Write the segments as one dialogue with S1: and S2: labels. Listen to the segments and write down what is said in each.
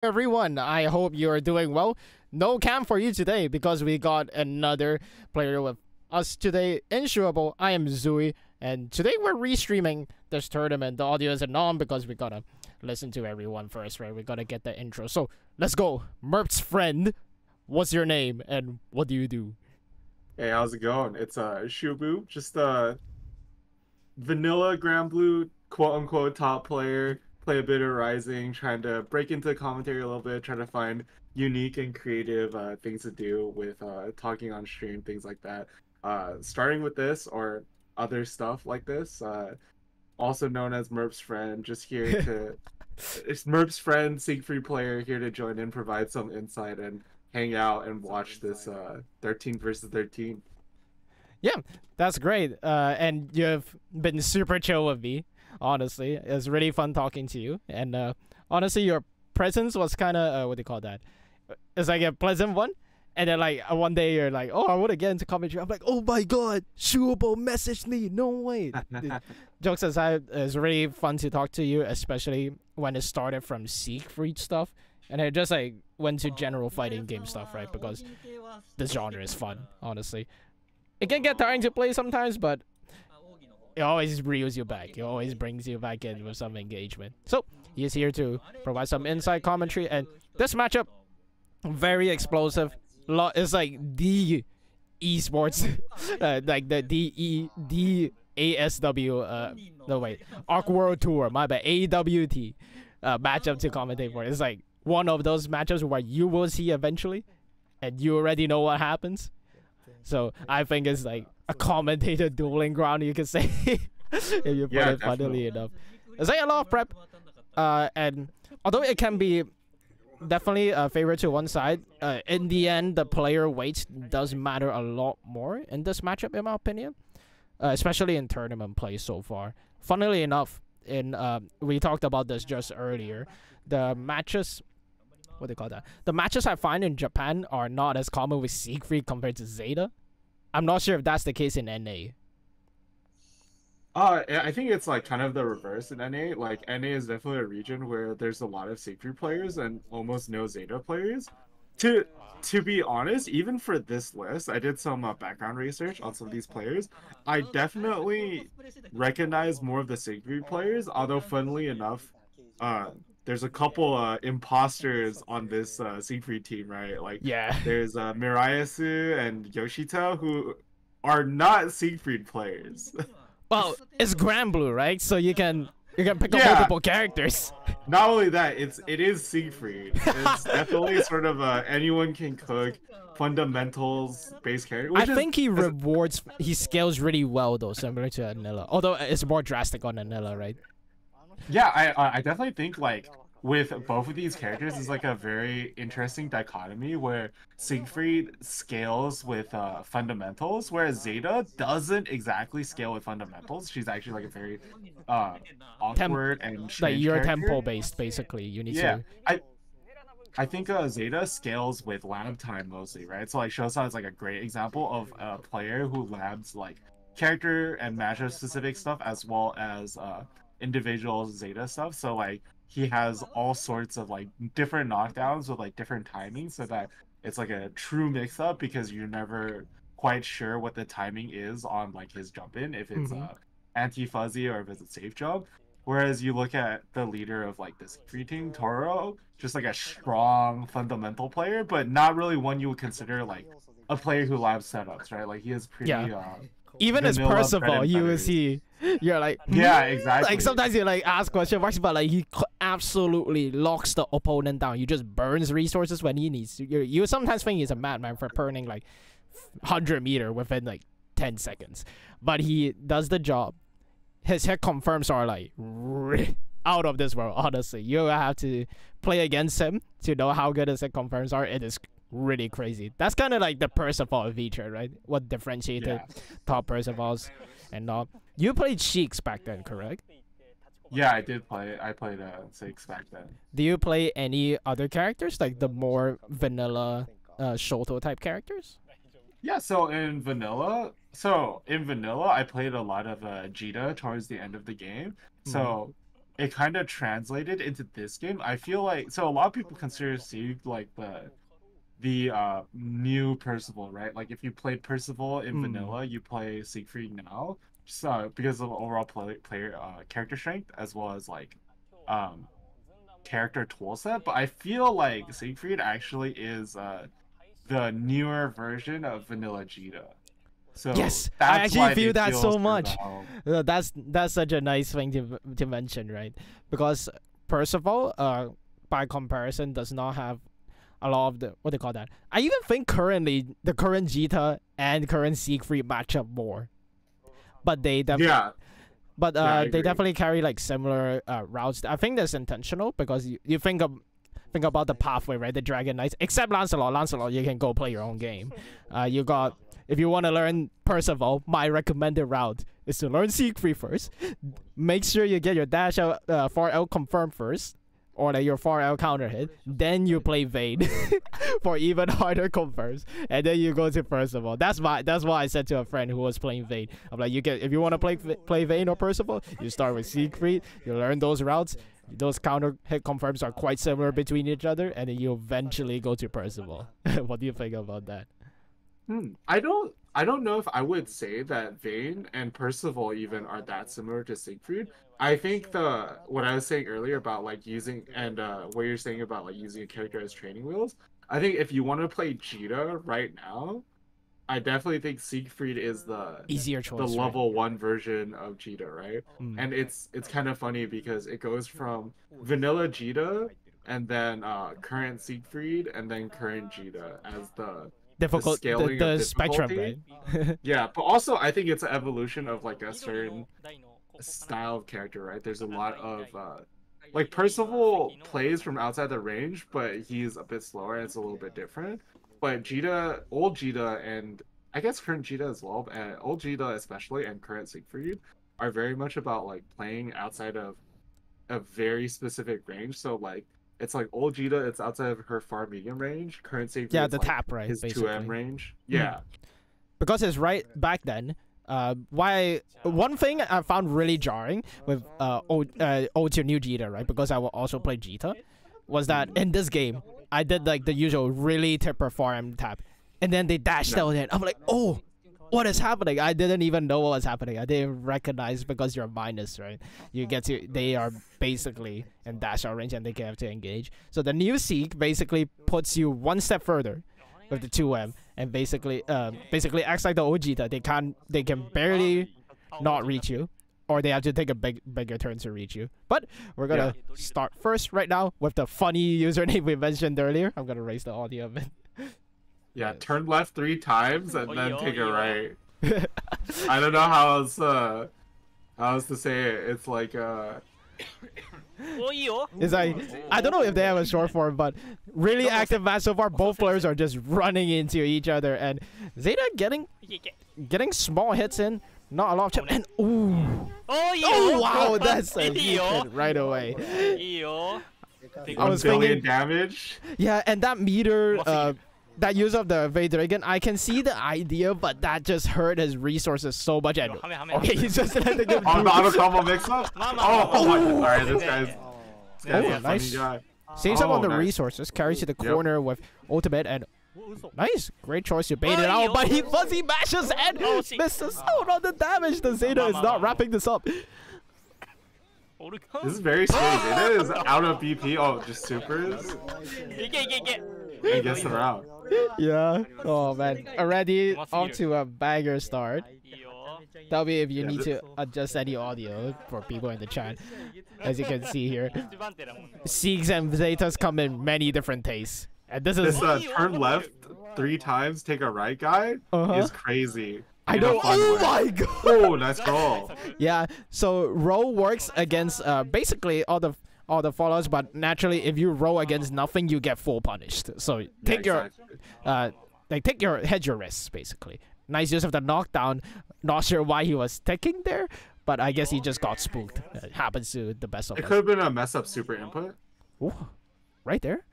S1: everyone, I hope you're doing well. No cam for you today because we got another player with us today in Shuaboo. I am Zui, and today we're restreaming this tournament. The audio isn't on because we gotta listen to everyone first, right? We gotta get the intro. So let's go. Merp's friend, what's your name and what do you do?
S2: Hey, how's it going? It's Shuaboo, just a vanilla Grand Blue quote unquote top player. Play a bit of Rising, trying to break into commentary a little bit, trying to find unique and creative things to do with talking on stream, things like that. Starting with this or other stuff like this, also known as Merp's friend, just here to it's Merp's friend, Siegfried player, here to join in, provide some insight and hang out and watch this 13 versus 13.
S1: Yeah, that's great. And you've been super chill with me. Honestly, it's really fun talking to you. And honestly, your presence was kind of what do you call that? It's like a pleasant one. And then like one day you're like, oh, I want to get into commentary. I'm like, oh my god, Shuaboo messaged me. No way. Jokes aside, it's really fun to talk to you, especially when it started from Siegfried stuff, and it just like went to general fighting game stuff, right? Because this genre is fun, honestly. It can get tiring to play sometimes, but it always reels you back. It always brings you back in with some engagement. So he's here to provide some inside commentary, and this matchup very explosive. It's like the esports, like the ASW. No wait, Arc World Tour. My bad. AWT matchup to commentate for. It's like one of those matchups where you will see eventually, and you already know what happens. So I think it's like a commentator dueling ground, you can say, if you put it funnily enough. It's like a lot of prep, and although it can be definitely a favorite to one side, in the end, the player weight does matter a lot more in this matchup, in my opinion, especially in tournament play so far. Funnily enough, we talked about this just earlier, the matches. What do they call that? The matches I find in Japan are not as common with Siegfried compared to Zeta. I'm not sure if that's the case in NA.
S2: I think it's like kind of the reverse in NA. Like NA is definitely a region where there's a lot of Siegfried players and almost no Zeta players. To be honest, even for this list, I did some background research on some of these players. I definitely recognize more of the Siegfried players, although funnily enough, there's a couple imposters on this Siegfried team, right? Like,
S1: yeah,
S2: there's Mirayasu and Yoshito who are not Siegfried players.
S1: Well, it's Grand Blue, right? So you can pick up multiple characters.
S2: Not only that, it is Siegfried. It's definitely sort of anyone can cook fundamentals based character.
S1: I think he scales really well though, similar to Anilla. Although it's more drastic on Anilla, right?
S2: Yeah, I definitely think like with both of these characters is like a very interesting dichotomy where Siegfried scales with fundamentals, whereas Zeta doesn't exactly scale with fundamentals. She's actually like a very awkward and strange
S1: like you're
S2: character.
S1: tempo based basically. You need to.
S2: I think Zeta scales with lab time mostly, right? So like Shosan is like a great example of a player who labs like character and matchup specific stuff as well as individual Zeta stuff. So like he has all sorts of like different knockdowns with like different timings, so that it's like a true mix up because you're never quite sure what the timing is on like his jump in, if it's anti-fuzzy or if it's a safe jump. Whereas you look at the leader of like this free team, Toro, just like a strong fundamental player, but not really one you would consider like a player who labs setups, right? Like he is pretty
S1: even as Percival, you will see, you're like,
S2: yeah, exactly.
S1: Like sometimes you like ask question marks, but like he absolutely locks the opponent down. He just burns resources when he needs to. You sometimes think he's a madman for burning like 100-meter within like 10 seconds, but he does the job. His hit confirms are like out of this world. Honestly, you have to play against him to know how good his hit confirms are. It is really crazy. That's kind of like the Percival feature, right? What differentiated top Percivals and all. You played Sheiks back then, correct?
S2: Yeah, I did play. I played Six back then.
S1: Do you play any other characters, like the more vanilla Shoto type characters?
S2: Yeah, so in vanilla, I played a lot of Jita towards the end of the game. So it kind of translated into this game. I feel like so a lot of people consider Sieg like the new Percival, right? Like if you played Percival in vanilla, you play Siegfried now, so because of overall player character strength as well as like character toolset. But I feel like Siegfried actually is the newer version of vanilla Zeta. So
S1: yes,
S2: that's
S1: I actually
S2: why
S1: feel
S2: it
S1: that
S2: feels
S1: so
S2: so
S1: much.
S2: well.
S1: That's such a nice thing to mention, right? Because Percival, by comparison, does not have a lot of the what they call that. I even think currently the current Zeta and current Siegfried match up more, but they
S2: Yeah.
S1: but
S2: Yeah, I
S1: they
S2: agree.
S1: definitely carry like similar routes. I think that's intentional because you think about the pathway, right? The Dragon Knights, except Lancelot. Lancelot, you can go play your own game. You got if you want to learn Percival, my recommended route is to learn Siegfried first. Make sure you get your dash out, far out confirmed first, or like your far out counter hit. Then you play Vayne for even harder confirms, and then you go to Percival. That's why I said to a friend who was playing Vayne. I'm like, if you want to play Vayne or Percival, you start with Siegfried. You learn those routes. Those counter hit confirms are quite similar between each other, and then you eventually go to Percival. What do you think about that?
S2: I don't know if I would say that Vayne and Percival even are that similar to Siegfried. I think what I was saying earlier about like using and what you're saying about like using a character as training wheels. I think if you want to play Zeta right now, I definitely think Siegfried is the
S1: Easier choice.
S2: level 1 version of Zeta, right?
S1: Mm.
S2: And it's kind of funny because it goes from vanilla Zeta and then current Siegfried and then current Zeta as the
S1: Difficult,
S2: scaling
S1: the
S2: of
S1: spectrum,
S2: difficulty.
S1: right?
S2: Yeah, but also I think it's an evolution of like a certain style of character, right? There's a lot of like Percival plays from outside the range, but he's a bit slower and it's a little bit different. But Zeta, old Zeta, and I guess current Zeta as well, and old Zeta especially, and current Siegfried are very much about like playing outside of a very specific range. So like it's like old Zeta, it's outside of her far medium range. Current Siegfried,
S1: Yeah,
S2: it's
S1: the
S2: like
S1: tap, right?
S2: his
S1: Basically.
S2: 2M range. Yeah.
S1: Because it's right back then. One thing I found really jarring with old to new Zeta, right? Because I will also play Zeta, was that in this game I did like the usual really tipper farm tap, and then they dashed out in. I'm like, oh, what is happening? I didn't even know what was happening. I didn't recognize because you're minus, right? They are basically in dash out range and they have to engage. So the new Seek basically puts you one step further with the 2M and basically acts like the Ojita. They can barely not reach you, or they have to take a bigger turn to reach you. But we're gonna start first right now with the funny username we mentioned earlier. I'm gonna raise the audio a bit.
S2: Yeah, turn left 3 times and then take a right. I don't know how else to say it. It's like
S1: It's like, I don't know if they have a short form, but really active match so far. Both players are just running into each other, and Zeta getting small hits in, not a lot of chip, and oh wow, that's a huge hit right away. I was
S2: 1 billion
S1: thinking,
S2: damage.
S1: yeah, and that meter, that use of the Vayne Dragon, I can see the idea, but that just hurt his resources so much. And okay, he's just letting him
S2: Oh,
S1: do
S2: the auto combo mix up. Oh my! All right, this guy's a funny
S1: nice.
S2: guy.
S1: Saves up on the
S2: nice.
S1: resources, carries to the corner with ultimate, and nice, great choice to bait it out, but he fuzzy mashes and misses out on the damage. The Zeta is not wrapping this up.
S2: This is very strange. It is out of BP. Oh, just supers. And gets them out.
S1: Yeah. Oh man, already off to a banger start. That'll be if you need to adjust any audio for people in the chat. As you can see here, Siegs and Zetas come in many different tastes. And this is
S2: Turn left 3 times, take a right guy is crazy.
S1: I
S2: In a
S1: know.
S2: fun
S1: Oh
S2: way.
S1: my god.
S2: Oh, nice goal.
S1: Yeah. So roll works against basically all the follows, but naturally, if you roll against nothing, you get full punished. So take hedge your risks basically. Nice use of the knockdown. Not sure why he was ticking there, but I guess he just got spooked. It happens to the best of
S2: It
S1: us.
S2: could have been a mess up super input.
S1: Ooh, right there.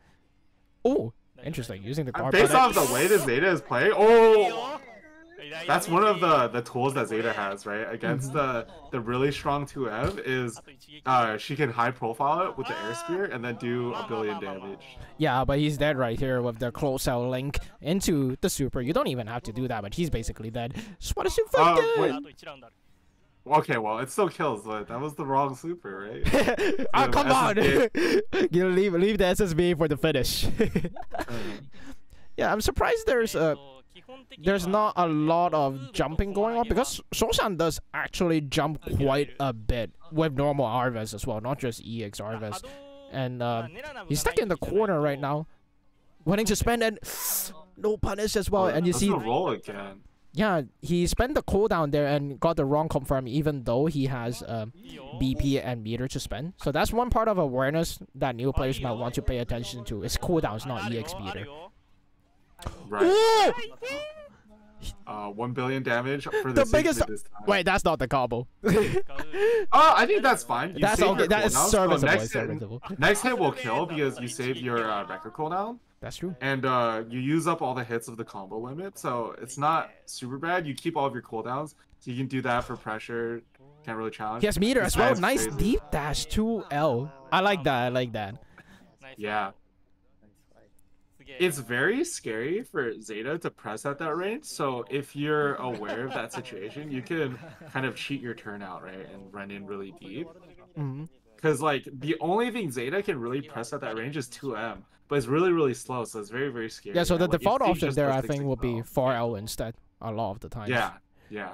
S1: Oh, interesting. Using the guard.
S2: Based off the way this Zeta is playing. Oh, That's one of the tools that Zeta has, right? Against the really strong 2M is she can high profile it with the air spear and then do a billion damage.
S1: Yeah, but he's dead right here with the close cell link into the super. You don't even have to do that, but he's basically dead. Just what a super.
S2: Okay, well, it still kills, but that was the wrong super, right?
S1: Oh, come on! You leave the SSB for the finish. Yeah, I'm surprised there's not a lot of jumping going on, because Shoshan does actually jump quite a bit with normal Arves as well, not just EX Arves. And he's stuck in the corner right now, wanting to spend, and no punish as well. And you see,
S2: roll again.
S1: Yeah, he spent the cooldown there and got the wrong confirm, even though he has BP and meter to spend. So that's one part of awareness that new players might want to pay attention to. Is cooldowns, not EX meter.
S2: Right. 1 billion damage for the
S1: biggest. Wait, that's not the combo.
S2: I think that's fine. You
S1: that's okay. That is serviceable.
S2: So next hit will kill because you save your record cooldown.
S1: That's true.
S2: And you use up all the hits of the combo limit, so it's not super bad. You keep all of your cooldowns, so you can do that for pressure. Can't really challenge.
S1: He has meter as well. Nice crazy. Deep dash 2L. I like that. I like that.
S2: Yeah. It's very scary for Zeta to press at that range, so if you're aware of that situation, you can kind of cheat your turnout, right, and run in really deep. Because, like, the only thing Zeta can really press at that range is 2M, but it's really, really slow, so it's very, very scary.
S1: Yeah, so the default option there, I think, will be 4L instead, a lot of the time.
S2: Yeah, yeah.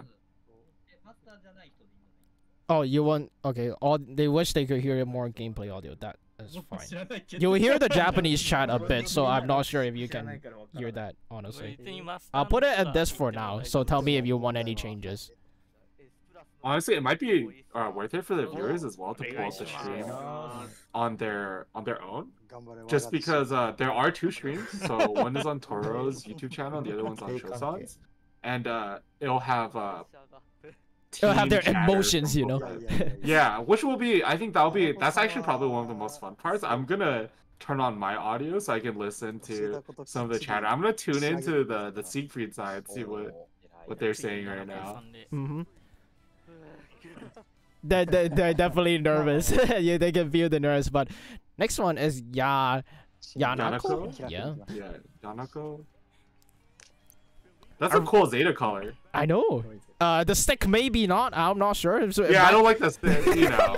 S1: Oh, you want... Okay, they wish they could hear more gameplay audio. That is fine. You'll hear the Japanese chat a bit, so I'm not sure if you can hear that, honestly. I'll put it at this for now, so tell me if you want any changes.
S2: Honestly, it might be worth it for the viewers as well to pull up the stream on their own, just because there are 2 streams. So one is on Toro's YouTube channel, and the other one's on Shosan's, and it'll have
S1: their emotions, you know.
S2: Yeah, which will be, I think that's actually probably one of the most fun parts. I'm gonna turn on my audio so I can listen to some of the chatter. I'm gonna tune into the Siegfried side, see what they're saying right now.
S1: They're definitely nervous. Yeah, they can feel the nerves. But next one is Yanako. Yeah,
S2: Yanako. That's a cool Zeta color.
S1: I know. The stick maybe not. I'm not sure. So
S2: yeah, I don't like the stick. You know.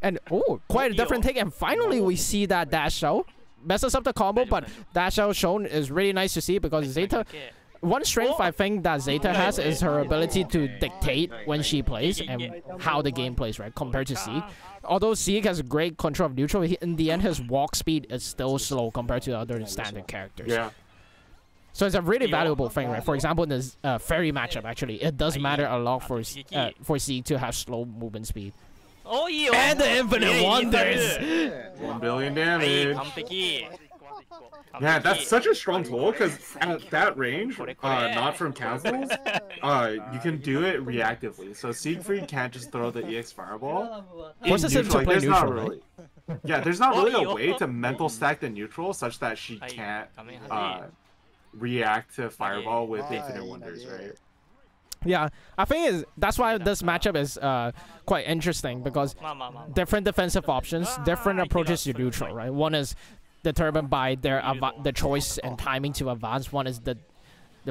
S1: And quite a different take. And finally, we see that dash out messes up the combo, but dash out shown is really nice to see because Zeta. One strength I think that Zeta has is her ability to dictate when she plays and how the game plays, right, compared to Sieg. Although Sieg has great control of neutral, in the end his walk speed is still slow compared to other standard characters.
S2: Yeah.
S1: So it's a really valuable thing, right? For example, in this fairy matchup, actually, it does matter a lot for Sieg to have slow movement speed. And the Infinite Wonders!
S2: 1 billion damage. Yeah, that's such a strong tool because at that range, not from cancels, you can do it reactively. So Siegfried can't just throw the EX Fireball.
S1: Forces him to play neutral, right?
S2: Yeah, there's not really a way to mental stack the neutral such that she can't react to Fireball with Infinite Wonders, right?
S1: Yeah, I think that's why this matchup is quite interesting because different defensive options, different approaches to neutral, right? One is determined by their the choice and timing to advance. One is the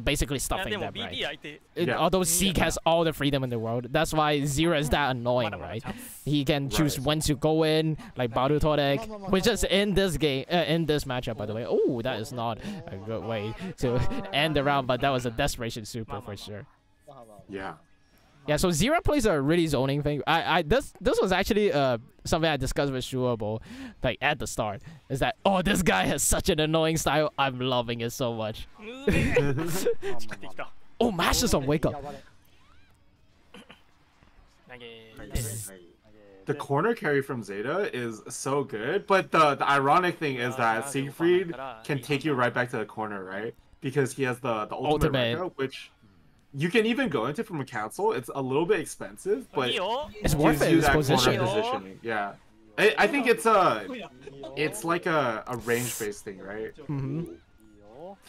S1: basically stuffing them, right? Although Sieg has all the freedom in the world, that's why Zero is that annoying, right? He can choose when to go in, like Baru Torek, which is in this game, in this matchup, by the way. Oh, that is not a good way to end the round, but that was a desperation super for sure.
S2: Yeah.
S1: Yeah, so Zero plays a really zoning thing. This was actually something I discussed with Shuaboo, like at the start. Is that this guy has such an annoying style. I'm loving it so much. Mashes on wake up.
S2: The corner carry from Zeta is so good, but the ironic thing is that Siegfried can take you right back to the corner, right? Because he has the ultimate. Record, which you can even go into from a cancel. It's a little bit expensive, but
S1: it's worth it. That
S2: positioning. Yeah, I think it's like a range based thing, right?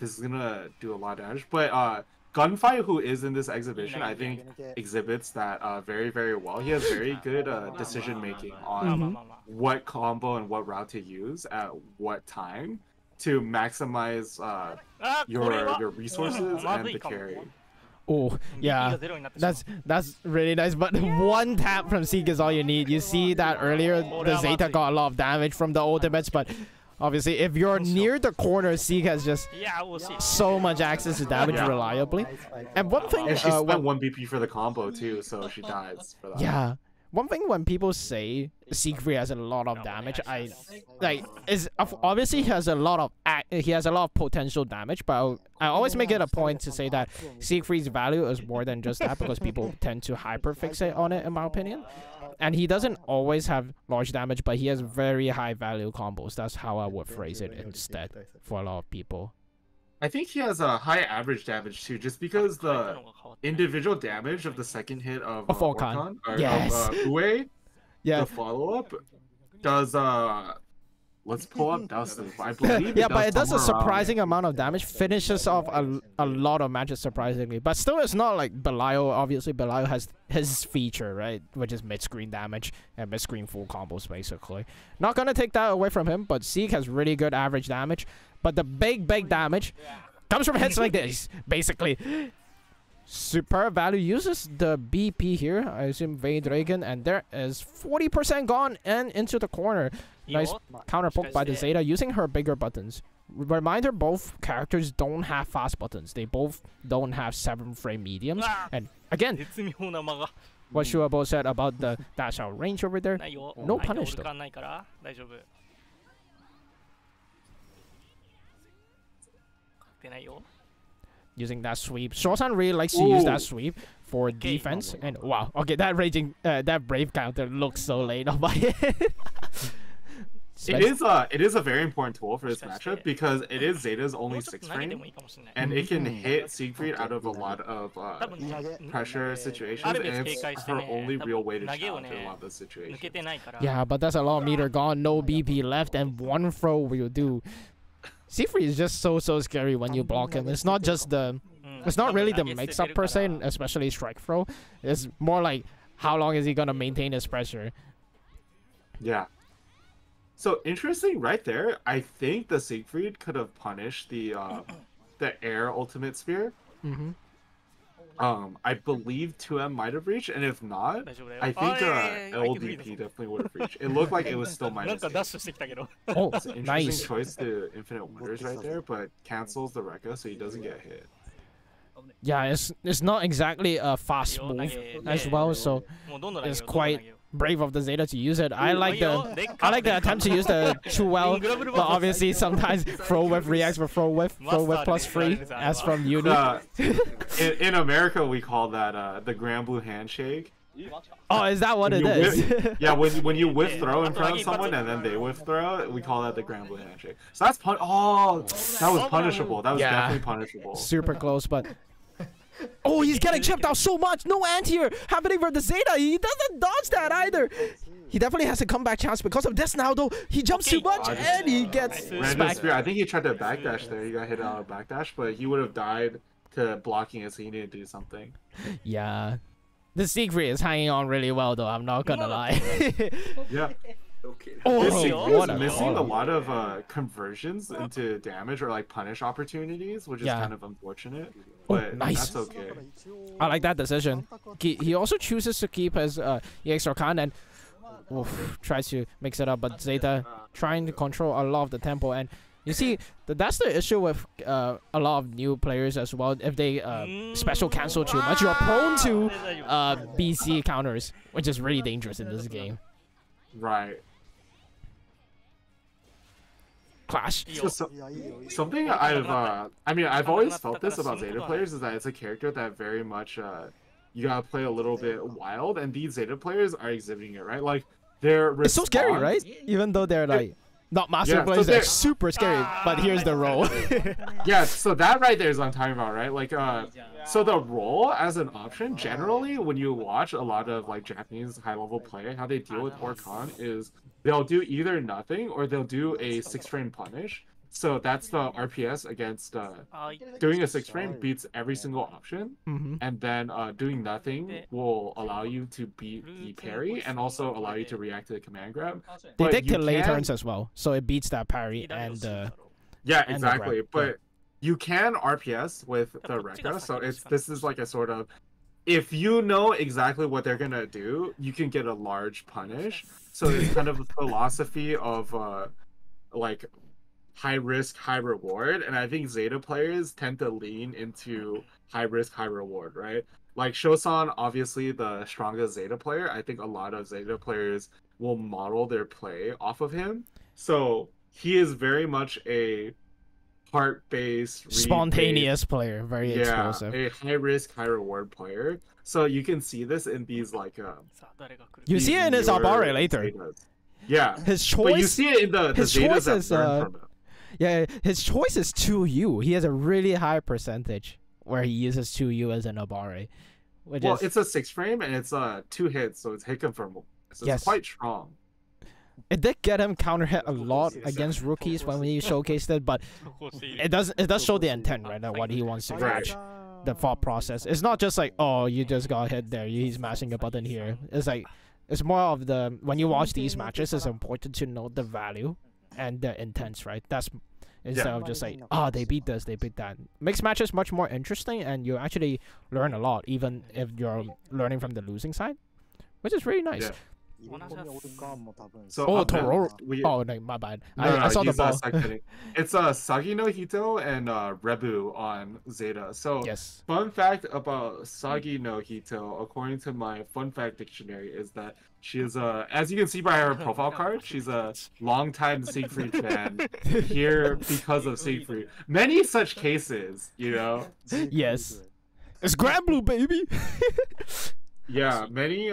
S2: This is gonna do a lot of damage, but Gunfight, who is in this exhibition, I think exhibits that very, very well. He has very good decision making on what combo and what route to use at what time to maximize your resources and the carry.
S1: Oh, yeah, that's really nice. But one tap from Sieg is all you need. You see that earlier, the Zeta got a lot of damage from the ultimates, but obviously, if you're near the corner, Sieg has just so much access to damage reliably. And one thing,
S2: and she spent 1 BP for the combo too, so she dies for that.
S1: Yeah. One thing when people say Siegfried has a lot of damage, obviously he has a lot of potential damage, but I always make it a point to say that Siegfried's value is more than just that because people tend to hyperfixate on it, in my opinion. And he doesn't always have large damage, but he has very high value combos. That's how I would phrase it instead for a lot of people.
S2: I think he has a high average damage too, just because the individual damage of the second hit of
S1: Orkan,
S2: or
S1: yes.
S2: of Ue, the follow-up, does let's pull up Dustin. I believe
S1: but it does a surprising
S2: around.
S1: amount of damage, finishes off a lot of matches surprisingly. But still, it's not like Belial. Obviously, Belial has his feature, right, which is mid-screen damage and mid-screen full combos, basically. Not gonna take that away from him, but Sieg has really good average damage. But the big damage comes from hits like this, basically. Super value uses the BP here, I assume Dragon, and there is 40% gone and into the corner. Nice counter poke by the Zeta using her bigger buttons. Reminder, both characters don't have fast buttons. They both don't have 7-frame mediums. And again, what Shuaboo said about the dash out range over there, no punish though. Using that sweep. Shosan really likes to use that sweep for defense. And wow, okay, that brave counter looks so late on my head.
S2: It is a very important tool for this matchup because it is Zeta's only 6-frame, and it can hit Siegfried out of a lot of pressure situations, and it's her only real way to challenge a lot of those situations.
S1: Yeah, but that's a lot of meter gone, no BP left, and one throw will do. Siegfried is just so scary when you block him. It's not just it's not really the mix-up per se, especially strike throw. It's more like how long is he gonna maintain his pressure.
S2: Yeah. So interesting right there. I think the Siegfried could have punished the air ultimate spear. I believe 2M might have reached, and if not, I think LDP definitely would have reached. It looked like it was still minus.
S1: Oh,
S2: it's an interesting
S1: nice
S2: choice to Infinite Wonders right there, but cancels the Rekka so he doesn't get hit.
S1: Yeah, it's not exactly a fast move as well, so it's quite brave of the Zeta to use it. I like the attempt to use the Chuel, but obviously sometimes throw whiff reacts with throw whiff plus free as from Uni.
S2: In America we call that the Grand Blue handshake.
S1: Oh, is that what it is?
S2: Yeah, when you whiff throw in front of someone and then they whiff throw, we call that the Grand Blue handshake. So that's that was punishable. That was definitely punishable.
S1: Super close, but oh, he's getting chipped out so much. No anti-air happening for the Zeta. He doesn't dodge that either. He definitely has a comeback chance because of this now, though. He jumps too much and he gets
S2: random spear. I think he tried to backdash there. He got hit out of backdash, but he would have died to blocking it, so he needed to do something.
S1: Yeah. The Siegfried is hanging on really well, though. I'm not gonna lie.
S2: Yeah.
S1: Oh,
S2: Siegfried is missing a lot of conversions into damage or like punish opportunities, which is kind of unfortunate. But
S1: nice.
S2: That's okay.
S1: I like that decision. He also chooses to keep his EX Orkan and tries to mix it up, but Zeta trying to control a lot of the tempo. And you see, that's the issue with a lot of new players as well. If they special cancel too much, you're prone to BC counters, which is really dangerous in this game.
S2: Right.
S1: Clash.
S2: So, something I've always felt this about Zeta players is that it's a character that very much you gotta play a little bit wild, and these Zeta players are exhibiting it, right? Like
S1: it's so scary, right? Even though they're like not master players, they're super scary. But here's the role.
S2: Yeah, so that right there is what I'm talking about, right? Like so the role as an option, generally when you watch a lot of like Japanese high-level play, how they deal with Orkan is they'll do either nothing or they'll do a 6-frame punish. So that's the RPS against doing a 6 frame beats every single option, and then doing nothing will allow you to beat the parry and also allow you to react to the command grab.
S1: They
S2: But
S1: take
S2: you
S1: delay
S2: can-
S1: turns as well, so it beats that parry and
S2: Yeah,
S1: and the grab,
S2: exactly.
S1: yeah.
S2: But you can RPS with the Rekka, so this is like a sort of, if you know exactly what they're gonna do, you can get a large punish. So it's kind of a philosophy of like high risk, high reward, and I think Zeta players tend to lean into high risk, high reward, right? Like Shosan, obviously the strongest Zeta player. I think a lot of Zeta players will model their play off of him. So he is very much a heart-based,
S1: spontaneous player, very explosive.
S2: a high risk, high reward player. So you can see this in these like
S1: You see it in his
S2: newer
S1: Abare later.
S2: Zetas. Yeah,
S1: His choice.
S2: but you see it in the
S1: his
S2: Zetas
S1: choice
S2: that
S1: is,
S2: learn from him.
S1: Yeah, his choice is 2U. He has a really high percentage where he uses 2U as an Abare. Which
S2: Well,
S1: is,
S2: it's a 6 frame and it's 2 hits, so it's hit confirmable. So
S1: Yes.
S2: it's quite strong.
S1: it did get him counter hit a lot against rookies when we showcased it, but it does show the intent, right? That what he wants to
S2: Right.
S1: catch. The thought process. It's not just like, oh, you just got hit there. He's mashing a button here. It's like, it's more of the, when you watch these matches, it's important to know the value and the intents, right? That's instead of just like, oh, they beat this, they beat that. Makes matches much more interesting, and you actually learn a lot, even if you're learning from the losing side, which is really nice.
S2: Yeah. So
S1: Oh,
S2: up next,
S1: Toro.
S2: we-
S1: Oh, no, my bad.
S2: No,
S1: I saw the
S2: he's,
S1: ball.
S2: seconding. It's Sagi no Hito and Rebu on Zeta. So
S1: Yes.
S2: fun fact about Sagi no Hito, according to my fun fact dictionary, is that she is as you can see by her profile card, she's a longtime Siegfried fan here because of Siegfried. Many such cases, you know.
S1: Yes. It's Grand Blue, baby.
S2: Yeah, many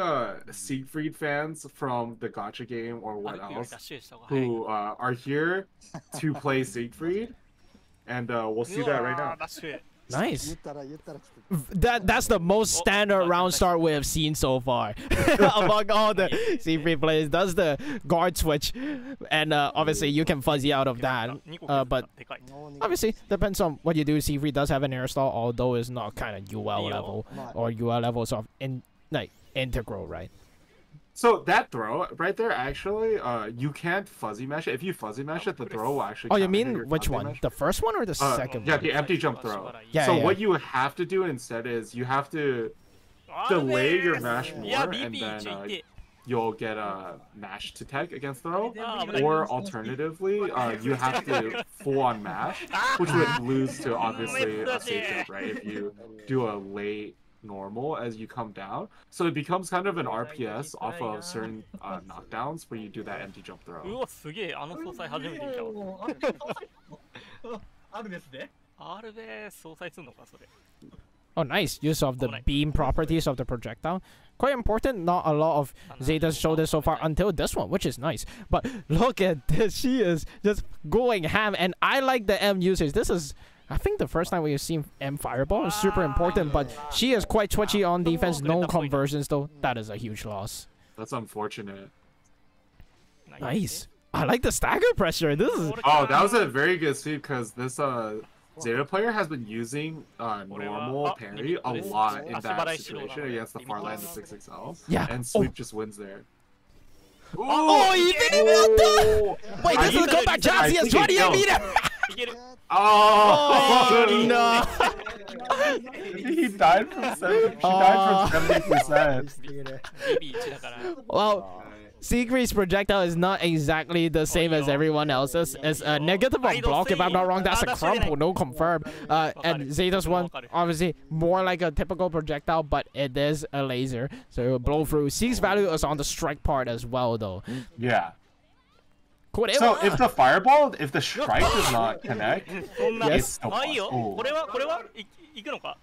S2: Siegfried fans from the Gacha game or what else who are here to play Siegfried, and we'll see that right now.
S1: Nice. That's the most standard round start we have seen so far among all the Siegfried players. Does the guard switch, and obviously you can fuzzy out of that. But obviously depends on what you do. Siegfried does have an air stall, although it's not kind of UL level or UL level sort of integral, right?
S2: So that throw right there, actually, you can't fuzzy mash it. If you fuzzy mash it, the throw will actually.
S1: Oh, you
S2: counter
S1: mean
S2: your
S1: which
S2: fuzzy
S1: one?
S2: mash.
S1: The first one or the second
S2: Yeah,
S1: one?
S2: the empty jump throw.
S1: Yeah,
S2: so
S1: yeah.
S2: what you have to do instead is you have to delay your mash more, and then you'll get a mash to tech against throw. Or alternatively, you have to full on mash, which would lose to obviously a safe jump, right? If you do a late normal as you come down, so it becomes kind of an RPS off of certain knockdowns where you do that empty jump throw.
S3: うわすげえあの総裁初めて見たわあるですね R で総裁するのかそれ
S1: Oh, nice use of the beam properties of the projectile. Quite important. Not a lot of Zetas show this so far until this one, which is nice. But look at this. She is just going ham, and I like the M usage. This is, I think, the first time we've seen M Fireball. Is super important, but she is quite twitchy on defense. No conversions, though. That is a huge loss.
S2: That's unfortunate.
S1: Nice. I like the stagger pressure. This is...
S2: Oh, that was a very good sweep because this Zeta player has been using normal parry a lot in that situation against the far line of 6XL.
S1: Yeah.
S2: And sweep just wins there.
S1: Oh, he did it! Wait, this is a comeback chance. He has 28 meter.
S2: Oh,
S1: no.
S2: He died from 70. She died from 70%.
S1: Well, Siegfried's projectile is not exactly the same as everyone else's. It's a negative on block, if I'm not wrong. That's a crumple, no confirm. And Zeta's one, obviously, more like a typical projectile, but it is a laser. So it will blow through. Sieg's value is on the strike part as well, though.
S2: Yeah. So if the fireball, if the strike does not connect, it's still possible.
S3: これはいくのか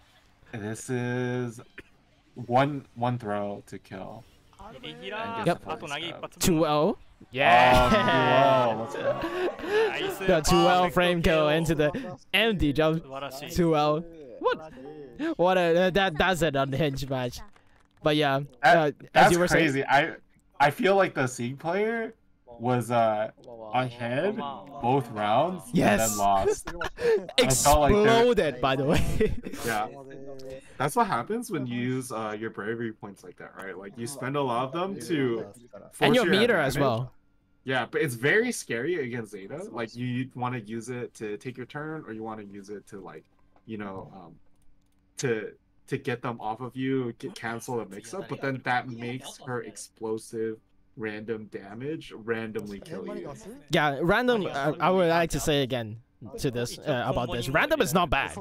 S2: This is one throw to kill.
S3: レギュラー
S1: Yep.
S3: あと投げ一発
S1: 2-0. Yeah.
S3: Nice.
S1: The 2L frame kill into the empty jump.
S3: 素晴らしい
S1: 2L. What a that's an unhinged match. But yeah, as
S2: That's
S1: you were
S2: crazy.
S1: saying,
S2: I feel like the Sieg player was ahead both rounds and then
S1: Yes.
S2: lost.
S1: Exploded, by the way.
S2: Yeah. That's what happens when you use your bravery points like that, right? Like you spend a lot of them to
S1: And
S2: force
S1: your meter as
S2: advantage.
S1: well.
S2: Yeah, but it's very scary against Zeta. Like you want to use it to take your turn, or you want to use it to like, to get them off of you, cancel a mix-up. But then that makes her explosive, random damage randomly kill you.
S1: Yeah, random. I would like to say again to this about this. Random is not bad.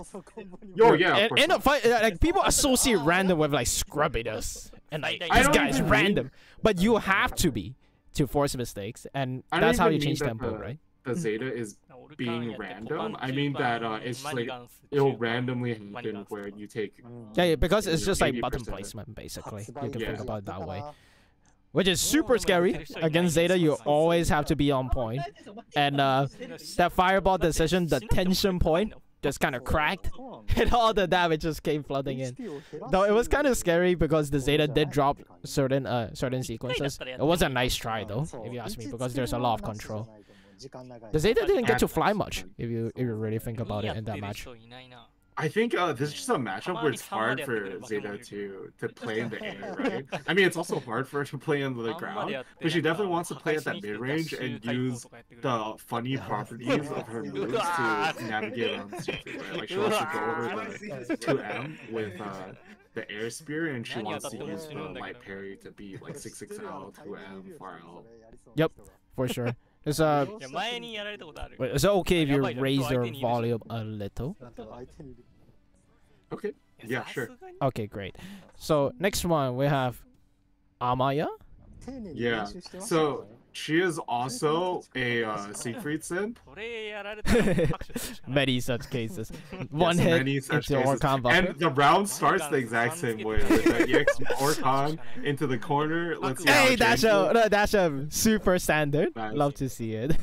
S2: Oh yeah.
S1: In a fight, like people associate random with like scrubbiness and like this guy's random, but you have to be to force mistakes, and that's how you change tempo, right?
S2: The Zeta is being random. I mean that it's like it'll randomly happen where you take.
S1: Yeah, because it's just like button placement basically. You can think about it that way. Which is super scary. Against Zeta, you always have to be on point. And that fireball decision, the tension point, just kind of cracked. And all the damage just came flooding in. Though it was kind of scary because the Zeta did drop certain sequences. It was a nice try though, if you ask me, because there's a lot of control. The Zeta didn't get to fly much, if you really think about it in that match.
S2: I think this is just a matchup where it's hard for Zeta to play in the air, right? I mean, it's also hard for her to play on the ground, but she definitely wants to play at that mid-range and use the funny properties of her moves to navigate around Siegfried, right? Like, she wants to go over the 2M with the air spear, and she wants to use the light parry to be like 6-6L, 2M, 4L.
S1: Yep, for sure. Is it okay if you raise your volume a little?
S2: Okay. Yeah, sure.
S1: Okay, great. So next one we have Amaya.
S2: Yeah. So she is also a Siegfried simp.
S1: Many such cases. One hit into or combo.
S2: And the round starts the exact same way with the EX Orcon into the corner. Let's see.
S1: Hey, that's a super standard. Nice. Love to see it.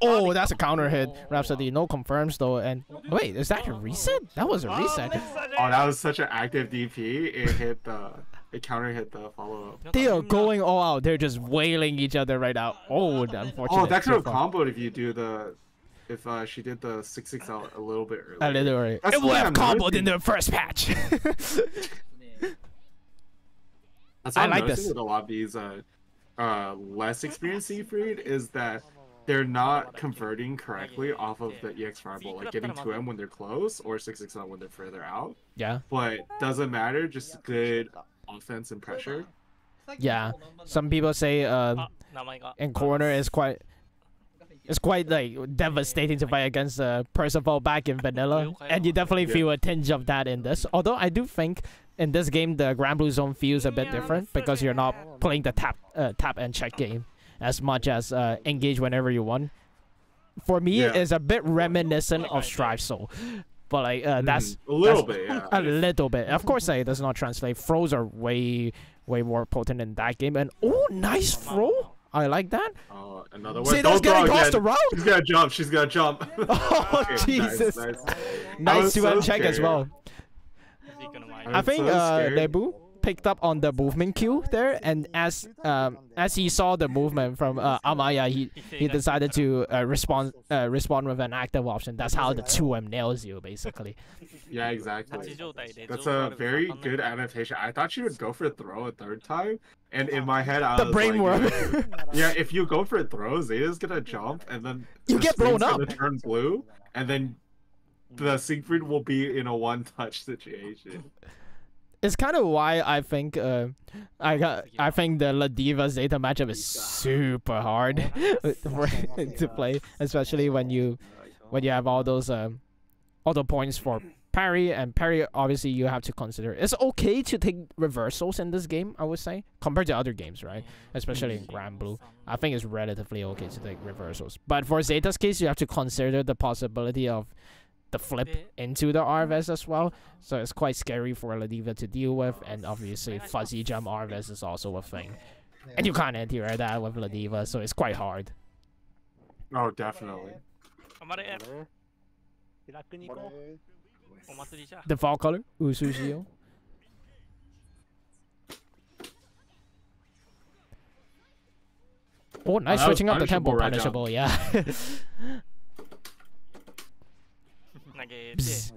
S1: Oh, that's a counter hit. Rhapsody, no confirms though. And wait, is that a reset? That was a reset.
S2: Oh, that was such an active DP. It hit the. It counter hit the follow up.
S1: They are going all out. They're just wailing each other right now. Oh, unfortunate.
S2: Oh, that could have comboed if you do the. If she did the 6-6 out a little bit earlier.
S1: A little early. It would have comboed in the first patch.
S2: That's I like this with a lot of these less experienced Siegfried is that they're not converting correctly off of the EX Fireball, like getting 2M when they're close or 6-6 when they're further out.
S1: Yeah.
S2: But doesn't matter, just good offense and pressure.
S1: Yeah. Some people say in corner is quite like devastating to fight against Percival back in vanilla, and you definitely feel a tinge of that in this. Although I do think in this game the Grand Blue Zone feels a bit different because you're not playing the tap and check game as much as engage whenever you want. For me, it's a bit reminiscent of Strive Soul, but like that's
S2: a little bit, yeah.
S1: A little bit. Of course, it does not translate. Throws are way more potent in that game. And oh, nice throw. I like that.
S2: Oh, another one.
S1: Zeta's getting tossed around.
S2: She's gonna jump. She's gonna jump.
S1: Oh, okay, Jesus. Nice 2M check as well. I think Nebu picked up on the movement cue there, and as he saw the movement from Amaya, he decided to respond with an active option. That's how the 2M nails you, basically.
S2: Yeah, exactly. That's a very good adaptation. I thought she would go for a throw a third time, and in my head I was
S1: like,
S2: yeah, if you go for a throw, Zeta's gonna jump, and then
S1: you get blown up.
S2: Gonna turn blue, and then the Siegfried will be in a one-touch situation.
S1: It's kind of why I think I think the La Diva Zeta matchup is super hard to play, especially when you have all those points for parry, and parry obviously you have to consider. It's okay to take reversals in this game, I would say, compared to other games, right? Especially in Grand Blue, I think it's relatively okay to take reversals. But for Zeta's case, you have to consider the possibility of the flip into the RVS as well, so it's quite scary for La Diva to deal with, and obviously fuzzy jump RVS is also a thing, and you can't anti-air that with La Diva, so it's quite hard.
S2: Oh, definitely.
S1: Default color Usushio. Oh, nice,
S2: that was
S1: switching up the tempo.
S2: punishable right down.
S1: Punishable, yeah.
S3: 投げて
S1: Bzz.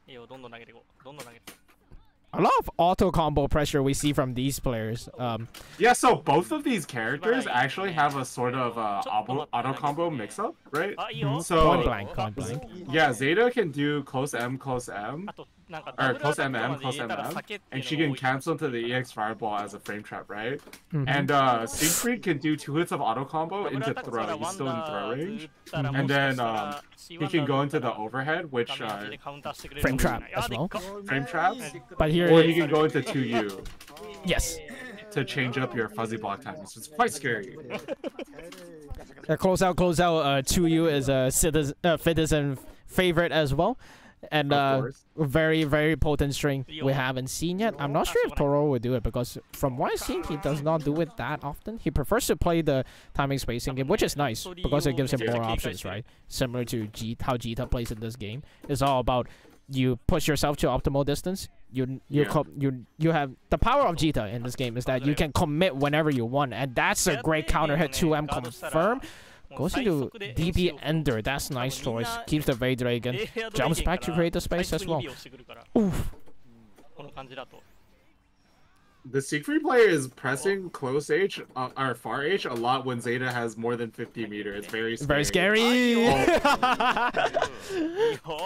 S3: いいよどんどん投げていこうどんどん投げて
S1: A lot of auto combo pressure we see from these players.
S2: Yeah, so both of these characters actually have a sort of auto combo mix-up, right?
S3: あいいよ
S2: So
S1: point blank, point blank.
S2: yeah, Zeta can do close M, or
S3: なんかダブルア
S2: close
S3: タック
S2: MM,
S3: まで入
S2: close
S3: れたら
S2: MM,
S3: 酒って
S2: and
S3: い
S2: she
S3: うの
S2: can
S3: が多い
S2: cancel into the EX Fireball as a frame trap, right?
S1: Mhm.
S2: And Siegfried can do 2 hits of auto combo
S3: ダブル
S2: into
S3: アタックから
S2: throw.
S3: ワ
S2: He's
S3: ン
S2: still in
S3: ダ
S2: throw
S3: ー
S2: range.
S3: 打ったら
S2: And
S3: もしか
S2: then
S3: したら
S2: he can go into the overhead, which
S3: ダメージでカウンターしてくれる
S1: Frame
S3: かもしれ
S1: trap
S3: ないあ
S1: as
S3: でっ
S1: well.
S3: か
S2: frame traps,
S1: But here,
S2: or he can go into 2U
S1: yes.
S2: to change up your fuzzy block times. It's quite scary.
S1: Close out, 2U is a citizen favorite as well. And
S2: Of course.
S1: very, very potent string we haven't seen yet. I'm not sure if Toro would do it because from what I've seen, he does not do it that often. He prefers to play the timing spacing game, which is nice because it gives him more options, right? Similar to how Zeta plays in this game. It's all about you push yourself to optimal distance. You have the power of Zeta in this game is that you can commit whenever you want, and that's a great counter hit 2M confirm. Goes into DP Ender. That's nice choice. Keeps the Vade Dragon. Jumps back to create the space as well. Oof.
S3: この感じだと
S2: The Siegfried player is pressing close H or far H a lot when Zeta has more than 50 meter. It's very scary.
S1: Very scary.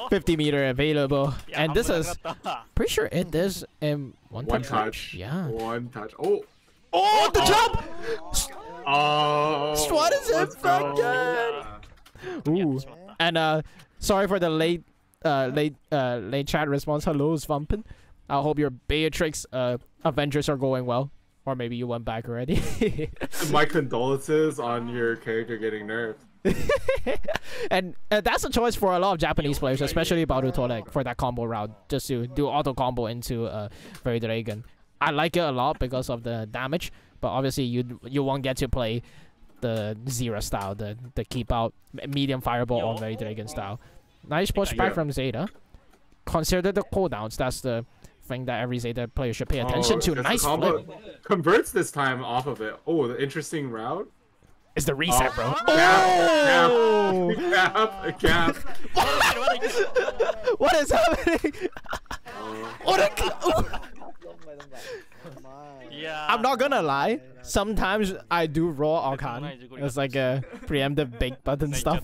S1: 50 meter available.
S3: いや
S1: And this
S3: 半分
S1: is
S3: なくなった
S1: pretty sure it is in one
S2: One
S1: touch.
S2: touch.
S1: Yeah.
S2: One touch. Oh.
S1: Oh, the jump!
S2: Oh.
S1: What is it,
S2: let's go.
S1: fucking? Ooh. And sorry for the late chat response. Hello, Svampin. I hope your Beatrix Avengers are going well. Or maybe you went back already.
S2: My condolences on your character getting nerfed.
S1: And that's a choice for a lot of Japanese players, especially Barutolek, for that combo route, just to do auto combo into Very Dragon. I like it a lot because of the damage, but obviously you won't get to play the Zero style, the keep out medium fireball or Very Dragon style. Nice pushback from Zeta. Consider the cooldowns. That's the thing that every Zeta player should pay attention to.
S2: Because
S1: Nice
S2: the combo
S1: flip.
S2: converts this time off of it. Oh, the interesting route.
S1: It's the reset, bro.
S2: Oh!
S1: Oh!
S2: Cap.
S1: What is happening? What a...
S3: Yeah.
S1: I'm not gonna lie. Sometimes I do raw Archon. It's like a preemptive big button stuff,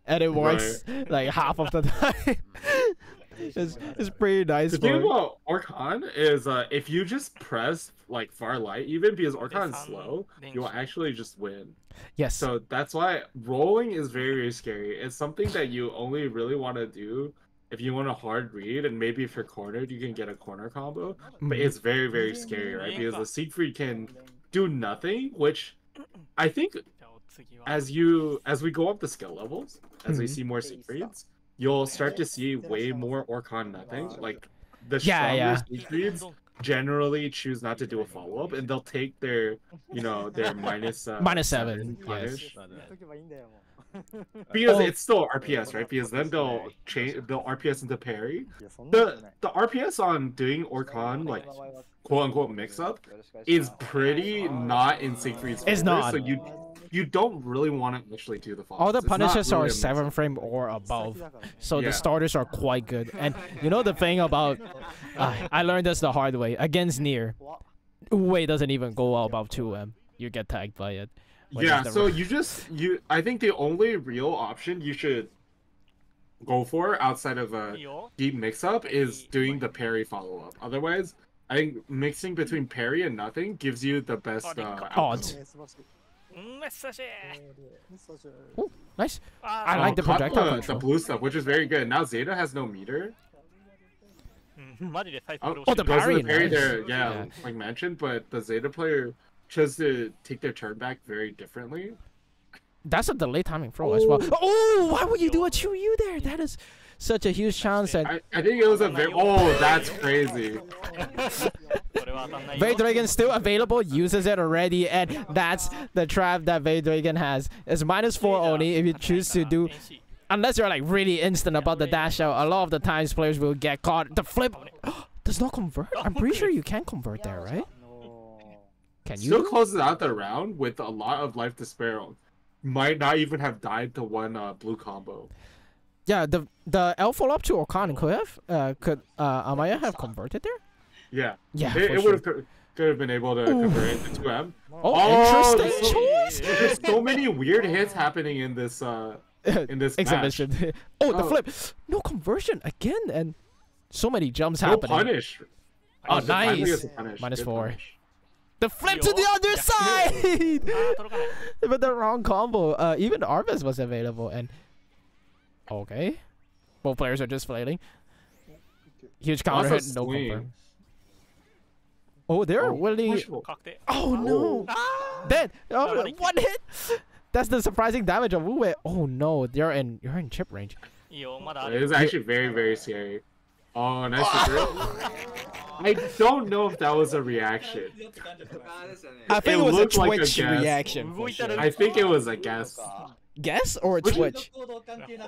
S1: and it works like half of the time. It's pretty nice.
S2: The thing about Archon is if you just press like far light, even because Archon is slow, you'll actually just win.
S1: Yes.
S2: So that's why rolling is very, very scary. It's something that you only really want to do if you want a hard read, and maybe if you're cornered, you can get a corner combo. But it's very, very scary, right? Because the Siegfried can do nothing, which I think as we go up the skill levels, as we see more Siegfrieds, you'll start to see way more Orcon nothing. Like the stronger Siegfrieds generally choose not to do a follow-up, and they'll take their minus
S1: -7. Yes.
S2: Because it's still RPS, right? Because then they'll RPS into parry. The RPS on doing Orcon like quote unquote mix up is pretty not in Siegfried's favor.
S1: It's not.
S2: So you don't really want to actually do the follow.
S1: All the punishes are 7 frame or above, so the starters are quite good. And you know the thing about I learned this the hard way against Nier. Wei doesn't even go above 2M. You get tagged by it.
S2: Yeah, so I think the only real option you should go for outside of a deep mix-up is doing the parry follow-up. Otherwise, I think mixing between parry and nothing gives you the best
S1: odds. Ooh, nice. I like the projectile control.
S2: The blue stuff, which is very good. Now Zeta has no meter.
S1: The parry,
S2: nice. There, yeah, like mentioned, but the Zeta player chose to take their turn back very differently.
S1: That's a delay timing throw as well. Oh, why would you do a 2U there? That is such a huge chance. And
S2: I think it was a very... Oh, that's crazy.
S1: Vade Dragon still available, uses it already, and that's the trap that Vade Dragon has. It's -4 only if you choose to do... Unless you're like really instant about the dash out, a lot of the times players will get caught. The flip does not convert. I'm pretty sure you can convert there, right? Can you?
S2: Still closes out the round with a lot of life to spare. Might not even have died to one blue combo.
S1: Yeah, the L follow-up to Orkan could Amaya have converted there?
S2: Yeah.
S1: Yeah,
S2: It would have could have been able to convert it into 2M.
S1: Oh, interesting choice.
S2: There's so many weird hits happening in this
S1: exhibition.
S2: match.
S1: The flip. No conversion again, and so many jumps
S2: No
S1: happening.
S2: punish.
S1: Oh,
S2: finally
S1: nice.
S2: gets a punish.
S1: Minus
S2: Good
S1: 4.
S2: punish.
S1: The flip to the other side! But the wrong combo. Even Arvis was available, and okay, both players are just flailing. Huge counter hit, no confirm. Oh, they're willing. Oh no! Dead. Oh, one hit. That's the surprising damage of Wu. Oh no, you're in chip range.
S2: It was actually very, very scary. Oh, nice. I don't know if that was a reaction.
S1: I think it was a
S2: looked like
S1: Twitch
S2: a guess.
S1: reaction. For sure.
S2: I think it was a guess.
S1: Guess or a Twitch?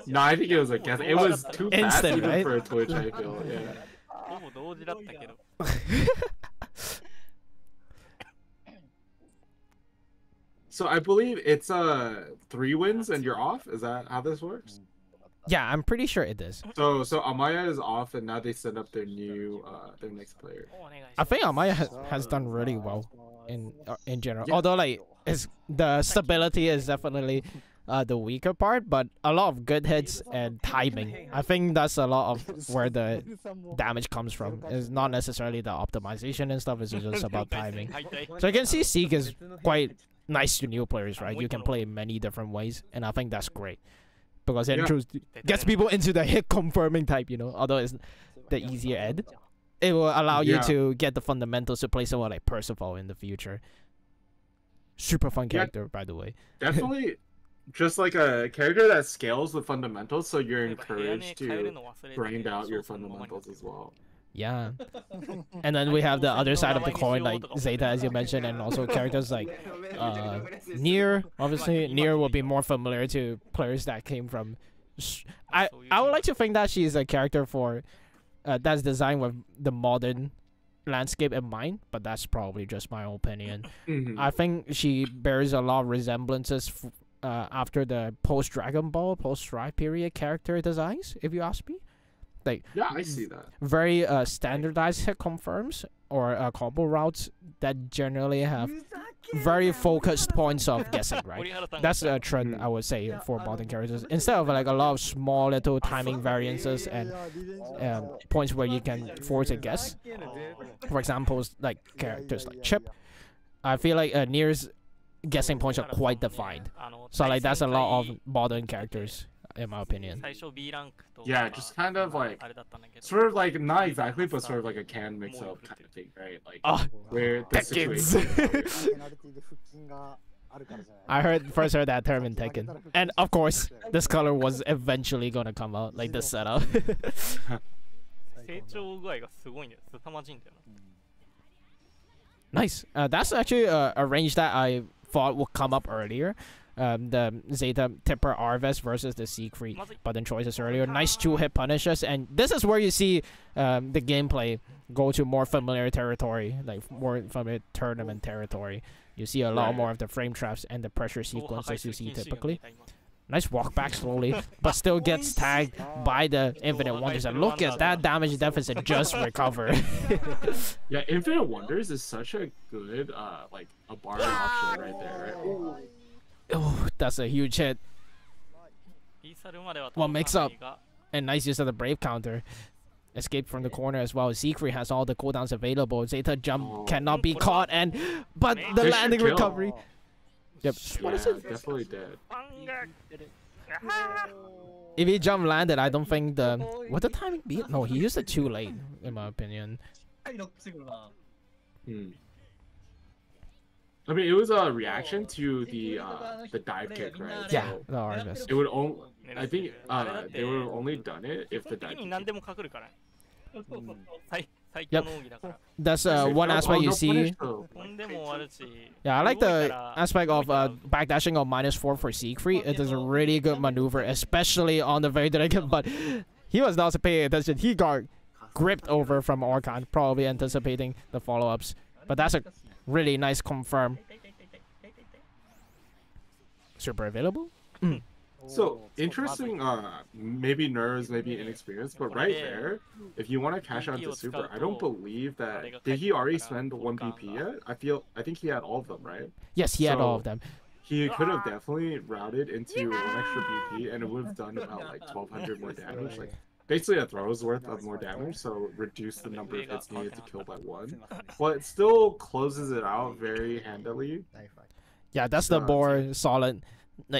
S2: No, I think it was a guess. It was too fast
S1: Instant,
S2: even
S1: right?
S2: for a Twitch, I feel. Yeah. So I believe it's 3 wins and you're off. Is that how this works?
S1: Yeah, I'm pretty sure it is.
S2: So Amaya is off, and now they send up their new their next player.
S1: I think Amaya has done really well in general. Yeah. Although like the stability is definitely the weaker part, but a lot of good hits and timing. I think that's a lot of where the damage comes from. It's not necessarily the optimization and stuff. It's just about timing. So you can see Sieg is quite nice to new players, right? You can play in many different ways, and I think that's great. Because it gets people into the hit confirming type, you know, although it's the easier ed. It will allow you to get the fundamentals to play someone like Percival in the future. Super fun character, by the way.
S2: Definitely just like a character that scales the fundamentals, so you're encouraged to grind out your fundamentals as well.
S1: Yeah. And then we have the other side of the coin, like Zeta, as you mentioned, and also characters like Nier. Obviously, Nier will be more familiar to players that came from. I would like to think that she's a character for that's designed with the modern landscape in mind, but that's probably just my opinion. I think she bears a lot of resemblances after the post Dragon Ball, post Strive period character designs, if you ask me. Like,
S2: yeah, I see that.
S1: Very standardized hit confirms or combo routes that generally have very focused points of guessing, right? That's a trend I would say for modern characters. Instead of like a lot of small little timing variances and points where you can force a guess. For example, like characters like Chip, I feel like Nier's guessing points are quite defined. So like that's a lot of modern characters, in my opinion.
S2: Yeah, just kind of like, sort of like, not exactly, but sort of like a can mix up kind of thing, right? Like, where the situation.
S1: I first heard that term in Tekken. And of course, this color was eventually gonna come out, like this setup. Nice. That's actually a range that I thought would come up earlier. The Zeta Tipper Arves versus the Siegfried button choices earlier. Nice 2-hit punishes, and this is where you see the gameplay go to more familiar territory, like more familiar tournament territory. You see a lot more of the frame traps and the pressure sequences you see typically. Nice walk back slowly, but still gets tagged by the Infinite Wonders. And look at that damage deficit just recovered.
S2: Yeah, Infinite Wonders is such a good like a bar option right there, right?
S1: Oh, that's a huge hit. Well, mix up. And nice use of the Brave counter. Escape from the corner as well. Siegfried has all the cooldowns available. Zeta jump cannot be caught, but the landing recovery. Yep. What is it?
S2: Definitely dead.
S1: If he jump landed, I don't think would the timing be? No, he used it too late, in my opinion.
S2: I mean, it was a reaction to the dive kick, right?
S1: Yeah,
S2: so
S1: the Arvis.
S2: it would only. I think they would have only done it if the dive kick.
S1: Yep. That's one aspect you see. Yeah, I like the aspect of backdashing on -4 for Siegfried. It is a really good maneuver, especially on the very dragon, but he was not paying attention. He got gripped over from Orkan, probably anticipating the follow-ups. But that's a Really nice confirm. Super available.
S2: So interesting, maybe nerves, maybe inexperience, but right there, if you want to cash out into super, I don't believe that. Did he already spend 1 BP yet? I think he had all of them, right?
S1: Yes, he had all of them.
S2: He could have definitely routed into 1 extra BP, and it would have done about like 1200 more damage, like basically a throw's worth of more damage. So reduce the number of hits needed to kill by 1, but it still closes it out very handily.
S1: Yeah, that's the more solid,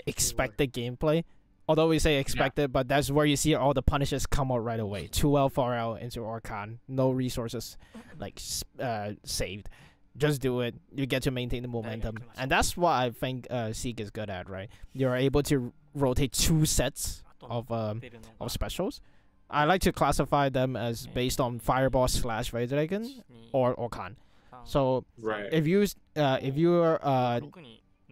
S1: expected gameplay. Although we say expected, but that's where you see all the punishes come out right away. 2L, 4L into Orkan. No resources like saved. Just do it. You get to maintain the momentum. And that's what I think Sieg is good at, right? You're able to rotate 2 sets of specials. I like to classify them as based on Fireball / Vajraken or Orkan. So if you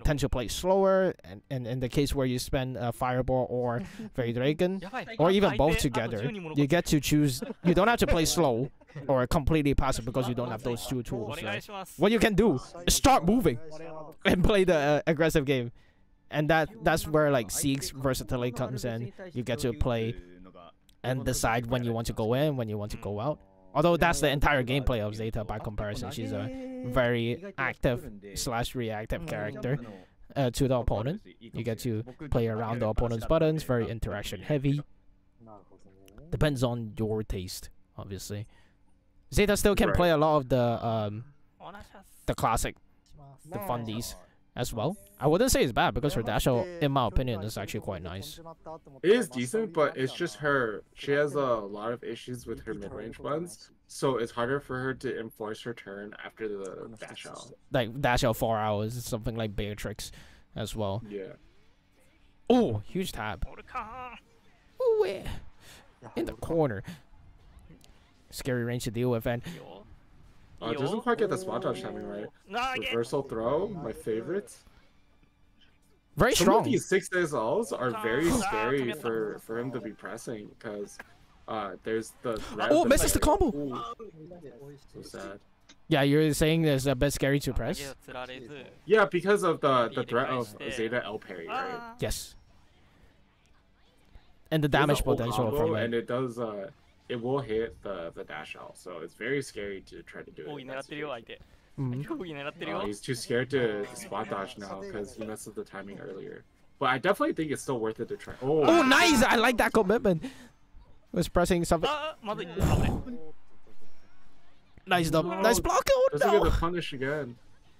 S1: tend to play slower, and in the case where you spend Fireball or Vajraken, or even both together, you get to choose. You don't have to play slow or completely passive because you don't have those 2 tools. Right? What you can do is start moving and play the aggressive game, and that's where like Sieg's versatility comes in. You get to play and decide when you want to go in, when you want to go out. Although that's the entire gameplay of Zeta by comparison. She's a very active / reactive character to the opponent. You get to play around the opponent's buttons, very interaction heavy. Depends on your taste, obviously. Zeta still can play a lot of the classic, the fundies as well. I wouldn't say it's bad because her dash out, in my opinion, is actually quite nice.
S2: It is decent, but it's just her. She has a lot of issues with her mid-range buttons, so it's harder for her to enforce her turn after the dash out.
S1: Like dash out 4 hours, something like Beatrix as well.
S2: Yeah.
S1: Oh, huge tab. Ooh, yeah. In the corner. Scary range to deal with, and
S2: it doesn't quite get the spot dodge timing right. Reversal throw, my favorite.
S1: Very
S2: Some
S1: strong.
S2: of these 6SLs are very scary for him to be pressing because there's the
S1: misses the combo.
S2: Ooh. So sad.
S1: Yeah, you're saying there's a bit scary to press.
S2: Yeah, because of the threat of Zeta L parry, right?
S1: Yes. And the damage potential from it.
S2: And it does it will hit the dash out, so it's very scary to try to do it. He's too scared to spot dodge now because he messed up the timing earlier. But I definitely think it's still worth it to try.
S1: Oh, nice! I like that commitment. Was pressing something. Nice block. Oh,
S2: doesn't get the punish again.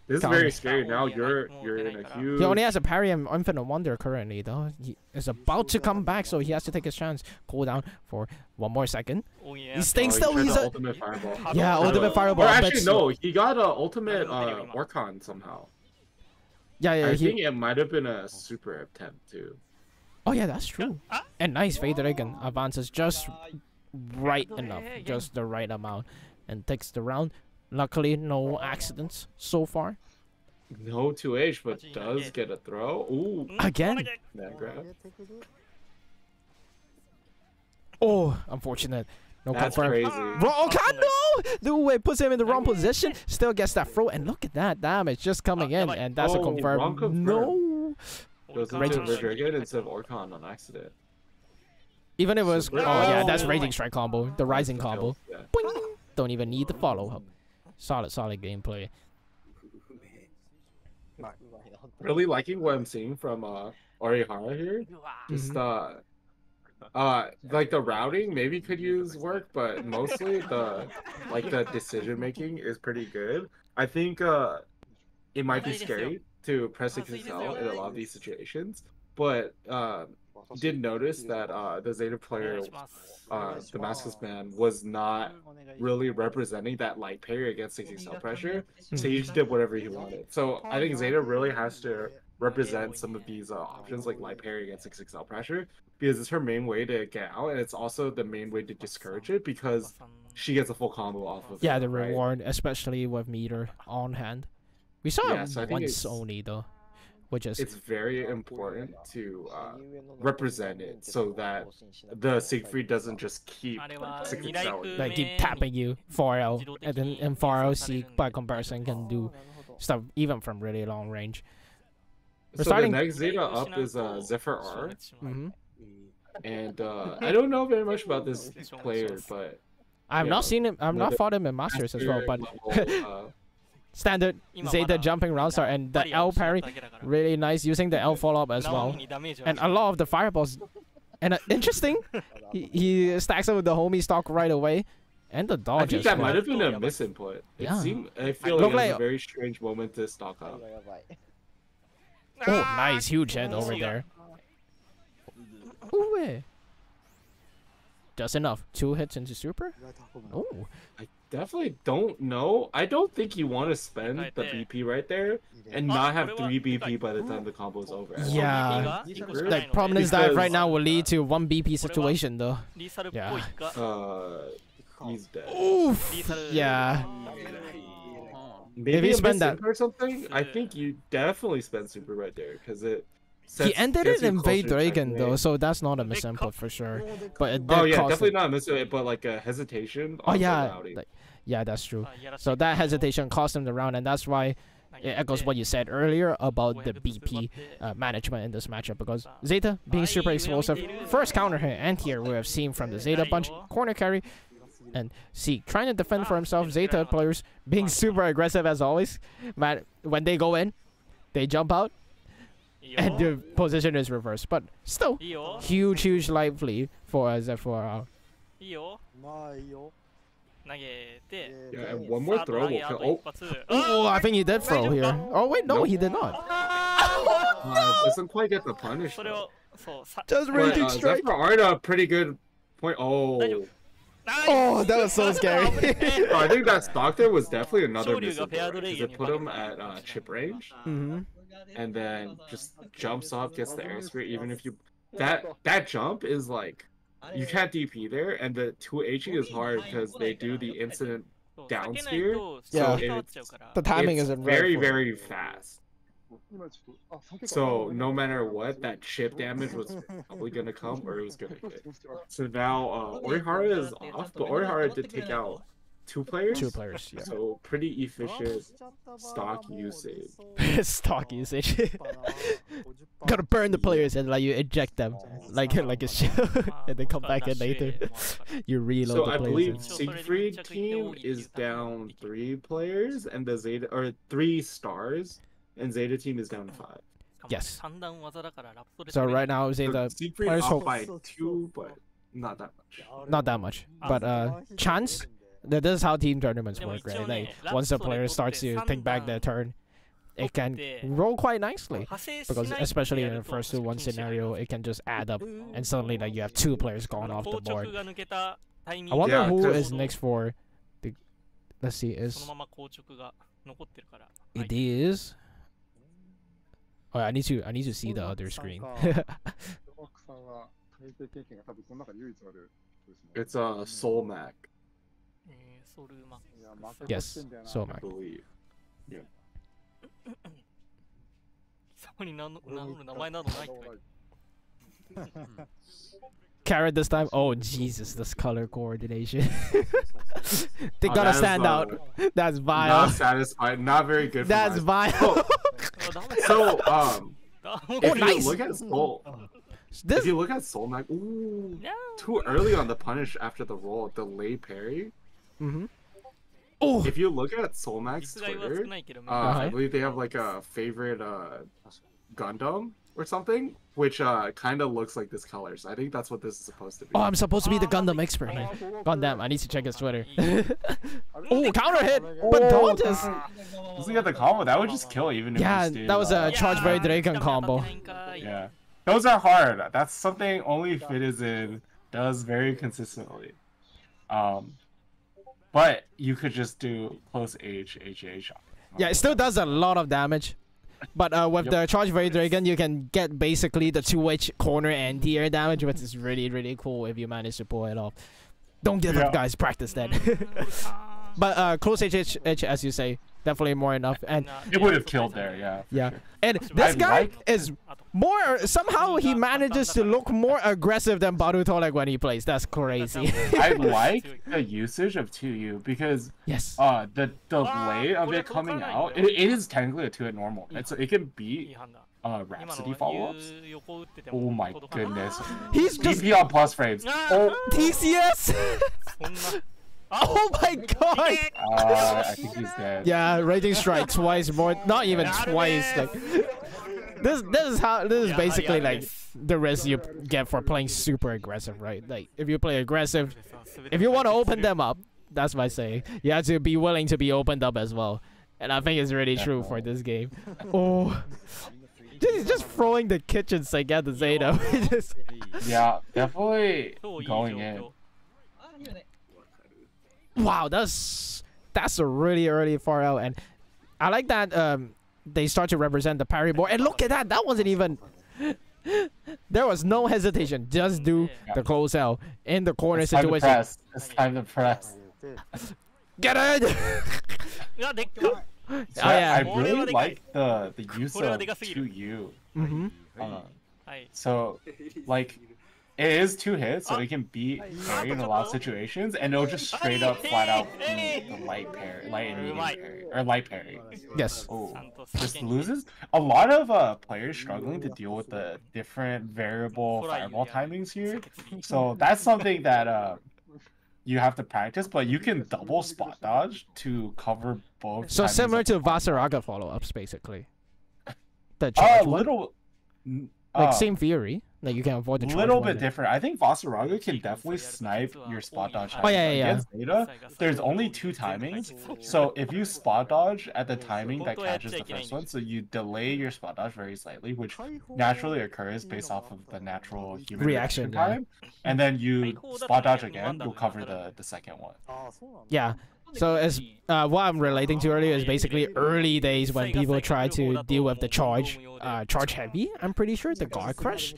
S2: This is very scary. Now you're in a huge.
S1: He only has a parry and Infinite Wonder currently, though. He is about to come back, so he has to take his chance. Cool down for 1 more second. He's staying still. He's a
S2: ultimate fireball.
S1: Yeah, ultimate fireball.
S2: Or actually, no, he got a ultimate Orkan somehow.
S1: Yeah,
S2: I think it might have been a super attempt too.
S1: Oh yeah, that's true. And nice, Vajraken advances just right enough, just the right amount, and takes the round. Luckily, no accidents so far.
S2: No 2H, but does get a throw. Ooh.
S1: Again.
S2: That grab.
S1: Oh, unfortunate. No
S2: That's
S1: confirm.
S2: crazy.
S1: Oh, God, no! The way puts him in the wrong position. Still gets that throw. And look at that damage just coming in. And that's a confirm. No.
S2: Goes into Vajraken instead of Orkan on accident.
S1: Even if it was... Oh, yeah, that's Raging Strike combo. The Rising combo.
S2: Yeah.
S1: Boing. Don't even need the follow-up. Solid gameplay.
S2: Really liking what I'm seeing from Orihara here. Just like the routing maybe could use work, but mostly the decision making is pretty good. I think it might be scary to press XXL in a lot of these situations, but did notice that the Zeta player, the Maskless Man, was not really representing that light parry against 6XL pressure, so he just did whatever he wanted. So I think Zeta really has to represent some of these options like light parry against 6XL pressure, because it's her main way to get out, and it's also the main way to discourage it because she gets a full combo off of it.
S1: Yeah, the reward, especially with meter on hand. We saw it once only though. It's
S2: very important to represent it so that the Siegfried doesn't just keep
S1: keep tapping you 4L, and then 4L Sieg by comparison can do stuff even from really long range. We're
S4: So
S1: starting.
S4: the next Zeta up is Zephyr R,
S1: Mm-hmm.
S4: and I don't know very much about this player, but
S1: I've not seen him. I've not
S4: another
S1: fought him in Masters as well, but
S4: level,
S1: standard Zeta jumping round start and the L parry, really nice using the L follow up as well, and a lot of the fireballs. And interesting, he stacks up with the homie stock right away, and the
S4: I
S1: dodge
S4: think
S1: as
S4: that
S1: well.
S4: might have been a misinput. It
S1: Yeah.
S4: seemed, I feel
S1: Look
S4: like it was
S1: like-
S4: a very strange moment to stock up.
S1: Oh, nice huge head over there. Ooh, eh. Just enough. 2 hits into super. Oh,
S4: I definitely don't know. I don't think you want to spend the BP right there and not have 3 BP by the time the combo is over.
S1: yeah.
S4: Like,
S1: Like problem is that
S4: Because-
S1: right now will lead to 1 BP situation though. Yeah.
S4: He's dead.
S1: Oof. Yeah.
S4: Maybe
S1: he
S4: a
S1: spent that-
S4: misimp or something. I think you definitely spent super right there because it.
S1: He ended
S4: gets
S1: it
S4: you
S1: in
S4: closer
S1: Fade
S4: to
S1: Dragon
S4: checkmate.
S1: though, so that's not a misinput for sure. But it did
S4: Oh yeah,
S1: cost
S4: definitely
S1: him.
S4: not a misimp, but like a hesitation.
S1: Oh
S4: on the
S1: yeah,
S4: routing.
S1: like, yeah, that's true. So that hesitation cost him the round, and that's why it echoes what you said earlier about the BP management in this matchup. Because Zeta being super explosive, first counter hit anti-air we have seen from the Zeta bunch, corner carry, and Sieg trying to defend for himself. Zeta players being super aggressive as always. Man, when they go in, they jump out, and the position is reversed. But still, huge life lead for Zephyr.
S4: Yeah, and one more throw will kill.
S1: Oh, I think he did throw here. Oh wait, no,
S4: Nope.
S1: he did not.
S4: Doesn't quite get the punish. though.
S1: Just
S4: But
S1: raging strike.
S4: Zephyr are at a pretty good point. Oh.
S1: Oh, that was so scary.
S4: Oh, I think that stock there was definitely another misimp because it put him at chip range, and then just jumps up, gets the air spear. Even if you that jump is like you can't DP there, and the 2Hing is hard because they do the instant down spear.
S1: Yeah.
S4: So it's,
S1: The timing
S4: it's
S1: isn't
S4: very
S1: right for it.
S4: very fast. So no matter what, that chip damage was probably gonna come or it was gonna hit. So now Orihara is off, but Orihara did take out 2 players.
S1: 2 players, yeah.
S4: So pretty efficient stock usage.
S1: Stock usage. Gotta burn the players and like you eject them, like a shell, and then come back in later. You reload
S4: So
S1: the
S4: I
S1: players.
S4: believe
S1: in.
S4: Siegfried team is down 3 players, and the Zeta or 3 stars, and Zeta team is down 5.
S1: Yes. So right now
S4: So
S1: Zeta
S4: Siegfried
S1: players
S4: off
S1: hope
S4: by 2, but not that much.
S1: not that much, but chance. This is how team tournaments work, right? Like once the player starts to take back their turn, it can roll quite nicely. Because especially in the first 2-1 scenario, it can just add up, and suddenly like you have 2 players gone off the board. I wonder
S4: Yeah,
S1: who
S4: 'cause-
S1: is next for the. Let's see, it is. Oh, I need to see the other screen.
S4: It's Soul Mac,
S1: Yes, so
S4: I
S1: Mac.
S4: believe.
S1: Carrot this time. Oh Jesus, this color coordination. They
S4: Oh,
S1: gotta
S4: that is,
S1: stand out. That's vile.
S4: Not satisfied. Not very good. For
S1: That's
S4: my-
S1: vile.
S4: So if
S1: nice.
S4: you look at Soul,
S1: This
S4: if you look at Soul Mac, ooh, too early on the punish after the roll, delay parry.
S1: Oh,
S4: If you look at Soul Mac's Twitter, I believe they have like a favorite Gundam or something, which kind of looks like this color. So I think that's what this is supposed to be.
S1: oh, I'm supposed to be the Gundam expert here. God damn, I need to check his Twitter. Oh, counter hit, but dodges.
S2: Doesn't get the combo. That would just kill even if
S1: Yeah,
S2: you stayed,
S1: that was a charge very Dragon combo.
S2: Yeah. Those are hard. That's something only Fitizen does very consistently. But you could just do close H.
S1: Yeah, it still does a lot of damage. But with the charge very Dragon, you can get basically the 2H corner and tier damage, which is really cool if you manage to pull it off. Don't give up, guys. Practice that. But close H, as you say, definitely more enough. And
S2: it would have killed there, yeah.
S1: Yeah,
S2: sure.
S1: and this guy is more, somehow he manages to look more aggressive than Barutolek when he plays. That's crazy.
S2: I like the usage of 2U because
S1: yes,
S2: the delay of it coming out, it is technically a 2-hit normal. It can beat Rhapsody follow-ups. Oh my goodness.
S1: He's just
S2: DP on plus frames. Oh,
S1: TCS. Oh my god!
S2: I think he's dead.
S1: Yeah, Raging Strike twice more, not even twice. Like this is basically like the risk you get for playing super aggressive, right? Like if you play aggressive, if you want to open them up, that's my saying. You have to be willing to be opened up as well, and I think it's really true for this game. Oh, he's just throwing the kitchen sink at the Zeta.
S2: Yeah, definitely going in.
S1: Wow, that's a really early far out, and I like that they start to represent the parry board. And look at that, that wasn't even there was no hesitation, just do the close out in the corner situation.
S2: It's time to press.
S1: Get it.
S2: So I really like the use of 2U. So like it is 2 hits, so it can beat parry in a lot of situations, and it'll just straight up flat out beat the light and medium parry, or light parry.
S1: Yes.
S2: Oh, just loses. A lot of players struggling to deal with the different variable fireball timings here, so that's something that you have to practice. But you can double spot dodge to cover both.
S1: So similar to Vasaraga follow-ups, basically. The charge
S2: little.
S1: Like same theory, like you can avoid the charge.
S2: Little bit different. I think Vasaraga can definitely snipe your spot dodge.
S1: Oh yeah.
S2: Against Zeta, there's only 2 timings. So if you spot dodge at the timing that catches the first one, so you delay your spot dodge very slightly, which naturally occurs based off of the natural human reaction time, and then you spot dodge again, you'll cover the second one.
S1: Yeah. So as what I'm relating to earlier is basically early days when people try to deal with the charge heavy. I'm pretty sure the guard crush.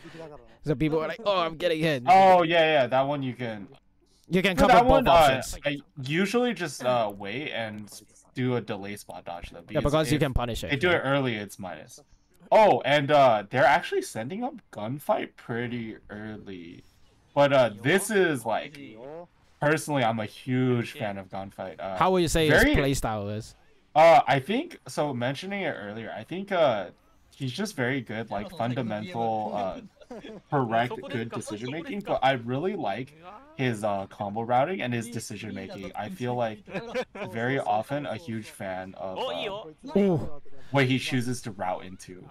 S1: So people are like, oh, I'm getting hit.
S2: Oh yeah, that one you can
S1: cover both options.
S2: I usually just wait and do a delay spot dodge though.
S1: Because you can punish it.
S2: They do it early, it's minus. Oh, and they're actually sending up gunfight pretty early, but this is like. Personally, I'm a huge fan of Gunfight.
S1: How would you say his playstyle is?
S2: I think, so mentioning it earlier, I think he's just very good, like fundamental, correct, good decision making. But I really like his combo routing and his decision making. I feel like very often a huge fan of what he chooses to route into.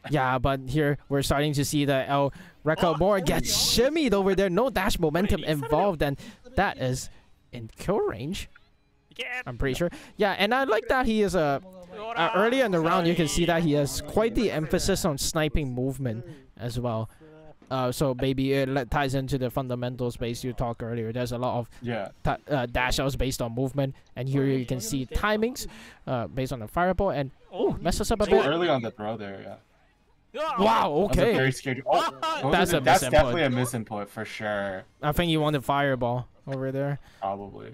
S1: Yeah, but here we're starting to see the El Reclamor get shimmied over there. No dash momentum involved, and that is in kill range. I'm pretty sure. Yeah, and I like that he is earlier in the round you can see that he has quite the emphasis on sniping movement as well. So maybe it ties into the fundamental space you talked earlier. There's a lot of dash outs based on movement, and here you can see timings based on the fireball, and messes up a bit.
S2: Early on the throw there, yeah.
S1: Wow, okay.
S2: Very scary.
S1: That's
S2: definitely a misinput for sure.
S1: I think you wanted fireball over there.
S2: Probably.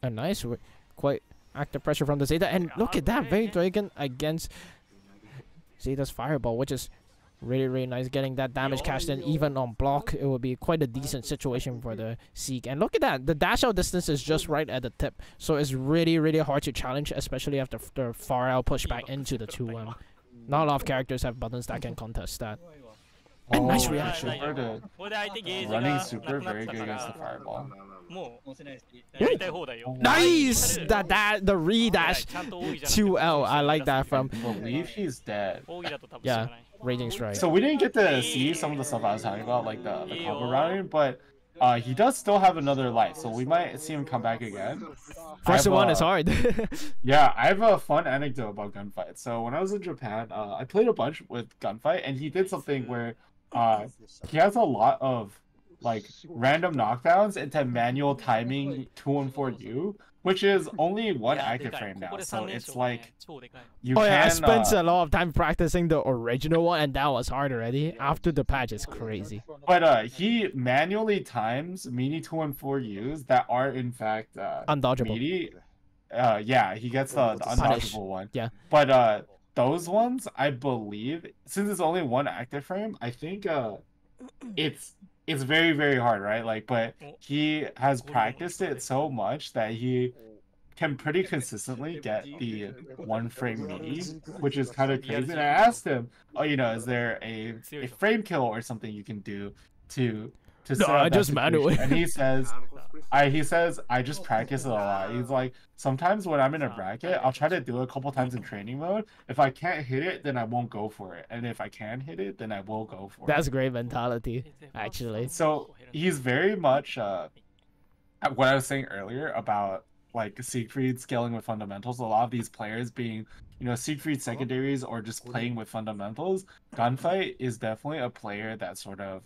S1: A nice, quite active pressure from the Zeta, and look at that, very Dragon against Zeta's fireball, which is really nice. Getting that damage cashed in even on block, it would be quite a decent situation for the Sieg. And look at that, the dash out distance is just right at the tip, so it's really hard to challenge, especially after the far out push back into the 2-1. Not a lot of characters have buttons that can contest that. And nice reaction.
S2: Running super very good against the fireball.
S1: Nice! The re-dash 2L. I like that from.
S2: I believe he's dead.
S1: Yeah, Raging Strike.
S2: So we didn't get to see some of the stuff I was talking about, like the combo routing, but he does still have another life, so we might see him come back again.
S1: First one is hard.
S2: Yeah, I have a fun anecdote about Gunfight. So when I was in Japan, I played a bunch with Gunfight, and he did something where he has a lot of like random knockdowns into manual timing 214U, which is only one active frame now. So it's like you can.
S1: I spent a lot of time practicing the original one, and that was hard already. After the patch, it's crazy.
S2: But he manually times mini 214Us that are in fact
S1: undodgeable.
S2: meaty. yeah, he gets the undodgeable one.
S1: Yeah.
S2: But those ones, I believe, since it's only one active frame, I think it's very, very hard, right? Like, but he has practiced it so much that he can pretty consistently get the one frame meaty, which is kind of crazy. And I asked him, oh, you know, is there a frame kill or something you can do to set up that
S1: just
S2: situation?
S1: manually.
S2: And he says I just practice it a lot. He's like, sometimes when I'm in a bracket, I'll try to do it a couple times in training mode. If I can't hit it, then I won't go for it. And if I can hit it, then I will go for it.
S1: That's a great mentality, actually.
S2: So he's very much what I was saying earlier about like Siegfried scaling with fundamentals. A lot of these players being, you know, Siegfried secondaries or just playing with fundamentals. Gunfight is definitely a player that sort of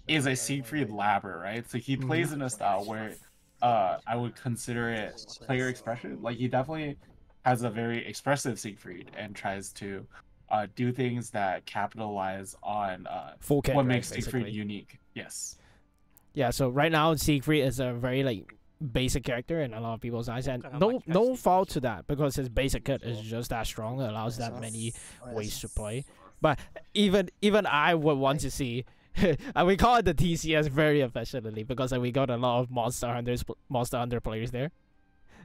S2: is a Siegfried labber, right? So he plays in a style where I would consider it player expression. Like he definitely has a very expressive Siegfried and tries to do things that capitalize on what makes Siegfried unique. Yes.
S1: Yeah, so right now Siegfried is a very like basic character in a lot of people's eyes, and no fault to that because his basic kit is just that strong. It allows that many ways to play. But even I would want to see, and we call it the TCS very affectionately because we got a lot of Monster Hunter players there.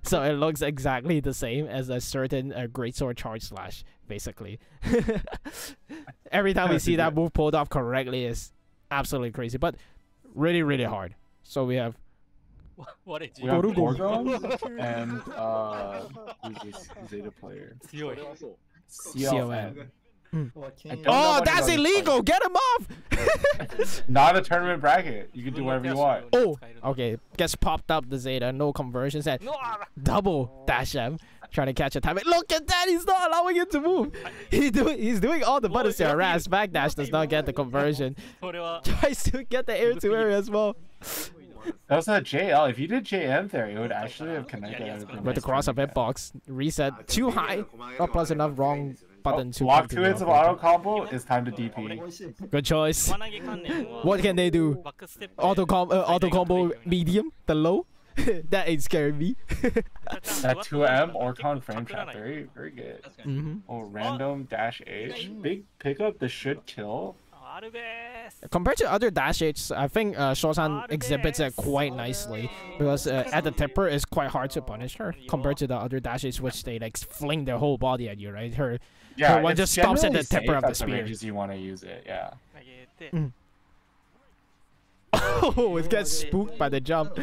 S1: So it looks exactly the same as a certain Greatsword Charge Slash, basically. Every time we see that move pulled off correctly is absolutely crazy, but really, really hard. So we have
S2: Gorgon and who's this Zeta player?
S1: CON. Oh, that's illegal! Get him off!
S2: Not a tournament bracket. You can do whatever you want.
S1: Oh, okay. Gets popped up the Zeta, no conversions, and double dash M. Trying to catch a time. Look at that! He's not allowing it to move. He's doing all the buttons to harass. Backdash does not get the conversion. Tries to get the air to air as well.
S2: That was a JL. If you did JM there, it would actually have connected
S1: with the cross of hitbox. Reset too high. Not plus enough. Wrong button to
S2: block 2 hits of auto combo. It's time to DP.
S1: Good choice. What can they do? Auto combo medium, the low. That ain't scaring me.
S2: That 2M Orcon frame trap, very, very good. Oh, random dash H. Big pickup, the should kill.
S1: Compared to other dash H's, I think Shosan exhibits it quite nicely because at the tipper it's quite hard to punish her compared to the other dash H's which they like fling their whole body at you, right? Her one just stops at the tipper of the spear.
S2: You want to use it, yeah.
S1: Oh, it gets spooked by the jump.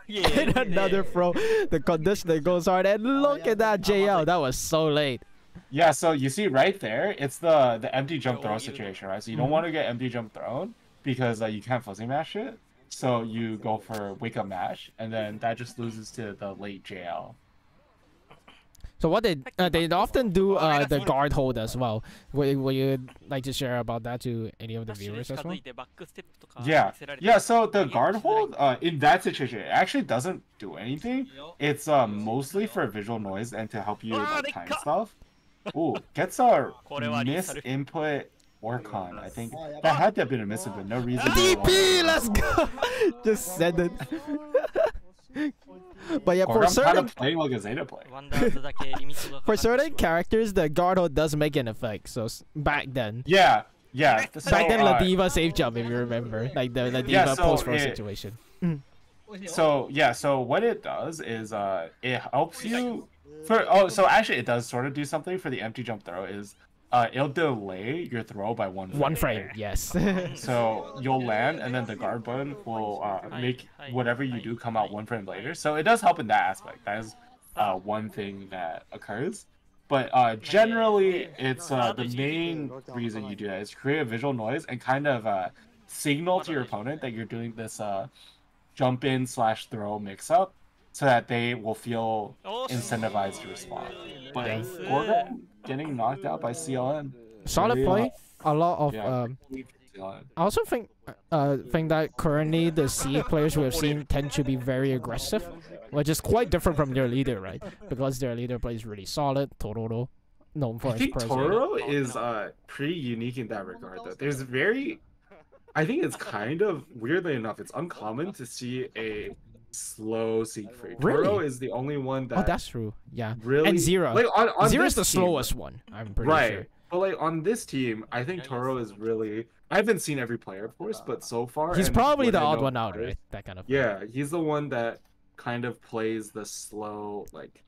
S1: And another throw. The conditioning goes hard, and look at that JL. That was so late.
S2: Yeah, so you see right there, it's the empty jump throw situation, right? So you don't want to get empty jump thrown because you can't fuzzy mash it. So you go for wake up mash, and then that just loses to the late JL.
S1: So what they often do the guard hold as well. Will you like to share about that to any of the viewers as well?
S2: Yeah. So the guard hold in that situation, it actually doesn't do anything. It's mostly for visual noise and to help you like, time stuff. Ooh, gets a miss input Orcon. I think that had to have been a miss input. No reason.
S1: DP, let's go. Just send it. But yeah, for certain,
S2: kind of playing like a Zeta player.
S1: For certain characters, the guard hold does make an effect. So back then,
S2: yeah.
S1: So, back then, Ladiva safe jump, if you remember, like the Ladiva post throw situation.
S2: So what it does is it helps you. So actually, it does sort of do something for the empty jump throw. Is it'll delay your throw by one frame.
S1: One frame, yes.
S2: So you'll land, and then the guard button will make whatever you do come out one frame later. So it does help in that aspect. That is one thing that occurs. But generally, it's the main reason you do that is create a visual noise and kind of signal to your opponent that you're doing this jump in / throw mix up, so that they will feel incentivized to respond. But Gorgon getting knocked out by CLN.
S1: Solid play. A lot of I also think that currently the C players we have seen tend to be very aggressive, which is quite different from their leader, right? Because their leader plays really solid. Tororo, known for his presence.
S2: Tororo is pretty unique in that regard, though. I think it's kind of weirdly enough, it's uncommon to see a slow Siegfried.
S1: Really?
S2: Toro is the only one that.
S1: Oh, that's true. Yeah.
S2: Really.
S1: And Zero.
S2: Like on
S1: Zero's the
S2: this team,
S1: slowest one. I'm pretty
S2: right.
S1: sure.
S2: But like on this team, I think Toro is really. I haven't seen every player, of course, but so far
S1: He's
S2: and
S1: probably
S2: what
S1: the
S2: I
S1: odd
S2: know
S1: one out,
S2: is-
S1: right? That kind of.
S2: Yeah, he's the one that kind of plays the slow, like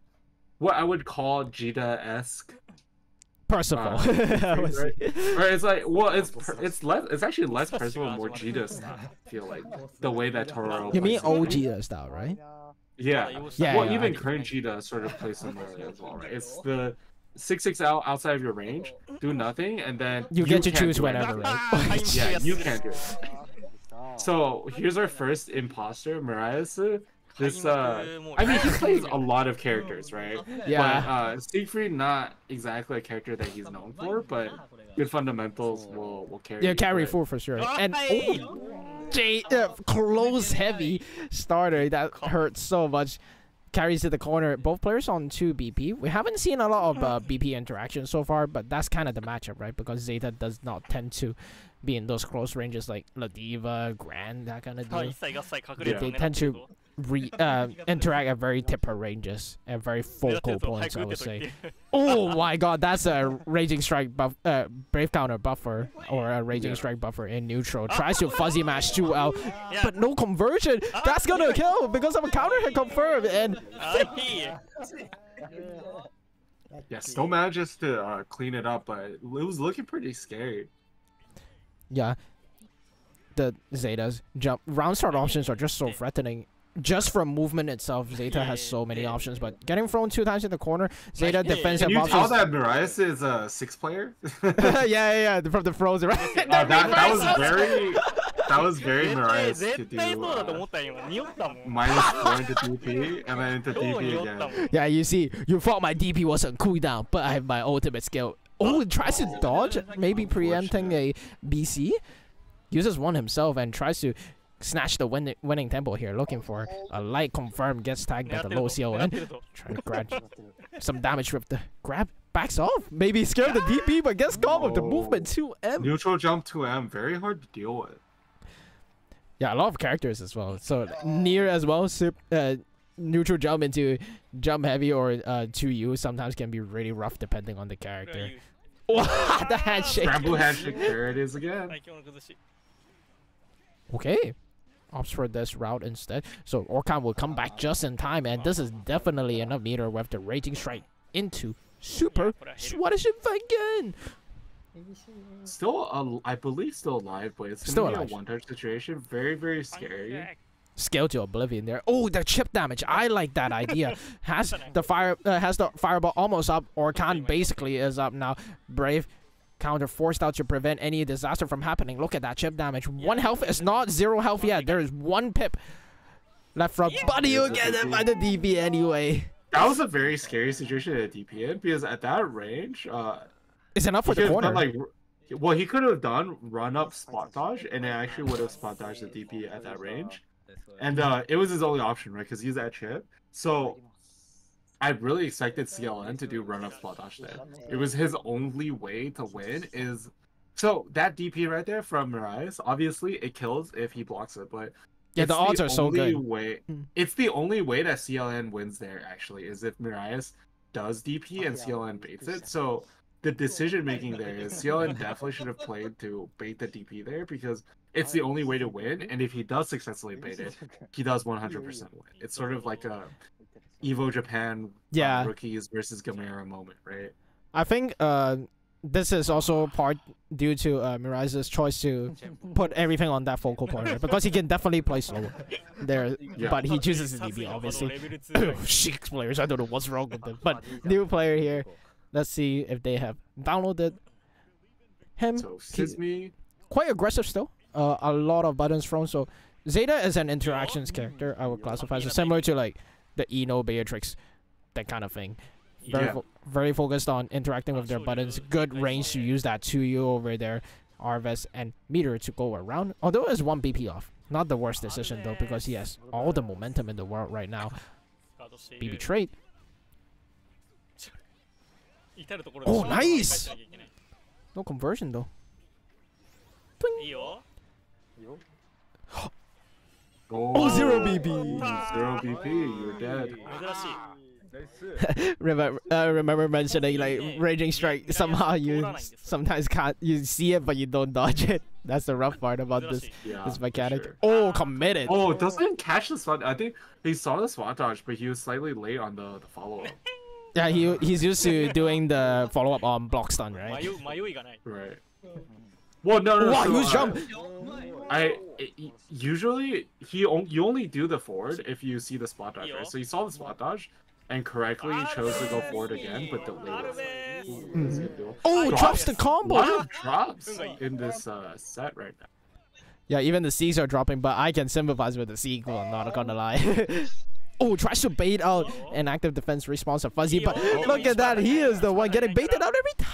S2: what I would call Jita-esque.
S1: Percival.
S2: Right? Or it's like, well, it's actually less Percival, more Jita style. I feel like the way that Toro.
S1: You mean
S2: plays it.
S1: OG style, right?
S2: Yeah.
S1: Yeah,
S2: Well,
S1: yeah,
S2: even
S1: I-
S2: current Jita sort of plays similarly as well, right? It's the 6-6 out outside of your range, do nothing, and then
S1: You get to
S2: can't
S1: choose
S2: do
S1: whenever,
S2: anything.
S1: right?
S2: Yeah, you can't do it. So here's our first imposter, Marias. This I mean, he plays a lot of characters, right?
S1: Yeah.
S2: But Siegfried, not exactly a character that he's known for, but good fundamentals will carry.
S1: Yeah, carry
S2: but-
S1: full for sure. And close heavy starter that hurts so much. Carries to the corner. Both players on 2 BP. We haven't seen a lot of BP interaction so far, but that's kind of the matchup, right? Because Zeta does not tend to be in those close ranges like La Diva, Grand, that kind of deal. They tend to interact at very tipper ranges, at very focal points, I would say. Oh my god, that's a Raging Strike buff, Brave Counter buffer, or a Raging Strike buffer in neutral. Tries to fuzzy match 2 out, but no conversion. That's gonna kill because of a counter hit confirmed, and
S2: Yeah, still manages to clean it up, but it was looking pretty scary.
S1: yeah, the Zeta's jump round start options are just so threatening. Just from movement itself, Zeta has so many options, but getting thrown 2 times in the corner, Zeta defensive
S2: Can you tell
S1: options.
S2: that Marias is a 6 player?
S1: yeah, from the frozen, right?
S2: that was very Marias to do -4 into DP and then into DP again.
S1: Yeah, you see, you thought my DP was on cooldown, but I have my ultimate skill. Oh, it tries to dodge, maybe preempting a BC. Uses one himself and tries to snatch the winning tempo here, looking for a light confirm, gets tagged by the low CON. Trying to grab some damage with the grab. Backs off. Maybe scared the DP, but gets caught with the movement 2M.
S2: Neutral jump 2M, very hard to deal with.
S1: Yeah, a lot of characters as well. So near as well, neutral jump into jump heavy or 2U sometimes can be really rough depending on the character. The handshake.
S2: Scramble handshake, there it is again.
S1: Okay. Opts for this route instead. So Orkan will come back just in time, and this is definitely enough meter with the Raging Strike into Super Swedish Invasion.
S2: Still, I believe still alive, but it's
S1: Still
S2: gonna be
S1: alive.
S2: a one-touch situation. Very, very scary.
S1: Scale to oblivion there. Oh, the chip damage. I like that idea. Has the fireball almost up. Orkan basically is up now. Brave counter forced out to prevent any disaster from happening. Look at that chip damage. 1 health is not 0 health yet. There is 1 pip left from, but you get it by the DP anyway.
S2: That was a very scary situation at DPN because at that range,
S1: It's enough for
S2: he
S1: the
S2: could have
S1: corner.
S2: done, well, he could have done run up spot dodge, and it actually would have spot dodged the DP at that range. And it was his only option, right? Because he's at chip. So I really expected CLN to do run up spot dodge there. It was his only way to win. So that DP right there from Marias, obviously it kills if he blocks it, but
S1: Yeah,
S2: it's
S1: the odds are so
S2: only
S1: good.
S2: It's the only way that CLN wins there, actually, is if Marias does DP and CLN baits it. So the decision making there is CLN definitely should have played to bait the DP there because it's the only way to win. And if he does successfully bait it, he does 100% win. It's sort of like a Evo Japan rookies versus Gamera moment, right?
S1: I think this is also part due to Mirai's choice to put everything on that focal point, right? Because he can definitely play slower there, but he chooses the DP, obviously. Sheik players, I don't know what's wrong with them. But new player here, let's see if they have downloaded him.
S2: So Sismi,
S1: quite aggressive still. A lot of buttons thrown. So Zeta is an interactions character, I would classify. So similar to like the Eno, Beatrix, that kind of thing. Very focused on interacting with their buttons. Good range to use that 2U over there. Arves and meter to go around. Although it's 1 BP off. Not the worst decision though, because he has all the momentum in the world right now. BB trade. Oh, nice! No conversion though. Oh, 0 BP.
S4: 0 BP, you're dead.
S1: Remember mentioning like raging strike. Somehow you sometimes can't, you see it but you don't dodge it. That's the rough part about this mechanic.
S4: Sure.
S1: Oh, committed.
S4: Oh, doesn't catch the spot. I think he saw the spot dodge, but he was slightly late on the follow up.
S1: Yeah, he's used to doing the follow up on block stun, right?
S4: Right. Well, no.
S1: Wow,
S4: So,
S1: huge jump.
S4: Usually you only do the forward if you see the spot dodge, right? So you saw the spot dodge and correctly chose to go forward again, but delayed it.
S1: Oh, drops the combo.
S4: A lot of drops in this set right now.
S1: Yeah, even the C's are dropping, but I can sympathize with the sequel, I'm not gonna lie. Oh, tries to bait out an active defense response of Fuzzy, but look at that, he is the one getting baited out every time.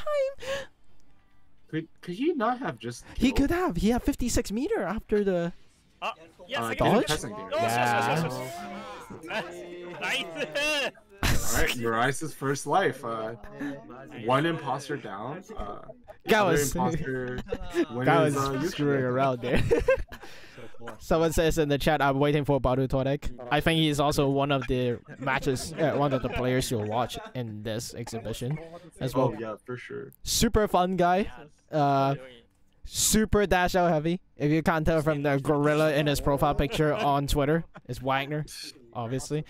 S4: Could he not have just killed?
S1: He could have. He had 56 meter after the dodge.
S4: Alright, Mirai's first life. One imposter down.
S1: That was screwing around there. Someone says in the chat, I'm waiting for Baru Torek. I think he's also one of the matches, one of the players you'll watch in this exhibition as well.
S4: Oh yeah, for sure.
S1: Super fun guy. Super dash out heavy. If you can't tell from the gorilla in his profile picture on Twitter, it's Wagner, obviously.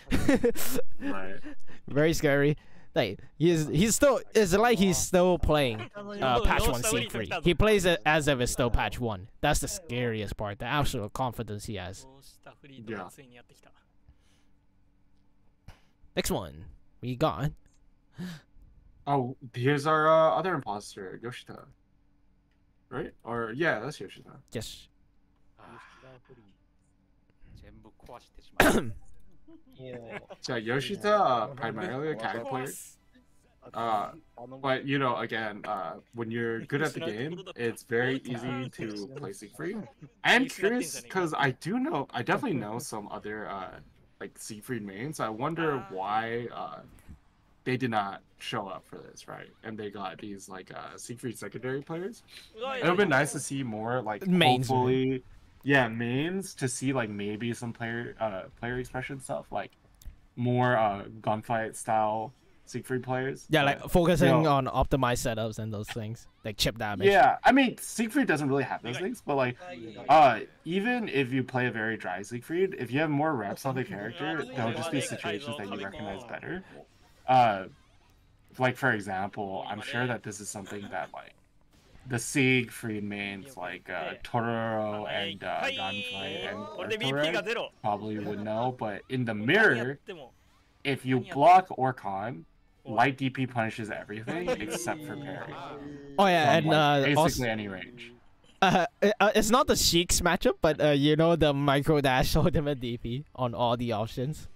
S4: Right.
S1: Very scary. Like he's still, it's like he's still playing patch 1 Siegfried. He plays it as if it's still patch 1. That's the scariest part, the absolute confidence he has.
S4: Yeah.
S1: Next one we got.
S4: Oh, here's our other imposter, Yoshida. Right? Or yeah, that's Yoshida.
S1: Yes.
S4: So Yoshida, primarily a CAG player. But you know, again, when you're good at the game, it's very easy to play Siegfried. I am curious because I definitely know some other like Siegfried mains. I wonder why they did not show up for this, right? And they got these like Siegfried secondary players. It would have been nice to see more like
S1: mains,
S4: hopefully, yeah, mains to see like maybe some player expression stuff, like more gunfight style Siegfried players.
S1: Yeah, like focusing on optimized setups and those things, like chip damage.
S4: Yeah, I mean Siegfried doesn't really have those things, but like even if you play a very dry Siegfried, if you have more reps on the character, there'll just be situations that you recognize better. Like for example, I'm sure that this is something that like the Siegfried mains like Tororo and Gunfight and Tororo probably would know, but in the mirror, if you block Orcon, light DP punishes everything except for parry.
S1: Oh yeah,
S4: from,
S1: and
S4: like, basically
S1: also,
S4: any range.
S1: it's not the Sheiks matchup, but you know the micro dash ultimate DP on all the options.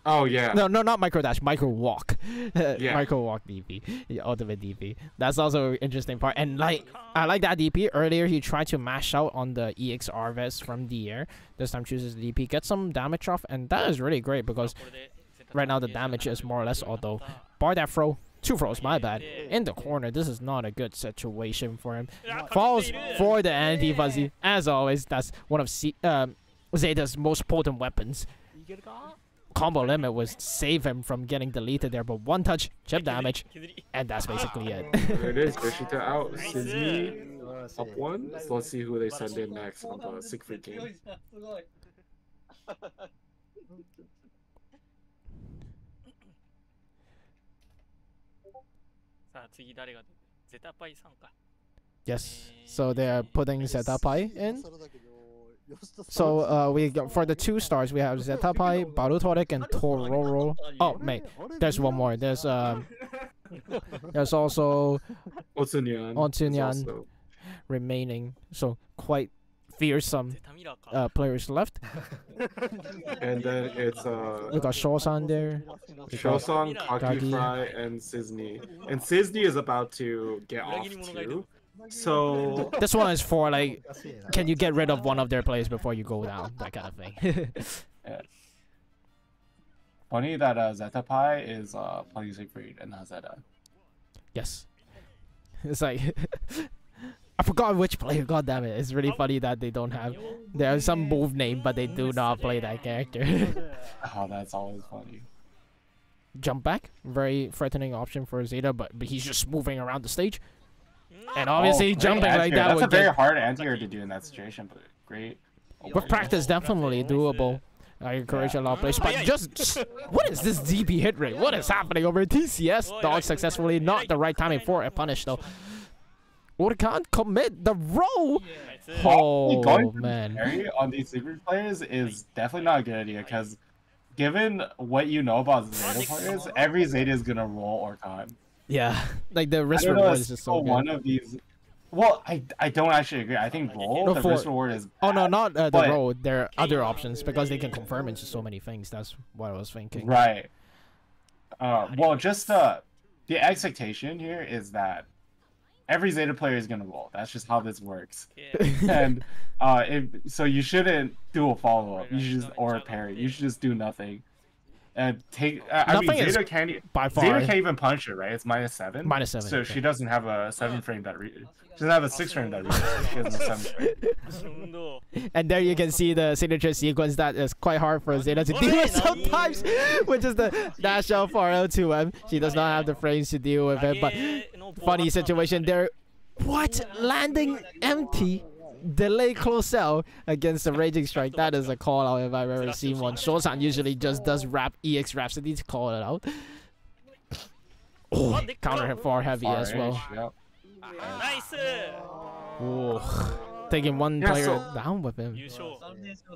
S4: Oh yeah.
S1: No, not micro dash, micro walk.
S4: Yeah.
S1: Micro walk DP, the ultimate DP. That's also an interesting part. And like, I like that DP. Earlier he tried to mash out on the EX Arves from the air. This time chooses the DP, get some damage off, and that is really great because right now the damage is more or less auto. Bar that throw. 2 throws, my bad. In the corner, this is not a good situation for him. Falls for the anti-fuzzy. As always, that's one of Zeta's most potent weapons. Combo limit was save him from getting deleted there, but one touch, chip damage, and that's basically it.
S4: There it is, Yoshida out. Sizni up 1. So let's see who they send in next on the Siegfried game.
S1: Yes, so they're putting Zeta Pai in. So we got, for the 2 stars we have Zeta Pai, Baru Torek, and Tororo. Oh mate, there's one more. There's also Otsunyan remaining. So quite fearsome players left.
S4: And then it's
S1: we got Shosan there.
S4: Shosan, Kaki Fry, and Sizni. And Sizni is about to get off too. So
S1: this one is for like, can you get rid of one of their players before you go down, that kind of thing.
S2: Yeah. Funny that Zeta Pai is playing Siegfried and not Zeta.
S1: Yes. It's like I forgot which player. God damn it! It's really funny that they don't have. There's some move name, but they do not play that character.
S2: Oh, that's always funny.
S1: Jump back, very threatening option for Zeta, but he's just moving around the stage, and obviously jumping like that.
S2: That's a very hard anti-air to do in that situation, but great.
S1: With practice, definitely doable. I encourage a lot of players, but just what is this DP hit rate? What is happening over TCS? Dodge successfully, not the right timing for a punish though. Or can't commit the roll. Oh man!
S2: On these Siegfried players is definitely not a good idea because, given what you know about Zeta players, every Zeta is gonna roll or con.
S1: Yeah, like the risk reward is just so good.
S2: One of these. Well, I don't actually agree. I think roll the risk reward is.
S1: Oh no, not the roll. There are other options because they can confirm into so many things. That's what I was thinking.
S2: Right. Well, just the expectation here is that every Zeta player is gonna roll. That's just how this works. And so you shouldn't do a follow up. You should just or a parry. You should just do nothing. And take. I mean, Zeta can't even punch it, right? It's -7.
S1: -7.
S2: So she doesn't have a 7 frame that she doesn't have a 6 frame that she has a 7 frame.
S1: And there you can see the signature sequence that is quite hard for Zeta to deal with sometimes, which is the dash out for L2M. She does not have the frames to deal with it, but funny situation there. What? Landing empty? Delay close out against the Raging Strike. That is a call out if I've ever seen one. Shosan usually just does EX Rhapsody to call it out. Oh, counter hit far heavy as well.
S2: Yep.
S3: Nice.
S1: Oh, taking one player down with him.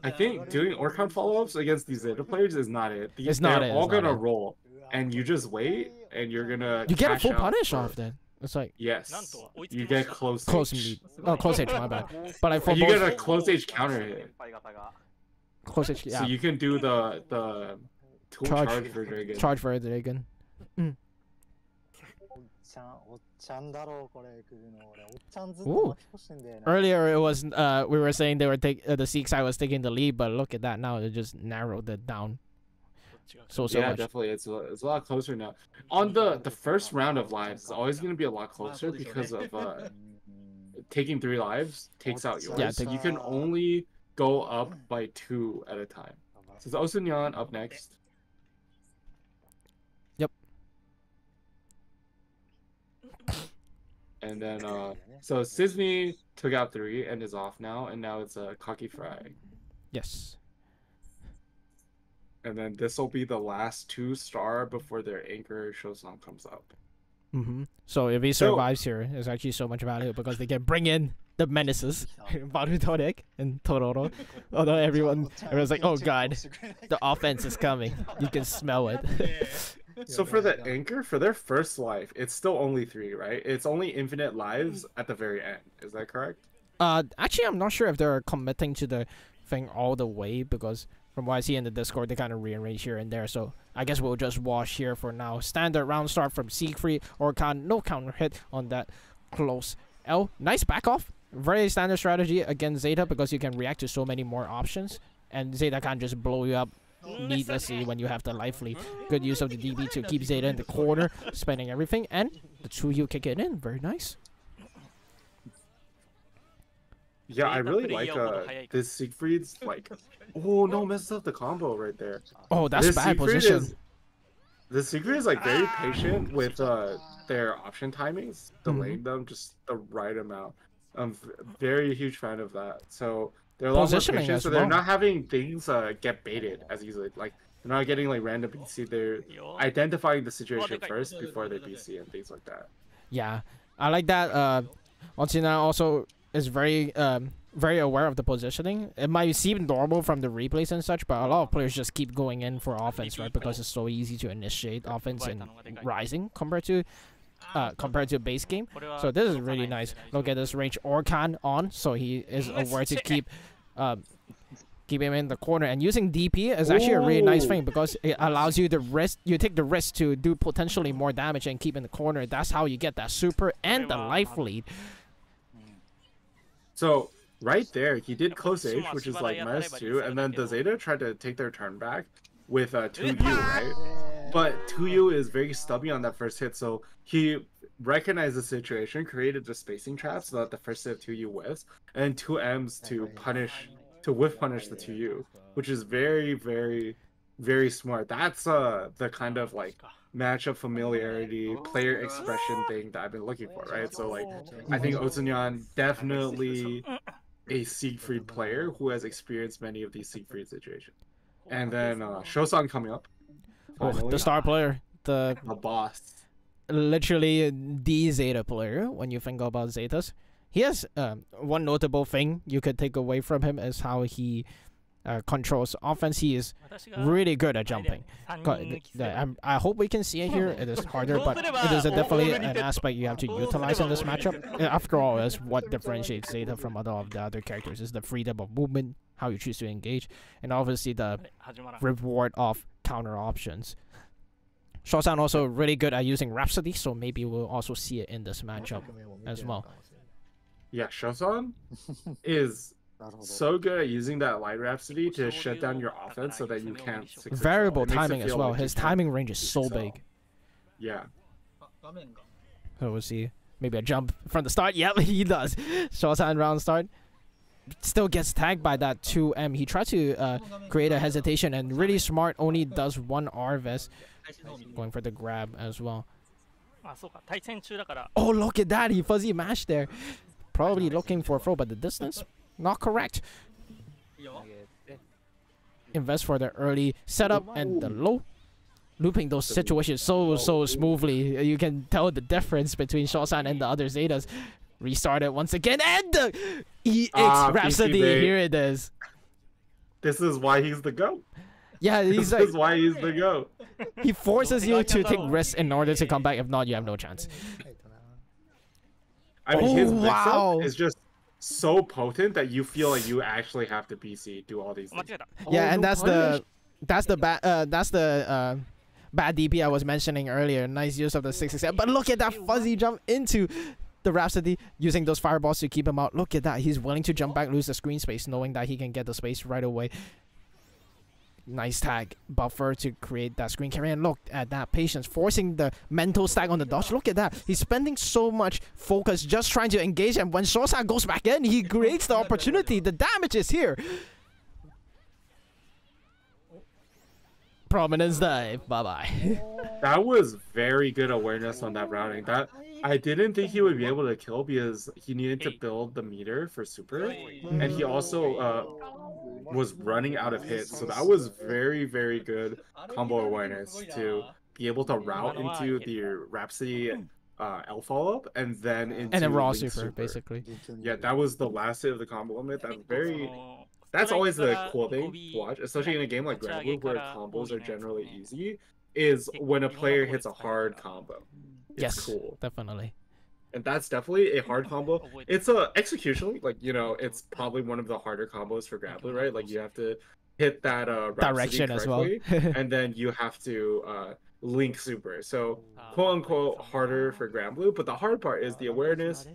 S4: I think doing Orcon follow-ups against these Zeta players is not it.
S1: It's not
S4: They're all gonna roll, and you just wait, and you're gonna.
S1: You get a full punish off then. It's like
S4: yes, you get close
S1: H. Oh, close H, my bad. But like for
S4: you get a close H counter hit.
S1: Close H, yeah.
S4: So you can do the charge for Dragon.
S1: Charge for Dragon. Ooh. Earlier it was we were saying they were the Sieg side was taking the lead, but look at that now. They just narrowed it down. So
S4: yeah,
S1: much.
S4: definitely, it's a lot closer now. On the first round of lives, it's always going to be a lot closer because of taking 3 lives takes out yours.
S1: Yeah,
S4: you can only go up by 2 at a time. So it's Osunyan up next.
S1: Yep.
S4: And then so Sisney took out 3 and is off now, and now it's a Cocky Frag.
S1: Yes.
S4: And then this will be the last 2-star before their anchor Shosan comes up.
S1: So if he survives here, it's actually so much value because they can bring in the menaces, Barutonic and Tororo. Although everyone's like, oh god, the offense is coming. You can smell it.
S4: So for the anchor, for their first life, it's still only 3, right? It's only infinite lives at the very end. Is that correct?
S1: Actually, I'm not sure if they're committing to the thing all the way because from what I see in the Discord, they kind of rearrange here and there. So I guess we'll just wash here for now. Standard round start from Siegfried. Orkan, no counter hit on that close L. Nice back off. Very standard strategy against Zeta because you can react to so many more options. And Zeta can't just blow you up needlessly when you have the life lead. Good use of the DB to keep Zeta in the corner, spending everything. And the 2U kick it in. Very nice.
S4: Yeah, I really like this Siegfried's like. Oh no, messed up the combo right there.
S1: Oh, that's
S4: this
S1: bad
S4: Siegfried
S1: position.
S4: The Siegfried is like very patient with their option timings, delaying them just the right amount. I'm very huge fan of that. So they're a lot more patient, so they're not having things get baited as easily. Like they're not getting like random BC. They're identifying the situation first before they BC and things like that.
S1: Yeah, I like that. Otsina also is very aware of the positioning. It might seem normal from the replays and such, but a lot of players just keep going in for offense, right? Because it's so easy to initiate offense in Rising compared to base game. So this is really nice. Look at this range Orkan on, so he is aware to keep him in the corner. And using DP is actually a really nice thing because it allows you you take the risk to do potentially more damage and keep in the corner. That's how you get that super and the life lead.
S4: So right there, he did close H, which is like -2, and then the Zeta tried to take their turn back with 2U, right? But 2U is very stubby on that first hit, so he recognized the situation, created the spacing trap so that the first set of 2U whiffs, and then 2Ms to whiff punish the 2U, which is very, very, very smart. That's the kind of like matchup familiarity, player expression thing that I've been looking for, right? So like I think Otsunyan definitely a Siegfried player who has experienced many of these Siegfried situations. And then Shosan coming up.
S1: Oh, the star player, the
S4: boss.
S1: Literally the Zeta player when you think about Zetas. He has one notable thing you could take away from him is how he controls offense. He is really good at jumping. I hope we can see it here. It is harder, but it is definitely an aspect you have to utilize in this matchup. After all, is what differentiates Zeta from of the other characters is the freedom of movement, how you choose to engage, and obviously the reward of counter options. Shosan also really good at using Rhapsody, so maybe we'll also see it in this matchup as well.
S4: Yeah, Shosan is so good at using that light Rhapsody to shut down your offense so that you can't
S1: variable timing as well. Like his timing range is so big.
S4: Yeah.
S1: So we'll see. Maybe a jump from the start. Yep, he does. Shosan round start. Still gets tagged by that 2M. He tried to create a hesitation and really smart only does one RVS. Going for the grab as well. Oh, look at that. He fuzzy mashed there. Probably looking for a throw, but the distance, not correct. Invest for the early setup and the low. Looping those situations so smoothly. You can tell the difference between Shosan and the other Zetas. Restarted once again, and the EX Rhapsody. Here it is.
S4: This is why he's the GOAT.
S1: Yeah,
S4: this is why he's the GOAT.
S1: He forces you to take risks in order to come back. If not, you have no chance.
S4: I mean, his mix-up is just so potent that you feel like you actually have to BC do all these things.
S1: Yeah, and that's the bad DP I was mentioning earlier. Nice use of the 667. But look at that fuzzy jump into the Rhapsody, using those fireballs to keep him out. Look at that. He's willing to jump back, lose the screen space, knowing that he can get the space right away. Nice tag buffer to create that screen carry. And look at that patience, forcing the mental stack on the dodge. Look at that. He's spending so much focus just trying to engage. And when Shosan goes back in, he creates the opportunity. The damage is here. Prominence dive. Bye-bye.
S4: That was very good awareness on that rounding. That I didn't think he would be able to kill because he needed to build the meter for super. And he also was running out of hits. So that was very, very good combo awareness to be able to route into the Rhapsody L follow-up and then into
S1: raw super, basically.
S4: Yeah, that was the last hit of the combo limit. That's always the cool thing to watch, especially in a game like Granblue where combos are generally easy, is when a player hits a hard combo. It's cool.
S1: Definitely.
S4: And that's definitely a hard combo. It's executionally, like, you know, it's probably one of the harder combos for Granblue, right? Like, you have to hit that
S1: direction as well.
S4: And then you have to link super. So, quote-unquote, harder for Granblue. But the hard part is the awareness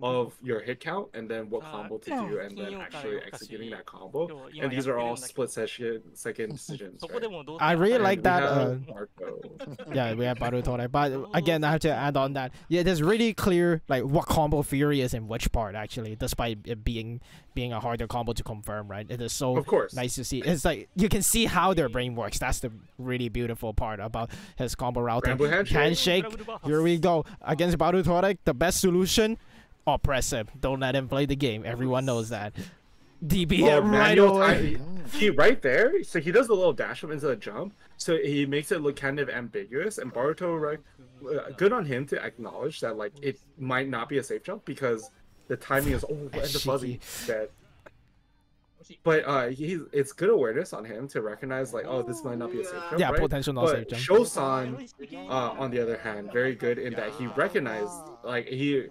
S4: of your hit count and then what combo to do and then actually executing that combo. And these are all second decisions, right?
S1: I really like that. Yeah, we have Barutone. But again, I have to add on that. Yeah, it is really clear like what combo theory is in which part actually, despite it being a harder combo to confirm, right? It is so nice to see. It's like you can see how their brain works. That's the really beautiful part about his combo routing. Handshake. Here we go. Against Barutone, the best solution. Oppressive. Don't let him play the game. Everyone knows that. DB right away.
S4: He right there. So he does a little dash up into the jump. So he makes it look kind of ambiguous. And Baruto, right, good on him to acknowledge that like it might not be a safe jump because the timing is and the fuzzy dead. But it's good awareness on him to recognize like, oh, this might not be a safe jump.
S1: Yeah,
S4: right?
S1: potential not safe jump.
S4: Shosan, on the other hand, very good in that he recognized like he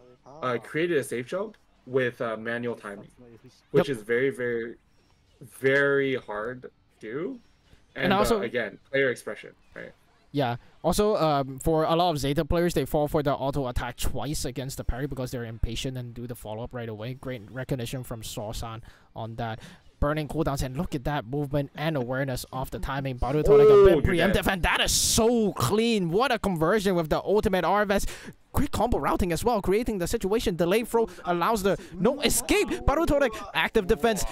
S4: created a safe jump with manual timing, which is very, very, very hard to do. And also, again, player expression, right?
S1: Yeah. Also, for a lot of Zeta players, they fall for the auto attack twice against the parry because they're impatient and do the follow up right away. Great recognition from Shosan on that. burning cooldowns, and look at that movement and awareness off the timing. Baruto like a bit preemptive, and that is so clean. What a conversion with the ultimate RFS. Quick combo routing as well, creating the situation. Delayed throw allows the no escape. Baruto like active defense,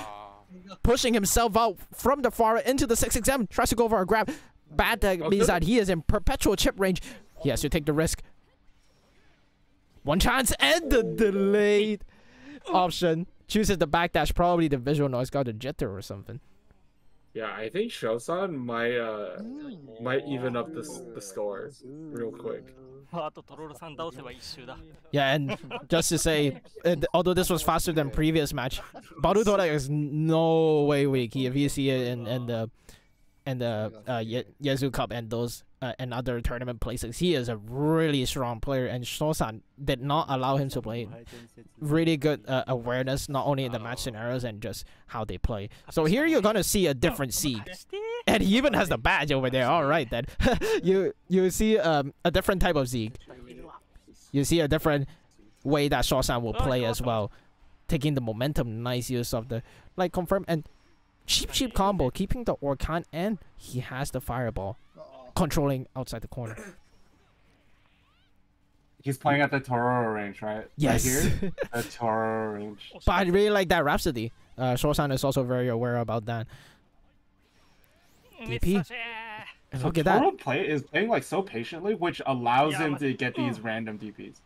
S1: pushing himself out from the far into the 6-6-7. Tries to go for a grab. Bad tag means that he is in perpetual chip range. He has to take the risk. One chance and the delayed option. Chooses the backdash, probably the visual noise got a jitter or something.
S4: Yeah, I think Shosan might even up the score real quick.
S1: Yeah, and just to say, although this was faster than previous match, Baruto is no way weak. If you see it in the Yezu Cup and those and other tournament places, he is a really strong player, and Shosan did not allow him to play. Really good awareness, not only in the match scenarios and just how they play. So here you're gonna see a different Sieg, and he even has the badge over there. All right, then you see a different type of Sieg. You see a different way that Shosan will play as well, taking the momentum. Nice use of the confirm and cheap combo, keeping the Orkan, and he has the fireball, controlling outside the corner.
S2: He's playing at the Tororo range, right?
S1: Yes.
S2: Right here? The Tororo range.
S1: But I really like that Rhapsody. Shosan is also very aware about that. DP. And look at that.
S2: Toro is playing like so patiently, which allows him to get these random DPs.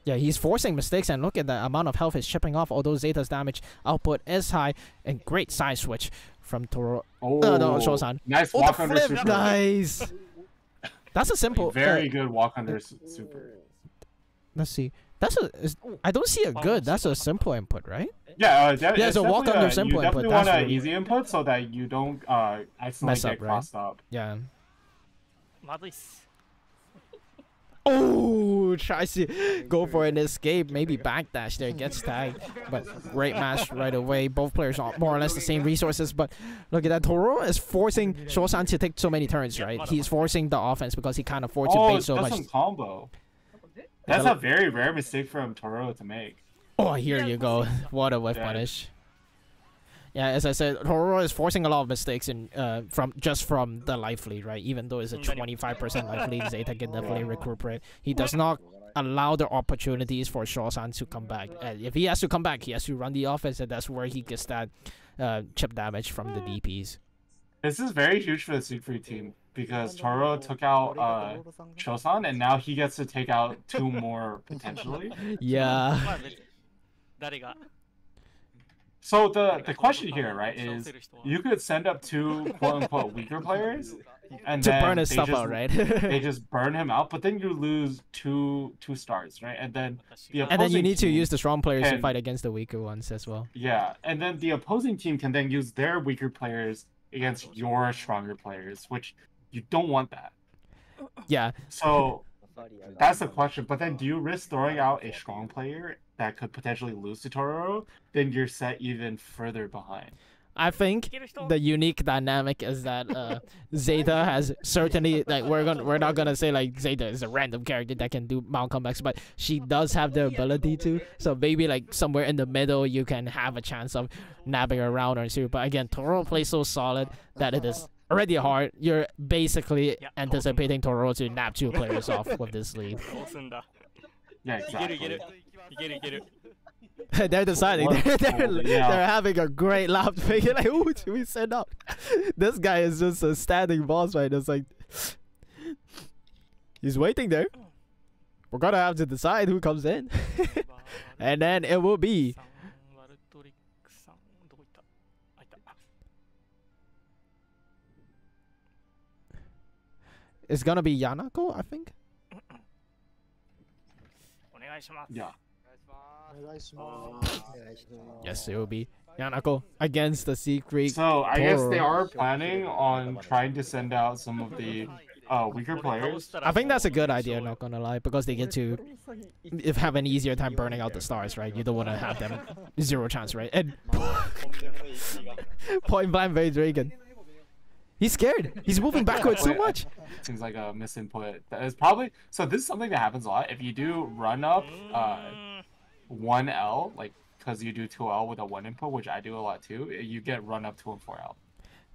S1: Yeah, he's forcing mistakes, and look at the amount of health is chipping off, although Zeta's damage output is high. And great side switch from Toro.
S2: Oh,
S1: no, Shosan.
S2: Nice
S1: Oh,
S2: walk
S1: the
S2: under
S1: flip.
S2: super.
S1: Nice. That's a simple.
S2: Very good walk under super.
S1: Let's see. I don't see a good. That's a simple input, right?
S2: Yeah,
S1: it's a walk under simple input.
S2: You definitely want an easy input so that you don't accidentally get crossed up.
S1: Yeah. Oh, tries to go for an escape, maybe backdash there, gets tagged, but great match right away. Both players are more or less the same resources, but look at that. Toro is forcing Shosan to take so many turns, right? He's forcing the offense because he can't afford to bait so much.
S2: Some combo. That's a very rare mistake from Toro to make.
S1: Oh, here you go. What a whiff punish. Yeah, as I said, Toro is forcing a lot of mistakes from the life lead, right? Even though it's a 25% life lead, Zeta can definitely recuperate. He does not allow the opportunities for Shosan to come back. If he has to come back, he has to run the offense, and that's where he gets that chip damage from the DPs.
S2: This is very huge for the Siegfried team because Toro took out Shosan, and now he gets to take out 2 more potentially.
S1: Yeah.
S2: So the question here, right, is you could send up 2 quote-unquote weaker players and
S1: to
S2: then
S1: burn his stuff out, right?
S2: they just burn him out, but then you lose two stars, right? And then
S1: you need to use the strong players to fight against the weaker ones as well.
S2: Yeah, and then the opposing team can then use their weaker players against your stronger players, which you don't want that.
S1: Yeah.
S2: So that's the question. But then do you risk throwing out a strong player that could potentially lose to Toro? Then you're set even further behind.
S1: I think the unique dynamic is that Zeta has certainly, like, we're not gonna say like Zeta is a random character that can do mount comebacks, but she does have the ability to. So maybe like somewhere in the middle you can have a chance of nabbing around or two. But again, Toro plays so solid that it is already hard. You're basically anticipating Toro to nab 2 players off with this lead.
S2: Yeah, exactly.
S1: They're deciding. They're having a great laugh. Thinking like, who should we send up? This guy is just a standing boss, right? It's like he's waiting there. We're gonna have to decide who comes in, and then it will be. It's gonna be Yanako, I think.
S2: Yeah.
S1: Yes, it will be Yanako against the Siegfried.
S2: So I guess they are planning on trying to send out some of the weaker players.
S1: I think that's a good idea, not gonna lie, because they get to have an easier time burning out the stars, right? You don't want to have them 0 chance, right? And point blank Bay Dragon. He's scared. He's moving backwards so much.
S2: Seems like a misinput. That is probably so. This is something that happens a lot. If you do run up 1L, like because you do 2L with a 1 input, which I do a lot too, you get run up 2 and 4L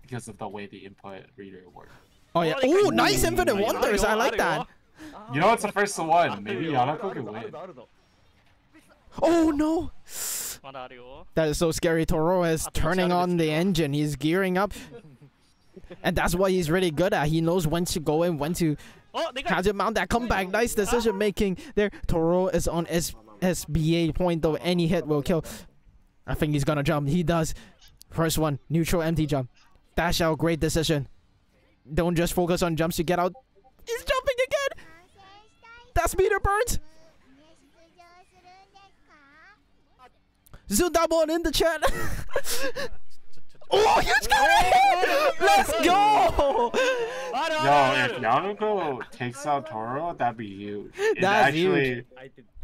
S2: because of the way the input reader works.
S1: Oh yeah. Oh, nice infinite wonders. I like that.
S2: You know, it's the first one. Maybe Yanako can win.
S1: Oh no. That is so scary. Toro is turning on the engine. He's gearing up. And that's what he's really good at. He knows when to go in, when to how to mount that comeback. Nice decision making there. Toro is on SBA point though. Any hit will kill. I think he's gonna jump. He does. First one, neutral empty jump. Dash out, great decision. Don't just focus on jumps to get out. He's jumping again. That's meter burns. Zundamon in the chat. Oh, huge carry! Let's go!
S2: Yo, if Yanako takes out Toro, that'd be huge. It'd actually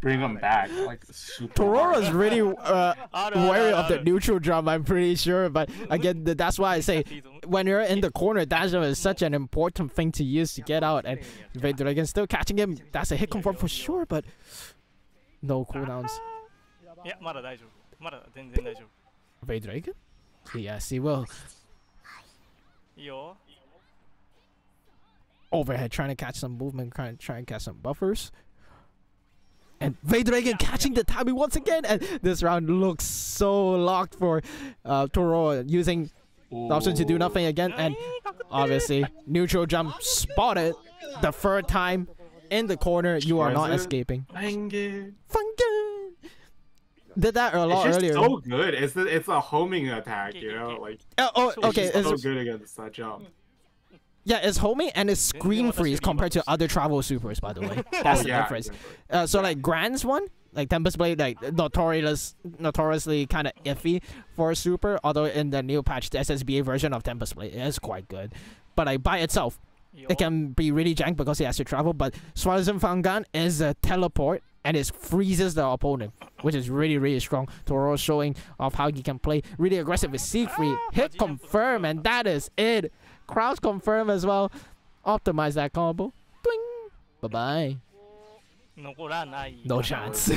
S2: bring him back. Like, super
S1: Toro
S2: hard.
S1: is really wary of the neutral jump, I'm pretty sure. But again, that's why I say, when you're in the corner, dash jump is such an important thing to use to get out. And Dragon still catching him. That's a hit confirm for sure, but no cooldowns. Dragon? Yes, he will. Overhead trying to catch some movement, trying to catch some buffers. And Dragon catching the timing once again. And this round looks so locked for Toro, using the option to do nothing again. And obviously, neutral jump spotted the third time in the corner. You are not escaping. Fungi. Did that a lot earlier.
S2: It's so good. It's a homing attack, you know, like.
S1: Okay.
S2: It's so good against that jump.
S1: Yeah, it's homing and it's screen freeze compared to other travel supers, by the way. That's the difference. So like Grand's one, like Tempest Blade, like notoriously kind of iffy for a super. Although in the new patch, the SSBA version of Tempest Blade is quite good, but like by itself, it can be really jank because it has to travel. But Swarazin Fangan is a teleport. And it freezes the opponent, which is really, really strong. Toro showing off how he can play really aggressive with Siegfried. Hit confirm, and that is it. Crouch confirm as well. Optimize that combo. Twing. Bye-bye. No chance.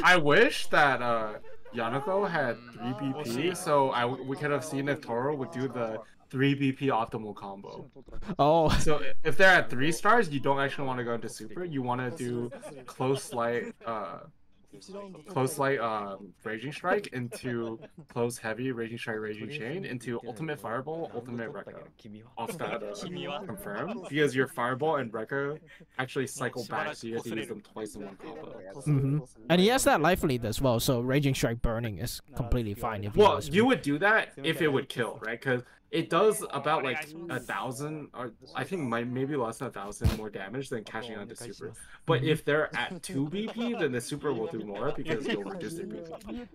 S2: I wish that Yanako had 3 BP, so we could have seen if Toro would do the 3 BP optimal combo.
S1: Oh.
S2: So if they're at 3 stars, you don't actually want to go into super. You want to do close light raging strike into close heavy raging strike raging chain into ultimate fireball ultimate Rekka off that confirm, because your fireball and Rekka actually cycle back, so you have to use them twice in one combo.
S1: And he has that life lead as well, so raging strike burning is completely fine. If
S2: you would do that if it would kill, right? Because it does about like 1,000, or I think maybe less than 1,000 more damage than cashing onto super. But if they're at 2 BP, then the super will do more because you'll reduce their BP.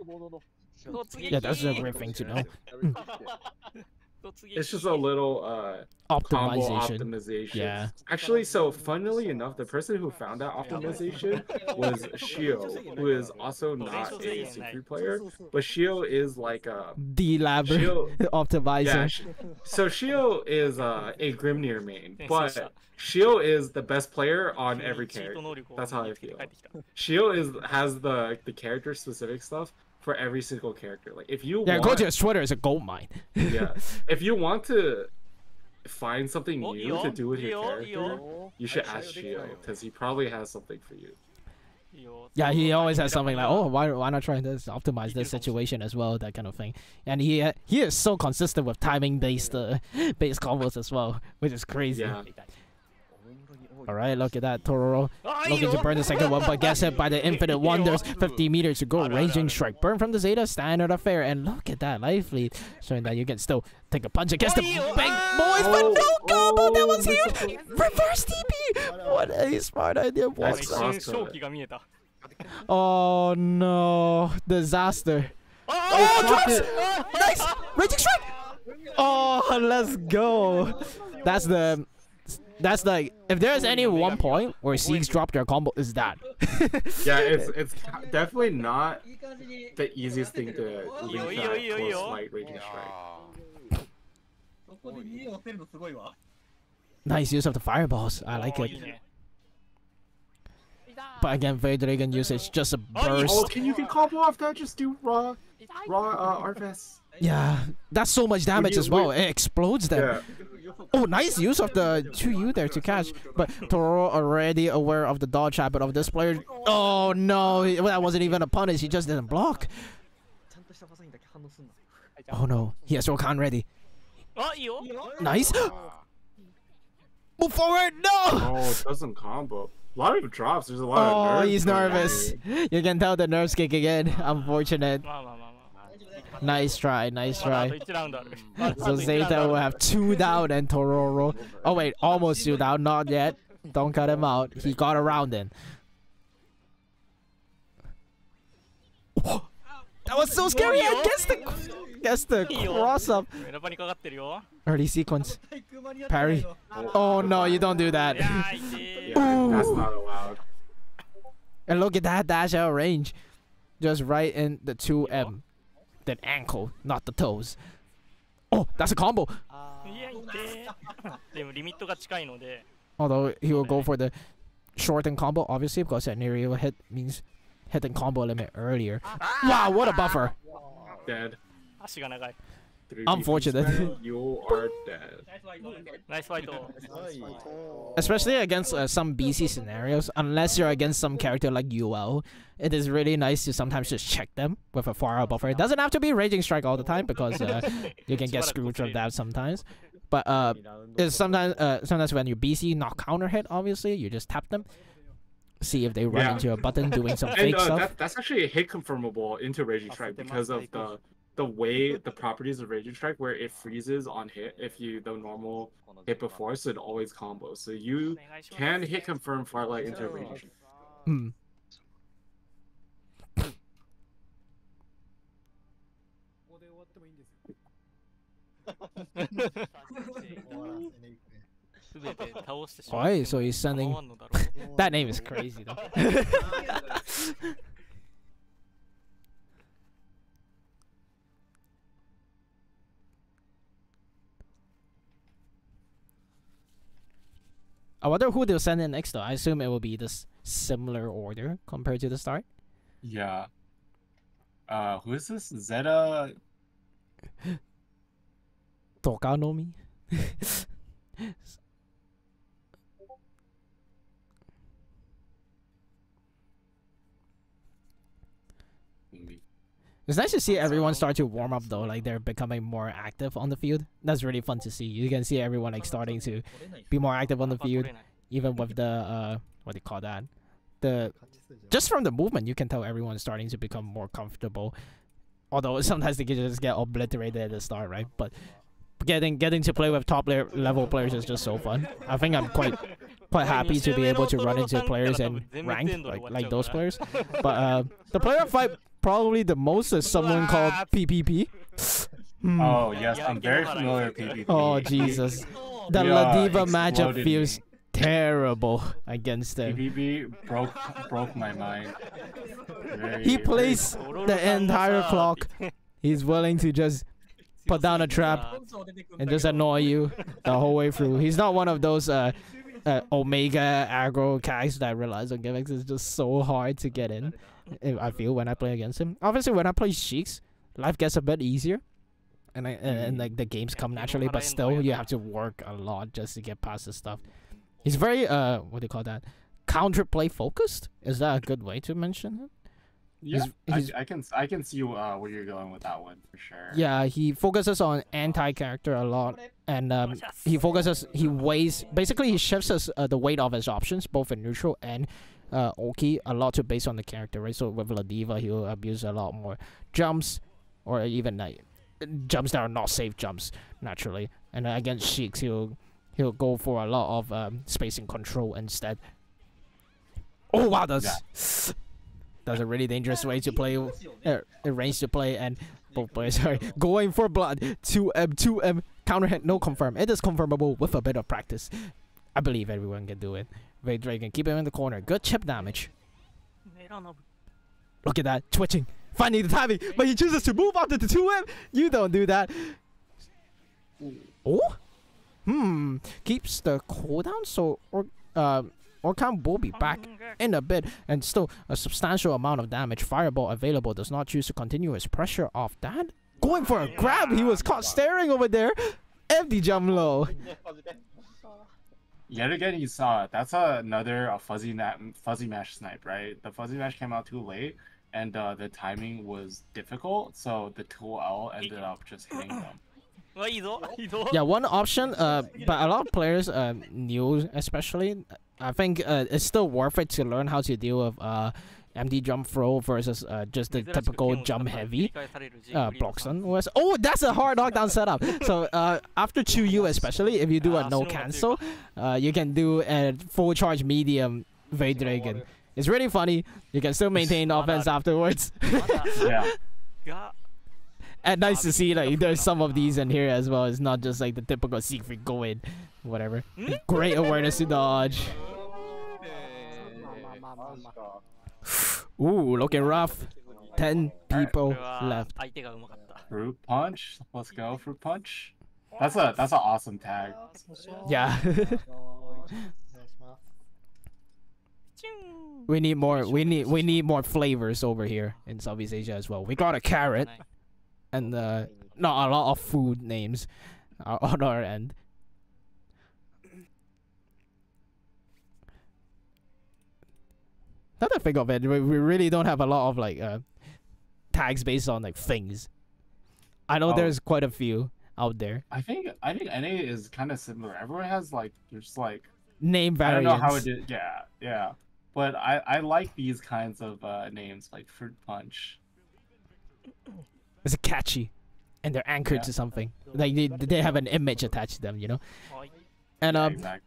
S1: Yeah, that's a great thing to know.
S2: It's just a little optimization.
S1: Yeah.
S2: Actually, so funnily enough, the person who found that optimization was Shio, who is also not a Siegfried player, but Shio is like a
S1: D-Labber optimizer.
S2: Yeah, so Shio is a Grimnir main, but Shio is the best player on every character. That's how I feel. Shio has the character specific stuff for every single character. Like if you
S1: go to his Twitter, it's a gold mine.
S2: Yeah, if you want to find something new to do with your character, you should ask Shio, because he probably has something for you.
S1: Yeah, he always has something like, oh, why not try this, optimize this situation as well, that kind of thing. And he is so consistent with timing based combos as well, which is crazy.
S2: Yeah.
S1: Alright, look at that, Toro looking to burn the second one, but gets hit by the infinite wonders. 50 meters to go, raging strike, burn from the Zeta, standard affair, and look at that life lead, showing that you can still take a punch against the big boys, but no combo, that was huge! Reverse TP! What a smart idea, oh no, disaster. Oh, drops! Nice! Raging strike! Oh, let's go! That's like, if there's any one point where Siegs dropped their combo, is that.
S2: Yeah, it's definitely not the easiest thing to link that close flight raging strike.
S1: Nice use of the fireballs. I like it. But again, very Dragon usage, just a burst.
S4: Oh, you can combo off that? Just do raw Arvest.
S1: Yeah, that's so much damage as well. It explodes them.
S4: Yeah.
S1: Oh, nice use of the 2U there to catch. But Toro already aware of the dodge habit of this player. Oh no, that wasn't even a punish. He just didn't block. Oh no, he has Rokan ready. Nice. Move forward. No.
S4: Oh, it doesn't combo. A lot of drops. There's a lot of nerves.
S1: Oh, he's nervous. You can tell the nerves kicking in. Unfortunate. Nice try, nice try. So Zeta will have 2 down and Tororo. Oh wait, almost 2 down, not yet. Don't cut him out. He got around in. Oh, that was so scary. I guess the cross up. Early sequence. Parry. Oh no, you don't do that.
S4: Yeah, that's not allowed.
S1: And look at that dash out range. Just right in the 2M. Then ankle, not the toes. Oh, that's a combo. Although he will go for the shorten combo, obviously, because an aerial hit means hitting combo limit earlier. Wow, what a buffer.
S4: Dead.
S1: Unfortunate.
S4: You are dead.
S3: Nice fight.
S1: Especially against some BC scenarios, unless you're against some character like UL, it is really nice to sometimes just check them with a far out buffer. It doesn't have to be Raging Strike all the time because you can get screwed from that sometimes. But it's sometimes when you BC not counter hit, obviously, you just tap them. See if they run into a button doing some fake stuff.
S4: That's actually a hit confirmable into Raging Strike because of the way the properties of Raging Strike where it freezes on hit if you the normal hit before, so it always combos. So you can hit confirm Farlight into Raging Strike.
S1: Hmm. Why? So he's sending. That name is crazy though. I wonder who they'll send in next though. I assume it will be this similar order compared to the start.
S2: Yeah. Who is this? Zeta.
S1: Tokanomi. It's nice to see everyone start to warm up though, like they're becoming more active on the field. That's really fun to see. You can see everyone like starting to be more active on the field, even with the what do you call that? Just from the movement, you can tell everyone's starting to become more comfortable. Although sometimes they can just get obliterated at the start, right? But getting to play with top level players is just so fun. I think I'm quite happy to be able to run into players and rank like those players. But the player I fight probably the most is someone called PPP.
S2: Oh yes, I'm very familiar with PPP.
S1: Oh Jesus, the Ladiva matchup feels terrible against them.
S2: PPP broke my mind.
S1: He plays the entire clock. He's willing to just put down a trap and just annoy you the whole way through. He's not one of those Omega aggro guys that relies on gimmicks. It's just so hard to get in. I feel when I play against him. Obviously, when I play Sheiks, life gets a bit easier, and like the games come naturally. But still, you have to work a lot just to get past this stuff. He's very what do you call that? Counterplay focused. Is that a good way to mention it?
S2: Yeah, I can see where you're going with that one for sure.
S1: Yeah, he focuses on anti-character a lot, and he shifts the weight of his options, both in neutral and Oki, a lot to base on the character, right? So with Ladiva, he'll abuse a lot more jumps, or even jumps that are not safe jumps naturally. And against Sheiks, he'll go for a lot of spacing control instead. Oh wow, that's a really dangerous way to play, range to play, and both players are going for blood. 2M, counter hit, no confirm. It is confirmable with a bit of practice. I believe everyone can do it. Wait, Dragon, keep him in the corner. Good chip damage. Look at that, twitching, finding the timing, but he chooses to move up to the 2M. You don't do that. Oh? Keeps the cooldown, so Orkan will be back in a bit, and still a substantial amount of damage. Fireball available, does not choose to continue his pressure off that. Going for a grab, he was caught staring over there. Empty jump low.
S2: Yet again, you saw it. That's another fuzzy mash snipe, right? The fuzzy mash came out too late, and the timing was difficult, so the 2L ended up just hitting them.
S1: Yeah, one option, but a lot of players, new especially, I think it's still worth it to learn how to deal with empty jump throw versus just the typical jump heavy Bloxon. Oh, that's a hard knockdown setup. So after 2U especially, if you do a no cancel, you can do a full charge medium Vade Dragon. It's really funny. You can still maintain offense afterwards.
S2: Yeah.
S1: And nice to see like there's some of these in here as well. It's not just like the typical Siegfried go in, whatever. Great awareness to dodge. Ooh, looking rough. 10 people left.
S2: Fruit punch. Let's go, fruit punch. That's an awesome tag.
S1: Yeah. We need more. We need more flavors over here in Southeast Asia as well. We got a carrot, and not a lot of food names on our end. Now that I think of it, we really don't have a lot of like tags based on like things. I know there's quite a few out there.
S2: I think NA is kind of similar. Everyone has like just like
S1: name variants.
S2: I don't know how it is. Yeah. But I like these kinds of names like fruit punch.
S1: It's catchy, and they're anchored to something. Like they have an image attached to them, you know. And
S2: Exactly.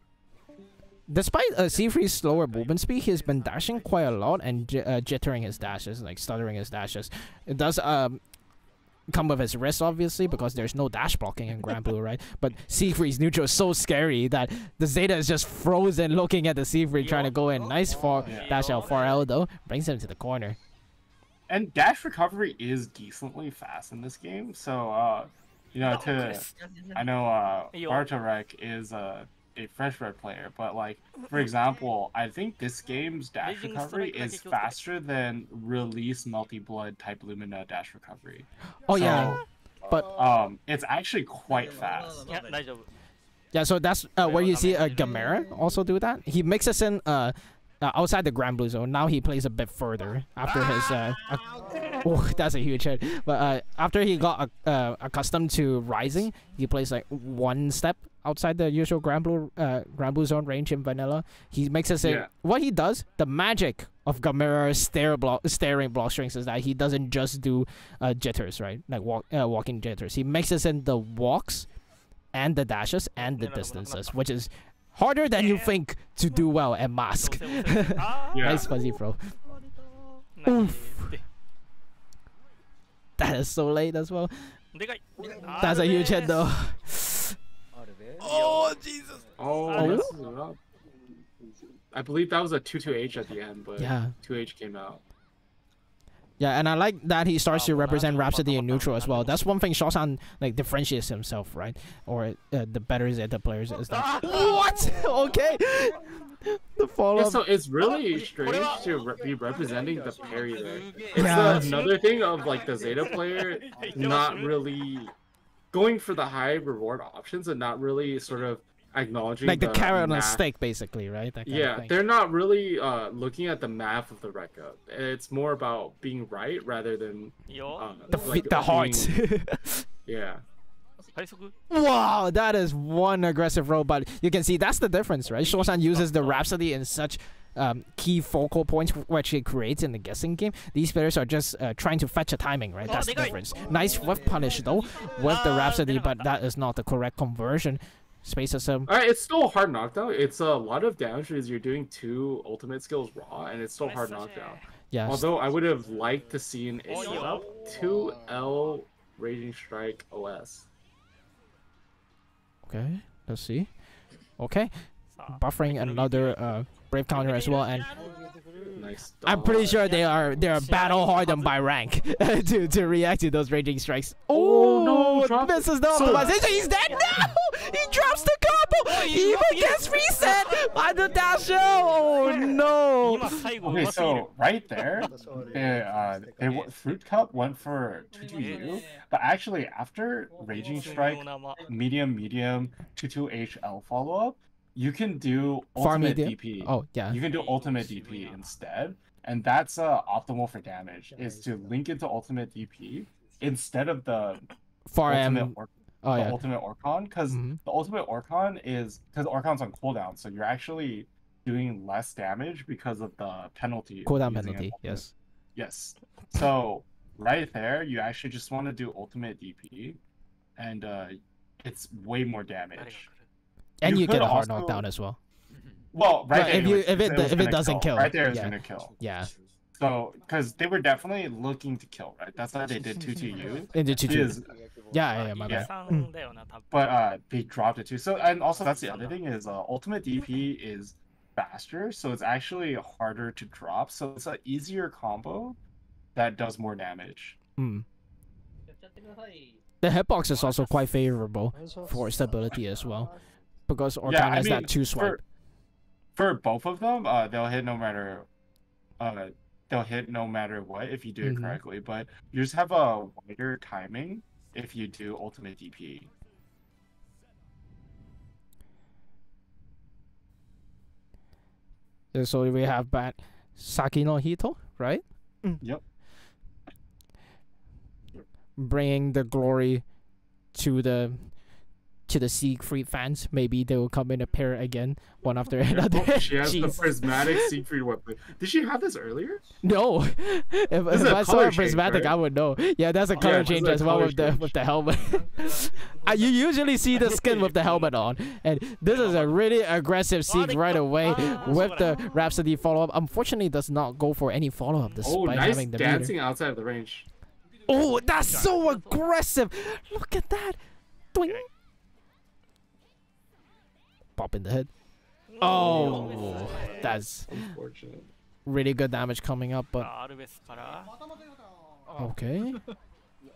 S1: Despite Siegfried's slower movement speed, he's been dashing quite a lot and jittering his dashes, like stuttering his dashes. It does come with his wrist, obviously, because there's no dash blocking in Grand Blue, right? But Siegfried's neutral is so scary that the Zeta is just frozen looking at the Siegfried trying to go in. Nice dash out 4L though, brings him to the corner.
S2: And dash recovery is decently fast in this game, so you know, I know Bartorek is a fresh red player, but like for example, I think this game's dash recovery is faster than release Melty Blood type Lumina dash recovery.
S1: Oh yeah, but
S2: it's actually quite fast.
S1: Yeah, so that's where you see Gamera also do that. He mixes in outside the Grand Blue zone. Now he plays a bit further after his oh, that's a huge hit. But after he got accustomed to rising, he plays like one step outside the usual Grand Blue zone range in vanilla. He mixes it. What he does, the magic of Gamera's staring block strings is that he doesn't just do jitters, right? Like walking jitters. He mixes in the walks and the dashes and the distances, which is harder than you think to do well at Mask. Nice fuzzy throw. Oof. That is so late as well. That's a huge hit though. Oh Jesus!
S4: Oh, I believe that was a 2-2H at the end, but 2H came out.
S1: Yeah, and I like that he starts to represent Rhapsody in neutral as well. That's one thing Shaosan like differentiates himself, right? Or the better Zeta players is that. What? Okay. The follow-up.
S4: Yeah, so it's really strange to be representing the parry there. It's another thing of like the Zeta player not really going for the high reward options and not really sort of acknowledging
S1: like the carrot on a stick, basically, right? That kind of thing. They're
S4: not really looking at the math of the record. It's more about being right rather than
S1: the heart.
S4: Yeah.
S1: Wow, that is one aggressive roll, but you can see that's the difference, right? Shaosan uses the Rhapsody in such key focal points which he creates in the guessing game. These players are just trying to fetch a timing, right? That's the difference. Nice whiff punish though with the Rhapsody, but that is not the correct conversion. Space system.
S4: It's still a hard knockdown. It's a lot of damage because you're doing 2 ultimate skills raw, and it's still hard knockdown.
S1: Yeah.
S4: Although I would have liked to see a setup 2L Raging Strike OS.
S1: Okay, let's see. Okay, buffering another brave counter as well, and
S4: nice.
S1: I'm pretty sure they are battle hardened by rank to react to those raging strikes. Oh no! Misses the optimization. He's dead. No, he drops the combo! He even gets reset by the dash out! Oh no!
S2: Okay, so right there, Fruit Cup went for 2-2U, but actually after Raging Strike, medium, 2-2HL follow-up, you can do ultimate DP.
S1: Oh, yeah.
S2: You can do ultimate DP instead, and that's optimal for damage, is to link into ultimate DP instead of the ultimate Orcon, because the ultimate Orcon is, because Orcon's on cooldown, so you're actually doing less damage because of the penalty.
S1: Cooldown penalty, yes.
S2: Yes. So right there, you actually just want to do ultimate DP, and it's way more damage.
S1: And you get a hard knockdown as well.
S2: Well, right there,
S1: if it doesn't kill,
S2: right there is gonna kill.
S1: Yeah.
S2: So, because they were definitely looking to kill, right? That's why they did 2-2U.
S1: They did 2-2. Yeah, my bad.
S2: But they dropped it too. So, and also that's the other thing is ultimate DP is faster, so it's actually harder to drop. So it's an easier combo that does more damage.
S1: The hitbox is also quite favorable for stability as well, because Orcon has that 2 swipe.
S2: For both of them, they'll hit no matter what if you do it correctly, but you just have a wider timing if you do ultimate DP.
S1: So we have back Saki no Hito, right?
S2: Yep.
S1: Bringing the glory to the Siegfried fans. Maybe they will come in a pair again, one after another.
S2: She has the prismatic Siegfried weapon. Did she have this earlier?
S1: No. if I saw a prismatic, right? I would know. Yeah, that's a color change as well with the helmet. You usually see the skin with the helmet on, and this is a really aggressive Sieg right away with the Rhapsody follow-up. Unfortunately, does not go for any follow-up despite having the
S2: dancing
S1: meter.
S2: Outside of the range.
S1: Oh, that's so aggressive! Look at that! Doing. Pop in the head. Oh, that's
S2: unfortunate.
S1: Really good damage coming up, but okay.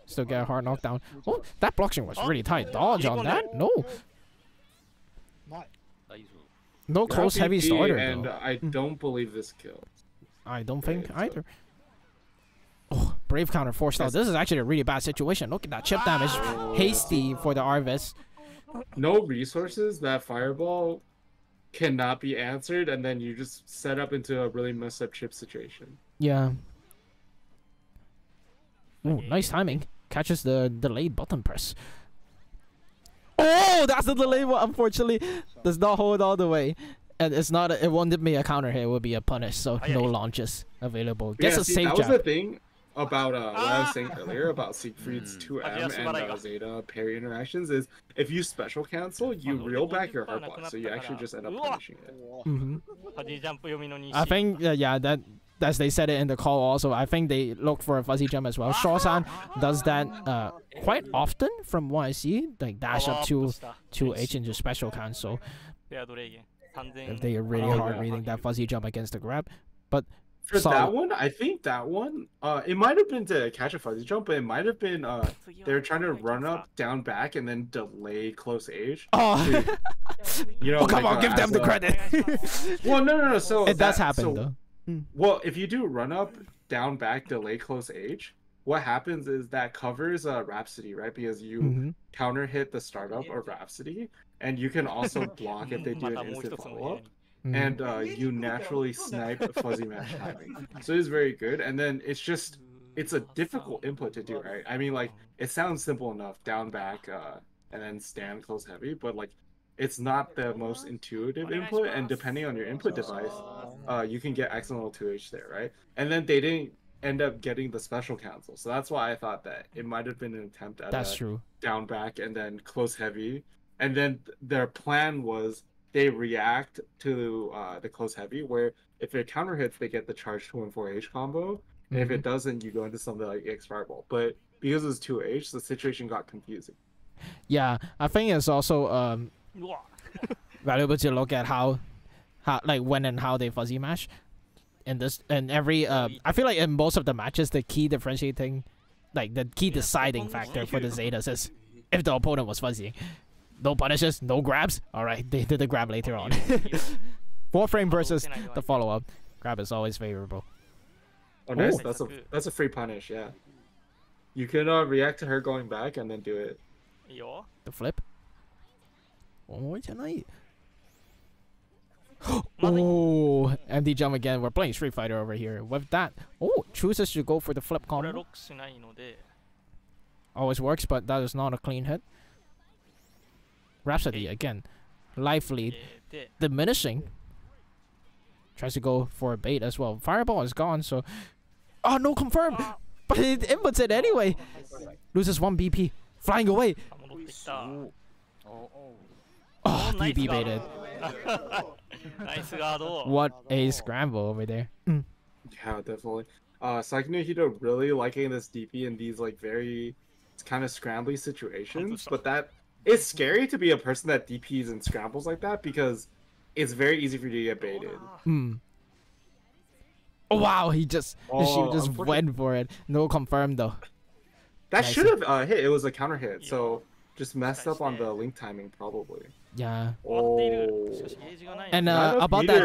S1: Still get a hard knockdown. Oh, that blockchain was really tight. Dodge on that? No. No close heavy starter.
S2: And I don't believe this kills.
S1: I don't think either. Oh, brave counter forced out. This is actually a really bad situation. Look at that chip damage. Hasty for the Arvis.
S2: No resources. That fireball cannot be answered, and then you just set up into a really messed up chip situation.
S1: Yeah. Ooh, nice timing. Catches the delayed button press. Oh, that's the delayed one. Unfortunately, does not hold all the way, and it's not. It won't be a counter here. It will be a punish. So no launches available. Gets a safe jab.
S2: That was the thing about what I was saying earlier about Siegfried's 2M and Zeta parry interactions is if you special cancel, you reel back your hard block, so you actually just end up punishing it.
S1: I think yeah, that as they said it in the call also, I think they look for a fuzzy jump as well. Shaw-san does that quite often from what I see, like dash up to H into special cancel. If they are really hard reading that fuzzy jump against the grab, but.
S2: For that one, I think that one, it might have been to catch a fuzzy jump, but it might have been they're trying to run up, down, back, and then delay close age.
S1: Oh,
S2: you know,
S1: come on, give them the credit.
S2: Well, no. So
S1: it does happen though.
S2: Well, if you do run up, down, back, delay close age, what happens is that covers Rhapsody, right? Because you counter hit the startup of Rhapsody, and you can also block if they do an instant follow up. And you naturally snipe fuzzy match timing, so it is very good. And then it's a difficult input to do, right? I mean, like, it sounds simple enough, down, back, and then stand close heavy, but like it's not the most intuitive input, and depending on your input device, you can get accidental 2H there, right? And then they didn't end up getting the special cancel, so that's why I thought that it might have been an attempt at down, back, and then close heavy. And then their plan was they react to the close heavy, where if it counter hits, they get the charge 2-4H combo, and if it doesn't, you go into something like X Fireball. But because it was 2H, the situation got confusing.
S1: Yeah, I think it's also valuable to look at how like when and how they fuzzy mash. In this and every I feel like in most of the matches, the key differentiating, like the key deciding factor for the Zetas is if the opponent was fuzzying. No punishes, no grabs. All right, they did the grab later on. 4 frame versus the follow-up. Grab is always favorable.
S4: Oh, nice. That's a free punish. Yeah. You can react to her going back and then do it.
S1: The flip. Oh, tonight. Oh, empty jump again. We're playing Street Fighter over here. With that, chooses to go for the flip combo. Always works, but that is not a clean hit. Rhapsody again. Life lead diminishing. Tries to go for a bait as well. Fireball is gone, so... Oh, no confirm! But it inputs it anyway. Loses 1 BP. Flying away. Oh, DP baited. What a scramble over there.
S4: Yeah, definitely. Saikino Hito really liking this DP in these like very kind of scrambly situations, but that it's scary to be a person that DPs and scrambles like that because it's very easy for you to get baited.
S1: Oh wow, she just went for it. No confirm though.
S4: That should have hit. It was a counter hit, so just messed up on the link timing probably.
S1: Yeah.
S4: Oh.
S1: And about that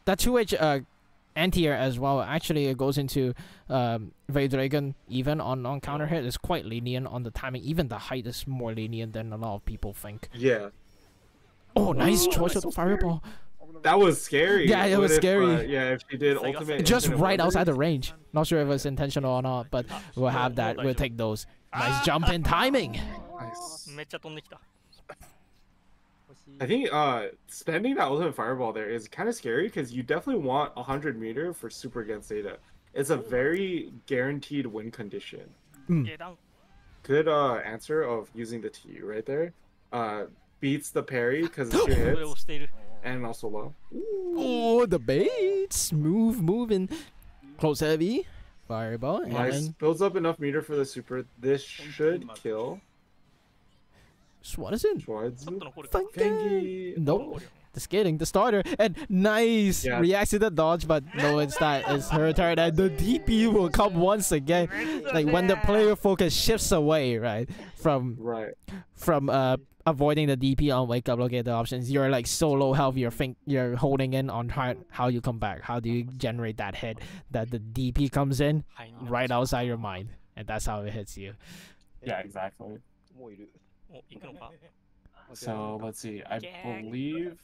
S1: 2H anti-air as well. Actually, it goes into Dragon even on counter hit. It's quite lenient on the timing. Even the height is more lenient than a lot of people think.
S4: Yeah.
S1: Oh, nice choice of the fireball.
S4: That was scary.
S1: Yeah, it was scary.
S4: Yeah, if she did ultimate.
S1: Just right outside the range. Not sure if it's intentional or not, but we'll have that. We'll take those. Nice jump in timing.
S4: Nice. I think spending that ultimate fireball there is kind of scary because you definitely want 100 meter for super against Zeta. It's a very guaranteed win condition. Good answer of using the T right there. Beats the parry because it's 2 hits and also low.
S1: Oh, the bait. Smooth moving. Close heavy. Fireball.
S4: Nice. Builds up enough meter for the super. This should kill.
S1: Schwarzen.
S4: Fengi.
S1: Nope. The skating, the starter, and nice reacts to the dodge, but no, it's her turn, and the DP will come once again. Like when the player focus shifts away, right, from avoiding the DP on wake up, look at the options. You're like so low health, you're holding in on how you come back. How do you generate that hit that the DP comes in right outside your mind, and that's how it hits you.
S2: Yeah, exactly. So let's see. I believe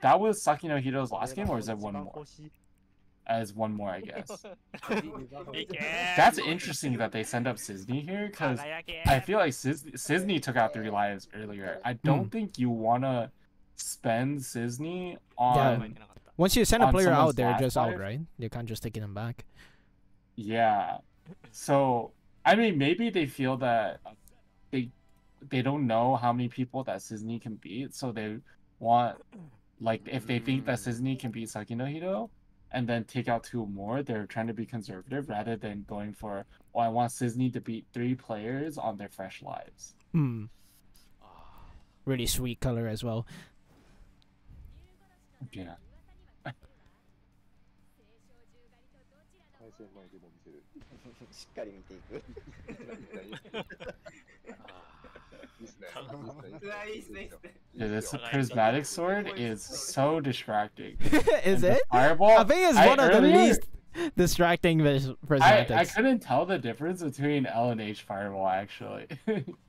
S2: that was Sakino Hito's last game, or is it one more? As one more, I guess. That's interesting that they send up Sisney here, because I feel like Sisney took out 3 lives earlier. I don't think you want to spend Sisney on...
S1: Yeah. Once you send a player out, they're just out, right? You can't just take them back.
S2: Yeah. So, I mean, maybe they feel that they don't know how many people that Sisney can beat, so they want, like, if they think that Sisney can beat Sakino Hito, and then take out 2 more, they're trying to be conservative rather than going for, oh, I want Sisney to beat 3 players on their fresh lives.
S1: Really sweet color as well.
S2: Yeah. Yeah, this prismatic sword is so distracting.
S1: Is it?
S2: Fireball,
S1: I think it's one of the least distracting prismatics.
S2: I couldn't tell the difference between L and H fireball actually.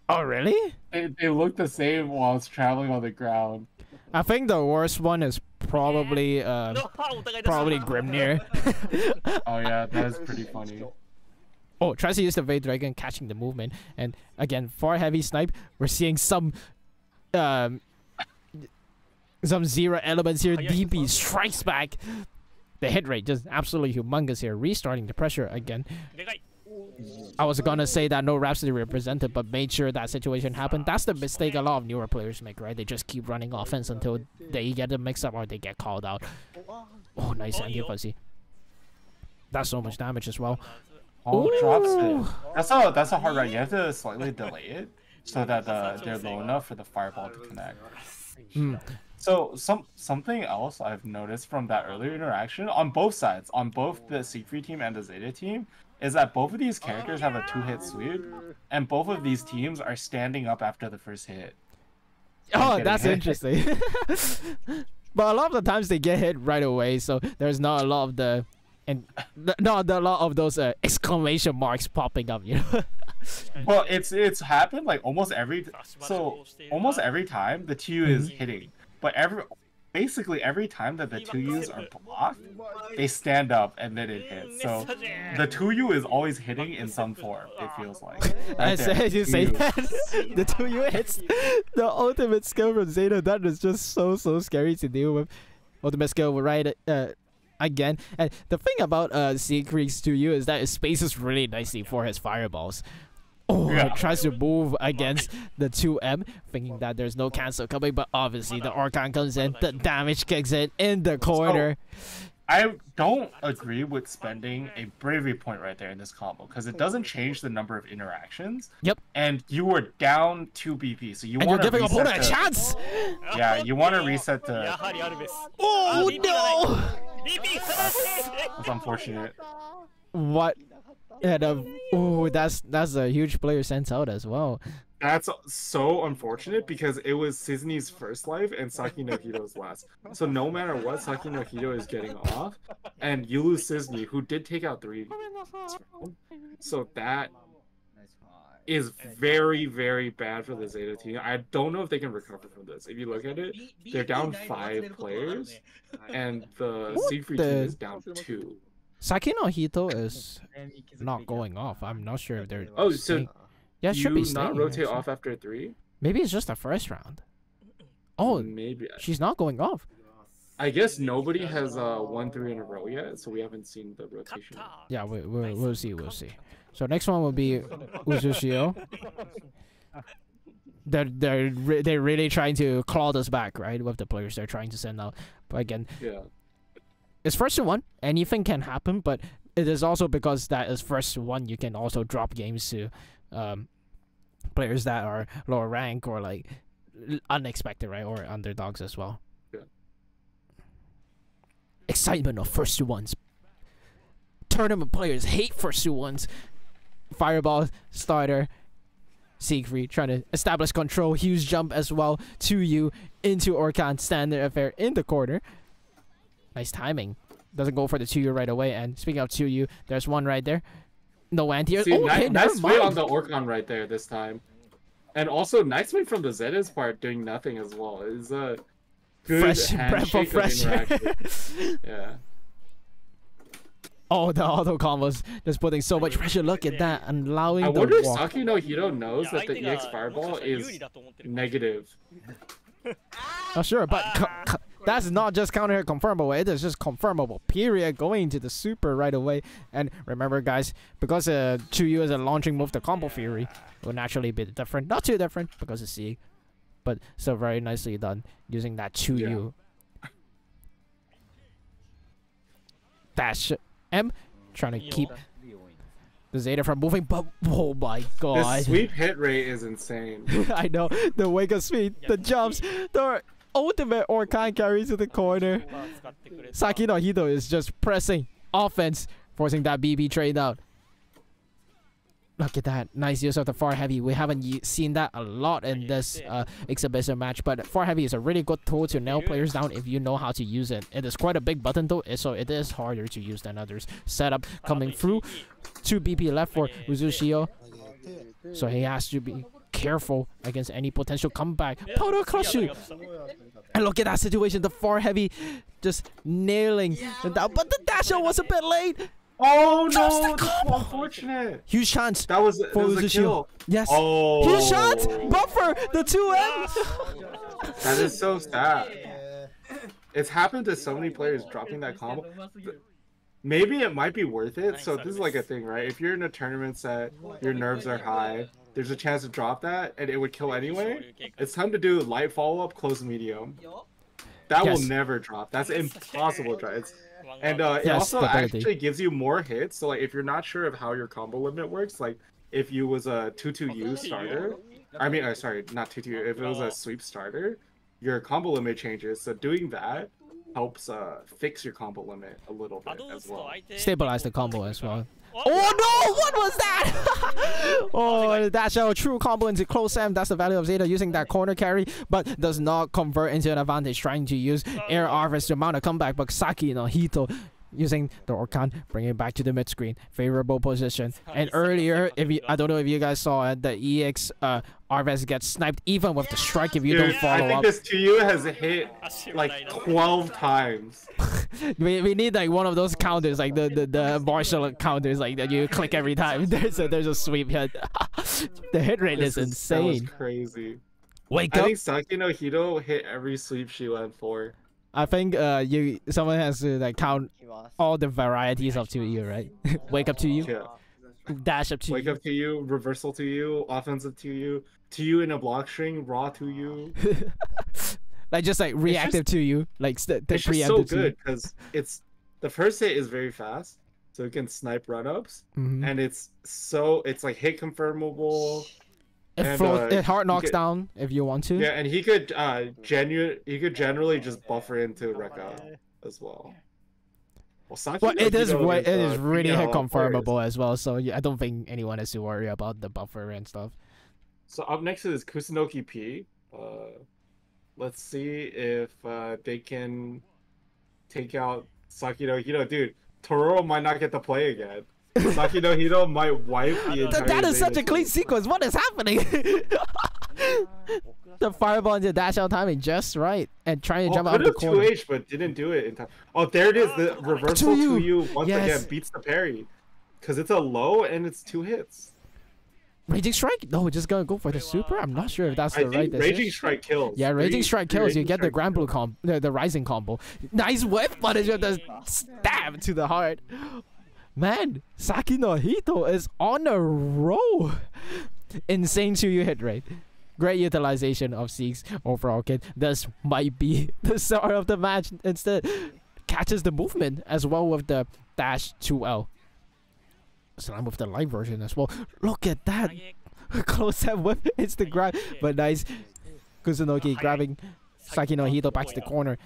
S1: Oh really?
S2: They look the same while it's traveling on the ground.
S1: I think the worst one is probably Grimnir.
S2: Oh yeah, that is pretty funny.
S1: Oh, tries to use the Vade Dragon, catching the movement, and again, far heavy snipe. We're seeing some zero elements here. DP strikes back. The hit rate just absolutely humongous here. Restarting the pressure again. I was gonna say that no Rhapsody represented, but made sure that situation happened. That's the mistake a lot of newer players make, right? They just keep running offense until they get a mix up or they get called out. Oh, nice anti-fuzzy. That's so much damage as well.
S2: Oh, drops it. That's a hard right. You have to slightly delay it so that they're low enough for the fireball to connect. So something else I've noticed from that earlier interaction on both sides, on both the Siegfried team and the Zeta team, is that both of these characters have a 2-hit sweep, and both of these teams are standing up after the first hit.
S1: Oh, that's interesting. But a lot of the times they get hit right away, so there's not a lot of the not a lot of those exclamation marks popping up, you know.
S2: Well, it's happened like almost every time the 2U is hitting, but basically every time that the 2Us are blocked, they stand up and then it hits. So the 2U is always hitting in some form, it feels like.
S1: As you say that, the 2U hits the ultimate skill from Zeta. That is just so scary to deal with. Ultimate skill right again. And the thing about Siegfried's 2U is that it spaces really nicely for his fireballs. Oh, yeah. It tries to move against the 2M, thinking that there's no cancel coming, but obviously the Orkan comes in, the damage kicks in the corner.
S2: So, I don't agree with spending a bravery point right there in this combo, because it doesn't change the number of interactions.
S1: Yep.
S2: And you were down 2 BP, so you
S1: you're
S2: want to
S1: giving opponent a chance!
S2: Yeah, you want to reset the...
S1: Oh, no!
S2: That's unfortunate.
S1: What? And oh, that's a huge player sent out as well.
S4: That's so unfortunate because it was Sisney's first life and Saki no Hito's last. So no matter what, Saki no Hito is getting off, and you lose Sisney, who did take out 3. So that is very, very bad for the Zeta team. I don't know if they can recover from this. If you look at it, they're down 5 players, and the Siegfried team is down 2.
S1: Saki no Hito is not going off. I'm not sure if they're.
S4: Oh, so
S1: yeah, it should be
S4: not rotate off after 3.
S1: Maybe it's just the first round. Oh,
S4: maybe
S1: she's not going off.
S4: I guess nobody has won 3 in a row yet, so we haven't seen the rotation.
S1: Yeah, we'll see. So next one will be Uzushio. They're really trying to claw us back, right? With the players they're trying to send out. But again,
S4: yeah.
S1: It's first to 1. Anything can happen, but it is also because that is first to 1. You can also drop games to players that are lower rank or like unexpected, right? Or underdogs as well.
S4: Yeah.
S1: Excitement of first to 1s. Tournament players hate first to 1s. Fireball starter. Siegfried trying to establish control. Huge jump as well. 2U into Orkan. Standard affair in the corner. Nice timing. Doesn't go for the 2U right away. And speaking of 2U, there's one right there. No anti.
S4: See, nice play on the Orkan right there this time. And also, nice play from the Zeta's part doing nothing as well. It's a good
S1: fresh breath of fresh air.
S4: Yeah.
S1: Oh, the auto combos just putting so much pressure. Look at that, and allowing.
S4: I wonder if Saki no Hito knows that the EX Fireball is negative.
S1: Not sure, but that's not just counter confirmable. It is just confirmable. Period. Going to the super right away. And remember, guys, because 2U is a launching move, the combo fury will naturally be different. Not too different because it's Sieg, but still very nicely done using that 2U. Yeah. Dash M trying to keep the Zeta from moving, but oh my god.
S4: The sweep hit rate is insane.
S1: I know. The wake up speed, the jumps, the ultimate Orkan carry to the corner. Saki no Hito is just pressing offense, forcing that BB trade out. Look at that. Nice use of the far heavy. We haven't seen that a lot in this exhibition match, but far heavy is a really good tool to nail players down if you know how to use it. It is quite a big button though, so it is harder to use than others. Setup coming through. 2 BP left for Uzushio. So he has to be careful against any potential comeback. Powder crush you. And look at that situation. The far heavy just nailing them down. But the dash out was a bit late.
S2: Oh no, that's unfortunate.
S1: Huge chance.
S2: That was a kill.
S1: Yes.
S2: Oh.
S1: Huge chance. Buffer the 2M.
S4: That is so sad. It's happened to so many players dropping that combo. Maybe it might be worth it. So this is like a thing, right? If you're in a tournament set, your nerves are high, there's a chance to drop that, and it would kill anyway. It's time to do light follow-up, close medium. That will never drop. That's impossible to drop. And it also actually gives you more hits. So like if you're not sure of how your combo limit works, like if you was a 2-2U starter, I mean, sorry, not 2-2U, if it was a sweep starter, your combo limit changes. So doing that helps fix your combo limit a little bit as well.
S1: Stabilize the combo as well. Oh no! What was that? Oh, that's a true combo into close Sam. That's the value of Zeta using that corner carry, but does not convert into an advantage. Trying to use air harvest to mount a comeback, but Saki no Hito using the Orkan, bringing it back to the mid screen. Favorable position. And earlier, I don't know if you guys saw it, the EX Arves gets sniped even with the strike if you don't follow up.
S4: I think this 2U has hit like 12 times.
S1: we need like one of those counters, like the martial counters, like that you click every time. There's a sweep hit. The hit rate is insane.
S4: That was crazy.
S1: Wake up!
S4: I think Saki no Hito hit every sweep she went for.
S1: I think someone has to like count all the varieties of 2U, right? Wake up to you.
S4: Yeah.
S1: Dash up to
S4: Wake
S1: you.
S4: up to you, reversal to you, offensive to you, in a block string, raw to you.
S1: Like just like reactive to you, like the
S4: it's just so good because the first hit is very fast, so it can snipe run-ups, and it's like hit confirmable.
S1: It hard knocks down if you want to.
S4: Yeah, and he could generally just buffer into Rekka as well. Well,
S1: it is really hit confirmable as well, so yeah, I don't think anyone has to worry about the buffer and stuff.
S4: So up next is Kusunoki P. Let's see if they can take out Saki no Hito. Dude, Tororo might not get to play again. Saki no Hito might wipe the entire
S1: That is such a clean sequence. What is happening? The fireball into dash out timing just right, and trying to jump out the corner.
S4: 2H, but didn't do it in time. Oh, there it is. The reversal 2U once again beats the parry, because it's a low and it's 2 hits.
S1: Raging Strike? No, just gonna go for the super. I'm not sure if that's the right decision.
S4: Raging Strike kills.
S1: Yeah, Raging Strike kills. You get the Grand Blue combo, the Rising combo. Nice whip, but it's just a stab to the heart. Man, Saki no Hito is on a roll. Insane 2U hit rate. Great utilization of Sieg's overall kit. This might be the start of the match. Instead, catches the movement as well with the dash 2L. Slam with the live version as well. Look at that. Close that whip. It's the grab. But nice. Kusunoki grabbing Saki no Hito back to the corner.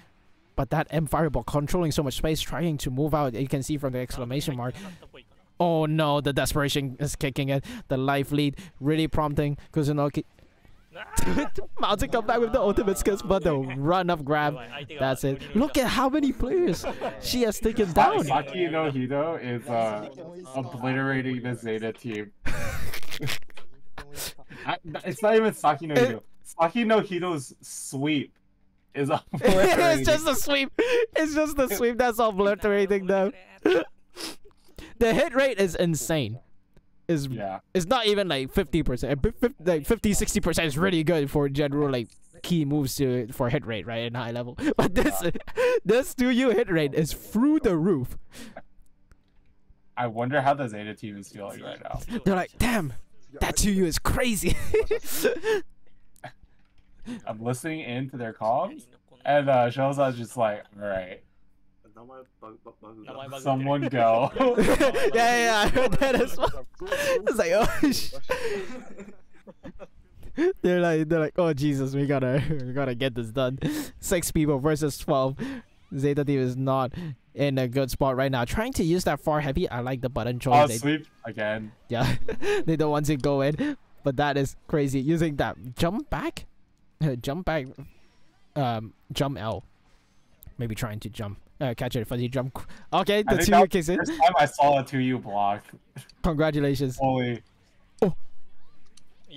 S1: But that M fireball controlling so much space, trying to move out. You can see from the exclamation mark. Oh no, the desperation is kicking it. The life lead really prompting Kusunoki. Mountain come back with the ultimate skills, but the run up grab. That's it. Look at how many players she has taken down.
S2: Saki no Hito is obliterating the Zeta team. It's not even Saki no Hito. Saki no Hito's sweep is obliterating.
S1: It's just a sweep. It's just the sweep that's obliterating them. The hit rate is insane. It's not even like 50%. Like 50-60% is really good for general like key moves for hit rate, right, in high level. But this 2U hit rate is through the roof.
S2: I wonder how the Zeta team is feeling right now.
S1: They're like, damn, that 2U is crazy.
S2: I'm listening into their comms, and Shoza's just like, all right. Someone go.
S1: yeah, I heard that as well. It's like, oh they're like, oh Jesus, we gotta get this done. 6 people versus 12. Zeta team is not in a good spot right now. Trying to use that far heavy. I like the button choice.
S2: Oh, sweep again.
S1: Yeah, they don't want to go in, but that is crazy. Using that jump back, jump L. Maybe trying to jump. Catch it, fuzzy jump. Okay, the 2U kicks in.
S2: First time I saw a 2U block.
S1: Congratulations.
S2: Holy.
S1: Oh.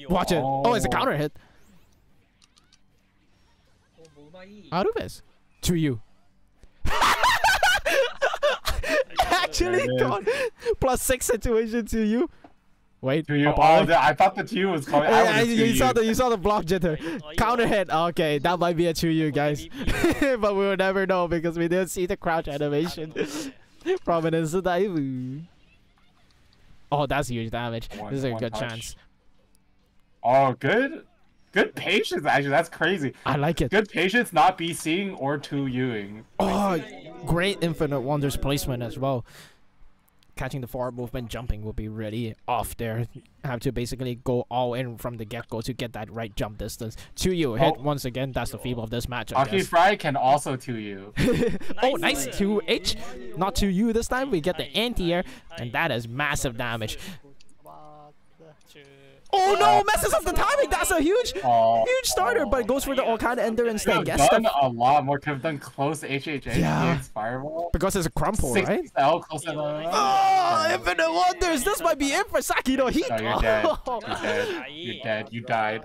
S1: Watch it. Oh, it's a counter hit. Out of this. 2U. Actually, gone. +6 situation 2U. Wait.
S2: 2U. Oh, I thought the 2U was coming.
S1: You saw the block jitter. Counter hit. Okay, that might be a 2U, guys. But we will never know because we didn't see the crouch animation. Prominence of Daivu. Oh, that's huge damage. This is a good chance.
S2: Oh, good patience, actually. That's crazy.
S1: I like it.
S2: Good patience, not BCing or 2Uing.
S1: Oh, great Infinite Wonders placement as well. catching the forward movement, jumping will be really off there. Have to basically go all in from the get-go to get that right jump distance. 2U hit once again. That's the feeble of this match, I
S2: Aki
S1: guess.
S2: Fry can also 2U.
S1: Oh, nice 2H. Not 2U this time. We get the anti-air, and that is massive damage. Oh no, messes up the timing. That's a huge starter, but it goes for the all kind of ender instead.
S2: Guess done a lot more. Could have done close HHA.
S1: Yeah.
S2: Fireball.
S1: Because it's a crumple, right?
S2: Close to the...
S1: Oh, infinite wonders. This might be it for Saki no Heat.
S2: No, you're dead. You're dead. You're dead. You died.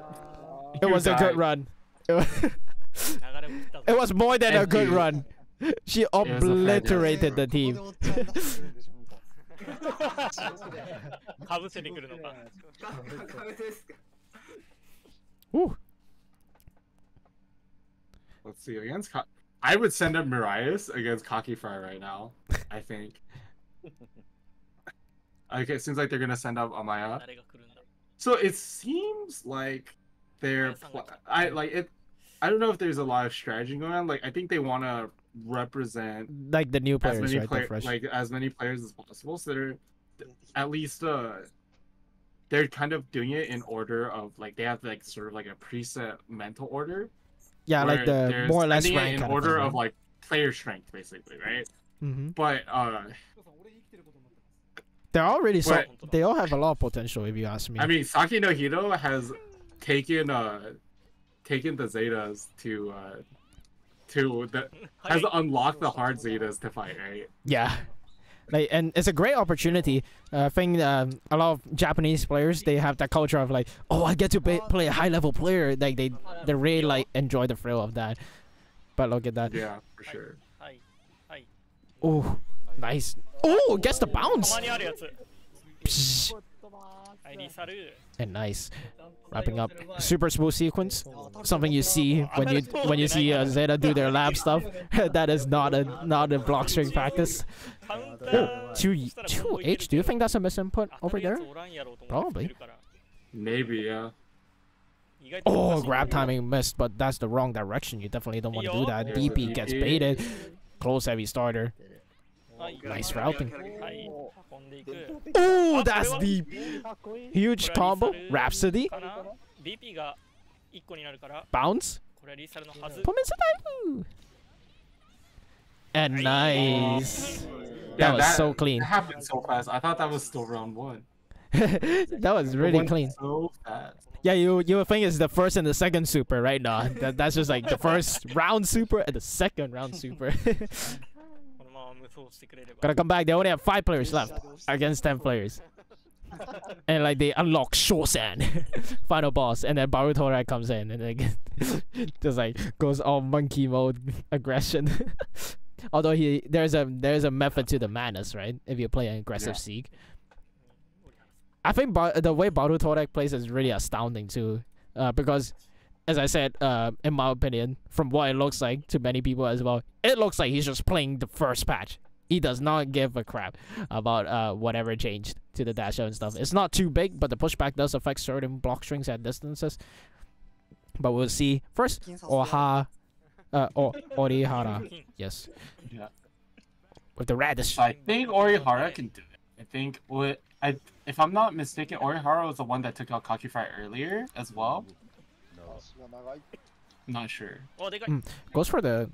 S1: It was a good run. It was more than a good run. She obliterated the team. Ooh.
S2: Let's see, against I would send up Marias against Kaki Fry right now, I think. Okay, it seems like they're gonna send up Amaya. So it seems like they're I don't know if there's a lot of strategy going on. Like I think they wanna represent
S1: like the new players, right?
S2: As many players as possible. So they're at least they're kind of doing it in order of like they have like sort of like a preset mental order.
S1: Yeah, like the more or less rank
S2: in order of like player strength, basically, right? But
S1: they're all really they all have a lot of potential, if you ask me.
S2: I mean, Saki no Hiro has taken the Zetas has unlocked the hard Zetas to fight, right?
S1: Yeah. Like, and it's a great opportunity. I think a lot of Japanese players, they have that culture of like, oh, I get to play a high-level player. Like they really like enjoy the thrill of that. But look at that.
S2: Yeah, for sure.
S1: Oh, nice. Oh, gets the bounce. And nice. Wrapping up, super smooth sequence. Something you see when you see Zeta do their lab stuff. That is not a block string practice. Oh, 2H. Do you think that's a misinput over there? Probably.
S2: Maybe, yeah.
S1: Oh, grab timing missed, but that's the wrong direction. You definitely don't want to do that. DP gets baited. Close heavy starter. Nice routing. Oh, that's deep. Huge combo. Rhapsody. Bounce. And nice.
S2: Yeah,
S1: that was so clean.
S2: That happened so fast. I thought that was still round 1.
S1: That was really clean.
S2: So fast.
S1: Yeah, you would think it's the first and the second super, right? No, that's just like the first round super and the second round super. Gotta come back. They only have 5 players left against 10 players. And like they unlock Shosan, final boss, and then Baruto comes in and then just like goes all monkey mode aggression. Although there's a method to the madness, right? If you play an aggressive Sieg. I think the way Baruto plays is really astounding too, because as I said, in my opinion, from what it looks like to many people as well, it looks like he's just playing the first patch. He does not give a crap about whatever changed to the dash and stuff. It's not too big, but the pushback does affect certain block strings at distances. But we'll see. First, Orihara. Yes.
S2: Yeah.
S1: With the radish.
S2: I think Orihara can do it. I think if I'm not mistaken, Orihara was the one that took out Kaki Fry earlier as well. I'm not sure.
S1: Goes for the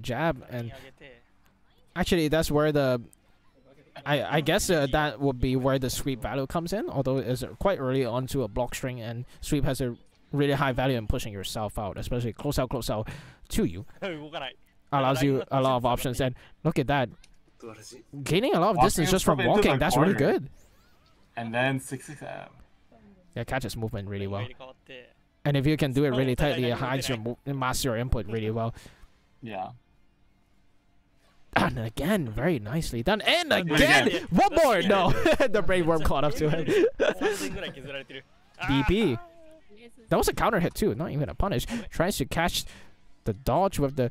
S1: jab, and actually that's where the I guess that would be where the sweep value comes in, although it's quite early onto a block string, and sweep has a really high value in pushing yourself out, especially close out to you. Allows you a lot of options, and look at that. Gaining a lot of distance just from walking, that's really good.
S2: And then 6-6.
S1: Yeah, catches movement really well. And if you can do it really tightly, it hides your master your input really well.
S2: Yeah.
S1: And again, very nicely done. And again, one more. No, the brainworm caught up to him. DP. That was a counter hit too, not even a punish. Tries to catch the dodge with the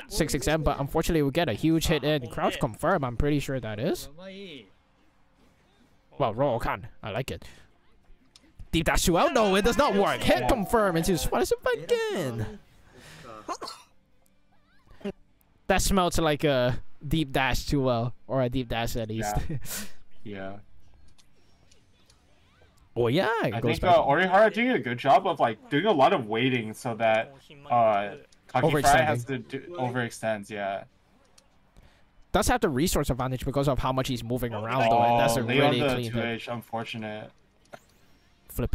S1: 6-6M, but unfortunately we get a huge hit in. Crouch confirm, I'm pretty sure that is. Well, Rokan, I like it. Deep dash to out? No, it does not work. Hit confirm into Swash again. That smells like a deep dash too well, or a deep dash at least.
S2: Yeah.
S1: Oh yeah,
S2: I think Orihara doing a good job of like doing a lot of waiting so that Kakifry has to overextends. Yeah.
S1: Does have the resource advantage because of how much he's moving around though, and that's a really clean hit.
S2: Unfortunate.
S1: Flip.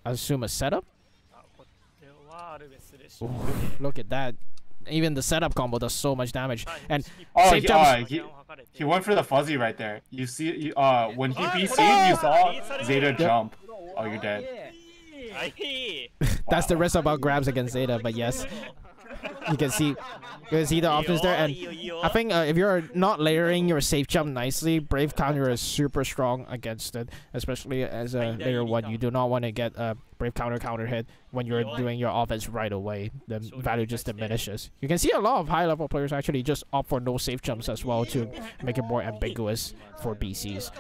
S1: I assume a setup. Ooh, look at that. Even the setup combo does so much damage. And
S2: he went for the fuzzy right there. You see, when he BC'd, you saw Zeta jump. Oh, you're dead.
S1: That's the rest about grabs against Zeta, but yes. You can see the options there, and I think if you're not layering your safe jump nicely, Brave counter is super strong against it, especially as a layer 1. You do not want to get a Brave counter hit when you're doing your offense right away. The value just diminishes. You can see a lot of high level players actually just opt for no safe jumps as well to make it more ambiguous for BCs.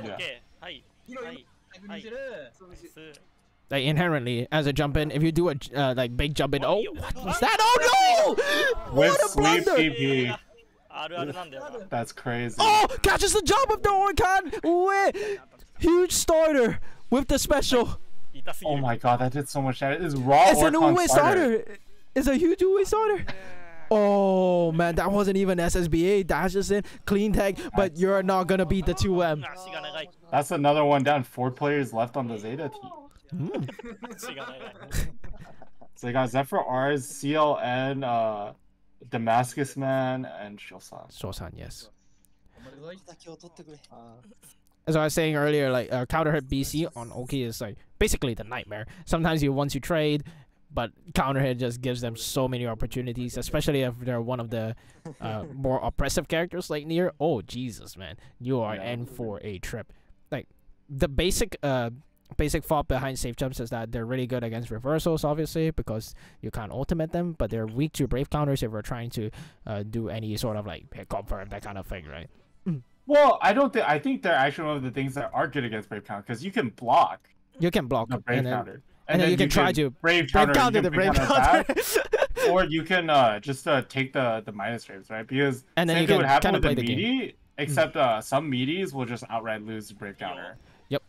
S1: Like inherently, as a jump in, if you do a like big jump in, oh, what was that? Oh no!
S2: With sleep TP. That's crazy.
S1: Oh, catches the jump of the Orkan! Wait, huge starter with the special.
S2: Oh my god, that did so much damage. It's raw.
S1: It's an Uwe starter. It's a huge Uwe starter. Oh man, that wasn't even SSBA. Dashes in, clean tag, but you're not gonna beat the 2M.
S2: That's another one down. 4 players left on the Zeta team. So you got Zephyr R's, CLN, Damascus Man, and Shosan.
S1: Shosan, yes. As I was saying earlier, like counter hit BC on Oki is like basically the nightmare. Sometimes you want to trade, but counter hit just gives them so many opportunities, especially if they're one of the more oppressive characters like Nier. Oh Jesus, man, you are in for a trip. Like the basic thought behind safe jumps is that they're really good against reversals, obviously, because you can't ultimate them, but they're weak to brave counters if we're trying to do any sort of like hit confirm, that kind of thing, right?
S2: Well, I think they're actually one of the things that are good against brave counter, because you can block.
S1: You can block
S2: the brave counter.
S1: And then you can try to
S2: brave counter the brave counter. Or you can just take the minus raves, right? Because
S1: and then you can
S2: happen
S1: kind of
S2: with
S1: play
S2: the
S1: the
S2: meaty,
S1: game.
S2: Except some meaties will just outright lose the brave counter.
S1: Yep.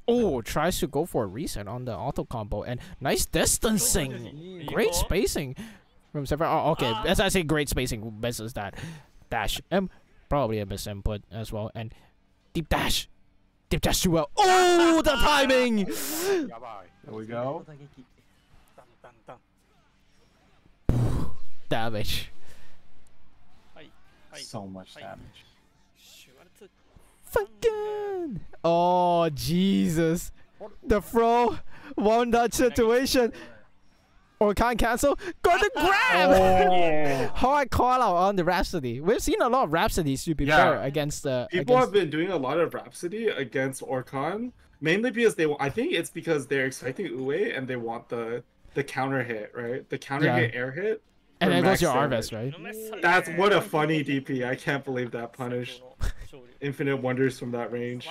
S1: Oh, tries to go for a reset on the auto combo, and nice distancing. Great spacing from Zephyr. Oh, okay. As I say, great spacing misses that dash. Probably a miss input as well. And deep dash. Deep dash too well. Oh, the timing!
S2: There we go.
S1: Damage.
S2: So much damage.
S1: Fucking. Oh, Jesus. The throw. One dot situation. Or can't cancel. Got the grab!
S2: Oh.
S1: Hard call out on the Rhapsody. We've seen a lot of Rhapsodies, to be fair, against the...
S4: People have been doing a lot of Rhapsody against Orkan. Mainly because I think it's because they're expecting Uwe and they want the counter hit, right? The counter hit air hit.
S1: And then goes your Arvis, right?
S4: That's what a funny DP. I can't believe that punished. Infinite wonders from that range.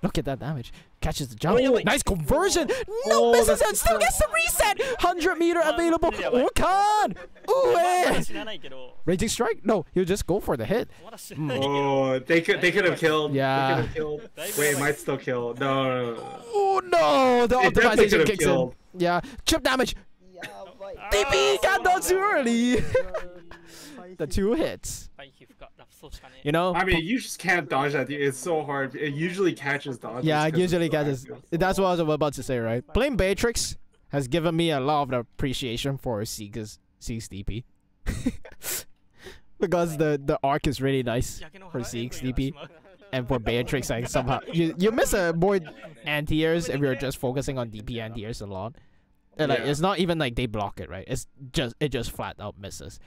S1: Look at that damage. Catches the jump. Oh, nice conversion. No, misses it. Still gets the reset. 100-meter available. Orkan. Ooh, Raging strike? No, he'll just go for the hit.
S4: Oh, they could have killed.
S1: Yeah.
S4: They could have killed. Wait, it might still kill. No.
S1: Oh no, the optimization kicks in. Yeah, chip damage. DP got done too early. The 2 hits. You know,
S4: I mean, you just can't dodge that. It's so hard. It usually catches dodges.
S1: Yeah, it usually catches. That's what I was about to say, right? Playing Beatrix has given me a lot of appreciation for Sieg's DP. Because the arc is really nice for Sieg's DP. And for Beatrix, like somehow you miss a more anti-airs if you're just focusing on DP anti-airs a lot. And like it's not even like they block it, right? It just flat out misses.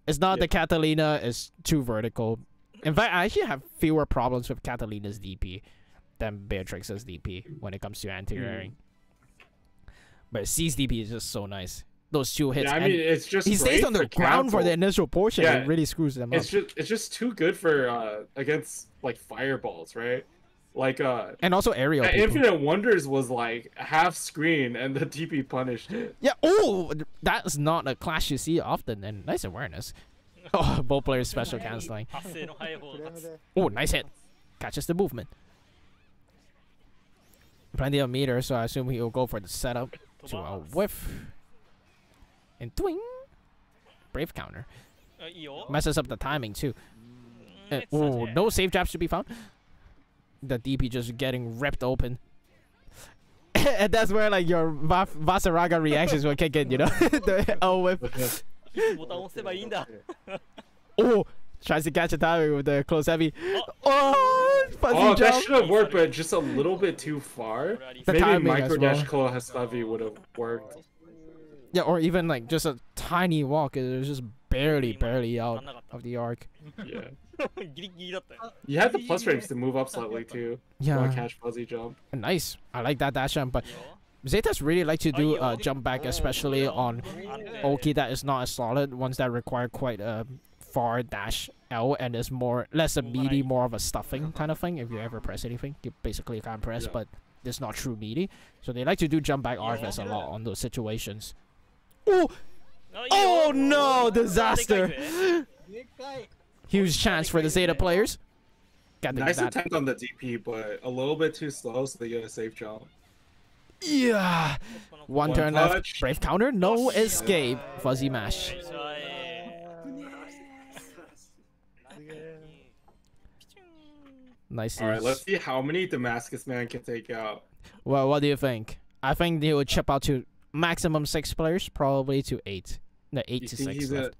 S1: It's not the Catalina is too vertical. In fact, I actually have fewer problems with Catalina's DP than Beatrix's DP when it comes to anti-airing. But C's DP is just so nice. Those 2 hits.
S4: Yeah, I mean, it's just
S1: he stays on the ground for the initial portion. It really screws them up.
S4: It's just too good for against like fireballs, right? Like
S1: and also aerial. People.
S4: Infinite Wonders was like half screen, and the TP punished it.
S1: Yeah. Oh, that's not a clash you see often, and nice awareness. Oh, both players special canceling. Oh, nice hit. Catches the movement. Plenty of meter, so I assume he'll go for the setup to a whiff. And twing. Brave counter. Messes up the timing too. Oh, no safe jabs to be found. The DP just getting ripped open. And that's where like your Vasaraga reactions will kick in, you know? The L whiff. Oh, tries to catch a timing with the close heavy. Oh, fuzzy jump.
S4: That should have worked, but just a little bit too far. Maybe micro dash close heavy would have worked.
S1: Yeah, or even like just a tiny walk. It was just barely out of the arc.
S4: Yeah. You have the plus frames to move up slightly too.
S1: Yeah.
S4: Catch fuzzy jump.
S1: Nice. I like that dash jump, but Zetas really like to do jump back, especially on Oki that is not as solid. Ones that require quite a far dash L and is less a meaty, more of a stuffing kind of thing. If you ever press anything, you basically can't press, but it's not true meaty. So they like to do jump back RFS a lot on those situations. Oh! Oh no! Disaster! Huge chance for the Zeta players.
S4: Nice attempt on the DP, but a little bit too slow, so they get a safe jump.
S1: Yeah! One turn left. Brave counter. No escape. Fuzzy mash. Nice.
S4: Alright, let's see how many Damascus Man can take out.
S1: Well, what do you think? I think they would chip out to maximum 6 players, probably to 8. No, 8 to 6 left.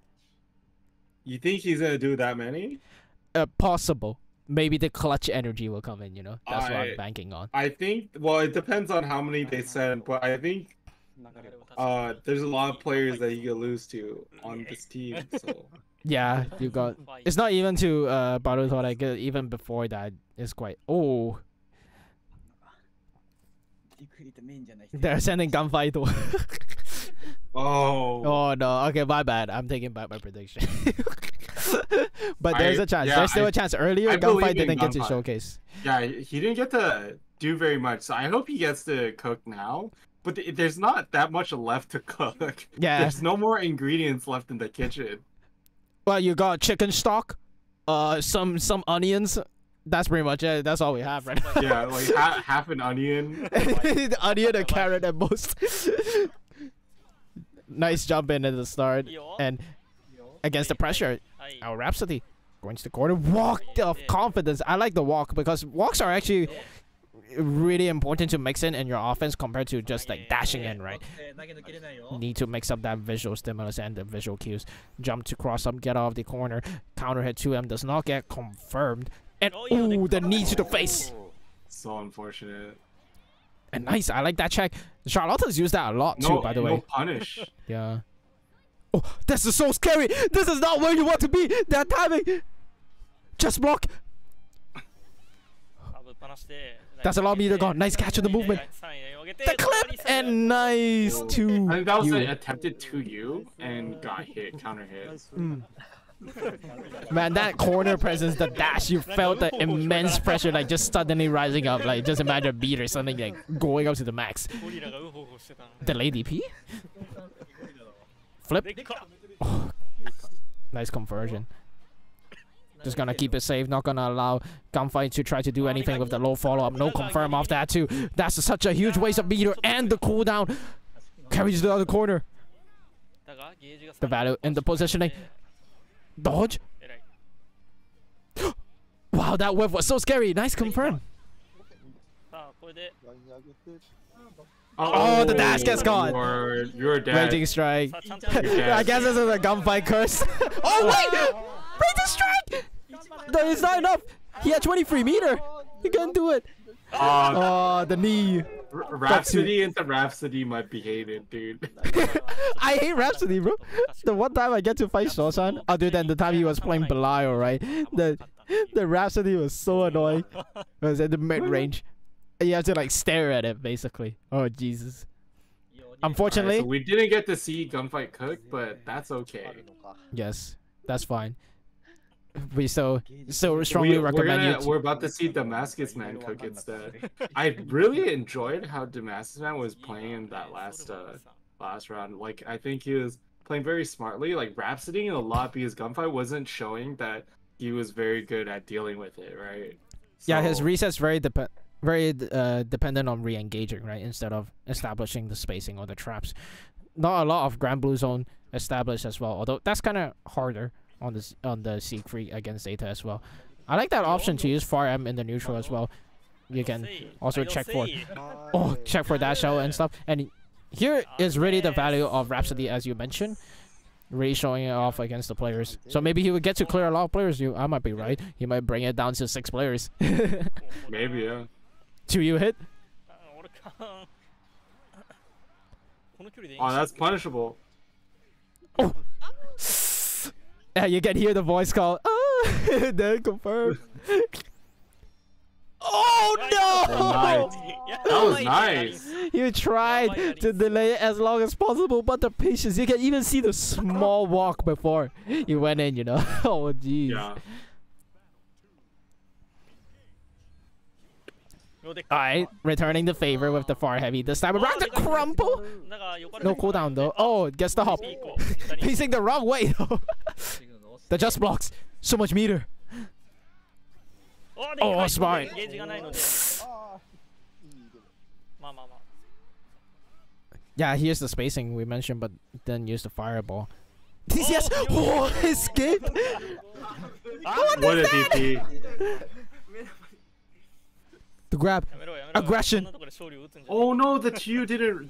S4: You think he's gonna do that many?
S1: Possible. Maybe the clutch energy will come in, you know? That's what I'm banking on.
S4: I think, well, it depends on how many they send, but I think there's a lot of players that you could lose to on this team, so...
S1: Yeah, you got... It's not even to Baruto, like, even before that, it's quite... Oh! They're sending gunfight to... Oh no, okay, my bad. I'm taking back my prediction. But there's a chance. There's still a chance. Earlier, gunfight didn't get to showcase.
S4: Yeah, he didn't get to do very much, so I hope he gets to cook now. But there's not that much left to cook.
S1: Yeah.
S4: There's no more ingredients left in the kitchen.
S1: Well, you got chicken stock, some onions. That's pretty much it. That's all we have right now.
S4: Yeah, like half an onion.
S1: The onion, a carrot at most. Nice jump in at the start, and against the pressure, our Rhapsody going to the corner. Walk of confidence. I like the walk because walks are actually really important to mix in your offense compared to just like dashing in, right? Need to mix up that visual stimulus and the visual cues. Jump to cross up, get off the corner. Counter hit 2M does not get confirmed. And ooh, the knee to the face.
S4: So unfortunate.
S1: And nice, I like that check. Charlotte's used that a lot too, by the way.
S4: No punish.
S1: Yeah. Oh, this is so scary. This is not where you want to be. That timing. Just block. That's a lot of meter gone. Nice catch of the movement. The clip and nice to
S4: I think that was an attempted 2U and got hit, counter hit.
S1: Man, that corner presence, the dash, you felt the immense pressure like just suddenly rising up. Like just imagine a beat or something like going up to the max. Delay DP? Flip? Oh. Nice conversion. Just gonna keep it safe, not gonna allow gunfight to try to do anything with the low follow-up. No confirm off that too. That's such a huge waste of meter and the cooldown. Carries to the other corner. The value in the positioning. Dodge. Wow, that whiff was so scary. Nice confirm. Oh, the dash gets caught.
S4: You're dead.
S1: Raging strike. I guess this is a gunfight curse. Oh wait! Raging strike! No, it's not enough. He had 23 meter. He couldn't do it. Oh, the knee.
S4: Rhapsody into Rhapsody might be hated, dude.
S1: I hate Rhapsody, bro. The one time I get to fight Shoshan, other than the time he was playing Belial, right? The Rhapsody was so annoying. It was at the mid range. You have to like stare at it, basically. Oh Jesus. Unfortunately,
S4: so we didn't get to see gunfight cook, but that's okay.
S1: Yes, that's fine. we so strongly recommend you.
S4: We're about to see Damascus Man cook instead. I really enjoyed how Damascus Man was playing in that last round. Like I think he was playing very smartly. Like Rhapsody in a lot because Gunfight wasn't showing that he was very good at dealing with it, right?
S1: Yeah, his reset's very dependent on re-engaging, right? Instead of establishing the spacing or the traps. Not a lot of Grand Blue Zone established as well, although that's kind of harder on the Siegfried against Zeta as well. I like that option to use far M in the neutral as well. You can also check for dash out and stuff. And here is really the value of Rhapsody, as you mentioned, really showing it off against the players. So maybe he would get to clear a lot of players. I might be right. He might bring it down to 6 players.
S4: Maybe, yeah.
S1: 2U hit.
S4: Oh, that's punishable.
S1: Oh. Yeah, you can hear the voice call. Oh, then confirm. Oh no!
S4: That was nice.
S1: You tried to delay it as long as possible, but the patience, you can even see the small walk before you went in, you know? Oh, jeez.
S4: Yeah.
S1: Alright, returning the favor with the far heavy. This time around the crumple. No cooldown though. Oh, it gets the hop. Facing the wrong way though. The just blocks. So much meter. Oh, smart. Yeah, here's the spacing we mentioned, but then use the fireball. TCS! Oh, escaped!
S4: What a DP.
S1: The grab. Aggression.
S4: Oh no, the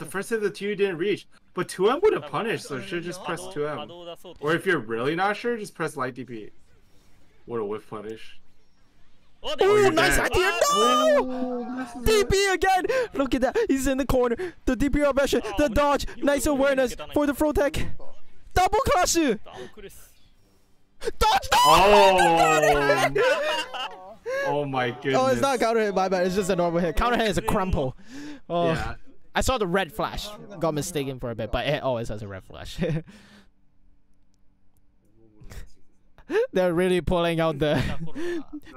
S4: first hit of the 2 didn't reach. But 2M would have punished, so should just press 2M. Or if you're really not sure, just press light DP. What a whiff punish.
S1: Oh, nice idea! No! DP again! Look at that. He's in the corner. The DP aggression. The dodge. Nice awareness for the throw tech. Double crush! Dodge!
S4: Oh! Oh my goodness.
S1: Oh, it's not a counter hit, my bad. It's just a normal hit. Counter hit is a crumple. Oh,
S4: yeah.
S1: I saw the red flash. Got mistaken for a bit, but it always has a red flash. They're really pulling out the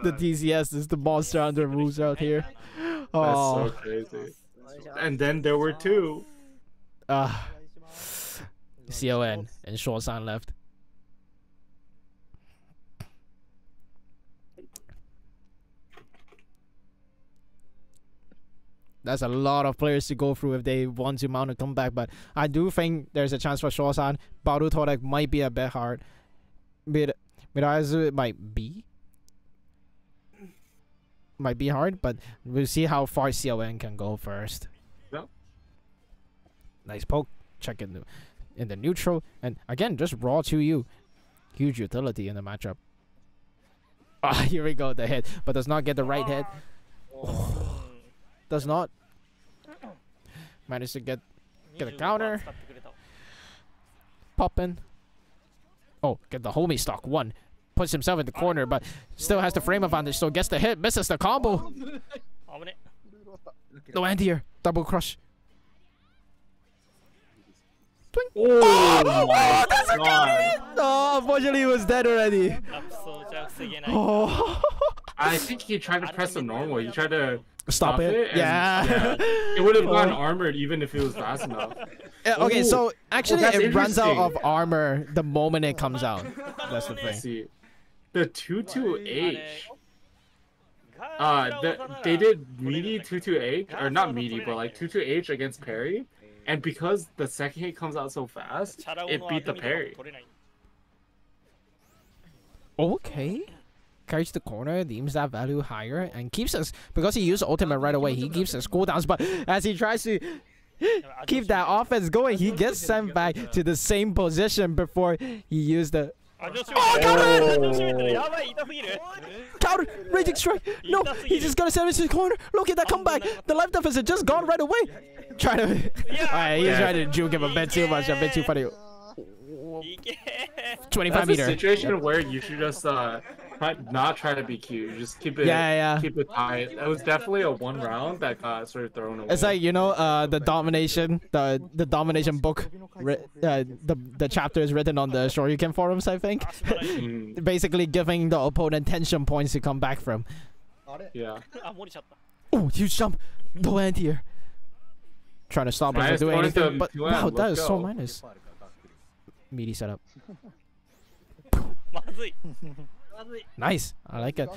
S1: TCS. Is the monster under moves out here. Oh.
S4: That's so crazy. And then there were 2.
S1: CON and Shorsan left. That's a lot of players to go through if they want to mount a comeback, but I do think there's a chance for Shorsan. Baru Todek might be a bit hard. Mirazu might be hard, but we'll see how far CON can go first.
S4: Yep.
S1: Nice poke. Check in the neutral, and again just raw 2U. Huge utility in the matchup. Ah, here we go, the hit, but does not get the right hit. Oh. Does not manage to get a counter. Pop in. Oh, get the homie stock 1. Puts himself in the corner, but still has the frame advantage, so gets the hit, misses the combo. No anti-air. Double crush.
S4: Oh,
S1: that's a counter! Oh, unfortunately he was dead already. Oh.
S4: I think he tried to press the normal. He tried to
S1: stop it. Yeah.
S4: It would have gone armored even if it was fast enough.
S1: Okay, so actually it runs out of armor the moment it comes out. That's the thing.
S4: See, the 2-2-H. They did meaty 2-2-H, or not meaty, but like 2-2-H against parry. And because the second hit comes out so fast, it beat the parry.
S1: Okay. Carries the corner, deems that value higher, and keeps us, because he used ultimate right away, he keeps his cooldowns, but as he tries to keep that offense going, he gets sent back to the same position before he used the... Oh, counter! Counter! Raging strike! No! He just got a 7-6 corner! Look at that comeback! The life deficit just gone right away! Trying to... Alright, he's trying to juke him a bit too much, a bit too funny. 25
S4: That's
S1: meter.
S4: a situation where you should just not try to be cute. Just keep it. Keep it tight. It was definitely a one round that got sort of thrown away.
S1: It's like, you know, the domination book. The chapter is written on the Shoryuken forums, I think. Basically giving the opponent tension points to come back from.
S4: Yeah.
S1: Oh, huge jump. No anti-air. Trying to stop him from doing anything, but wow, that is so minus. Meaty setup. Nice, I like it.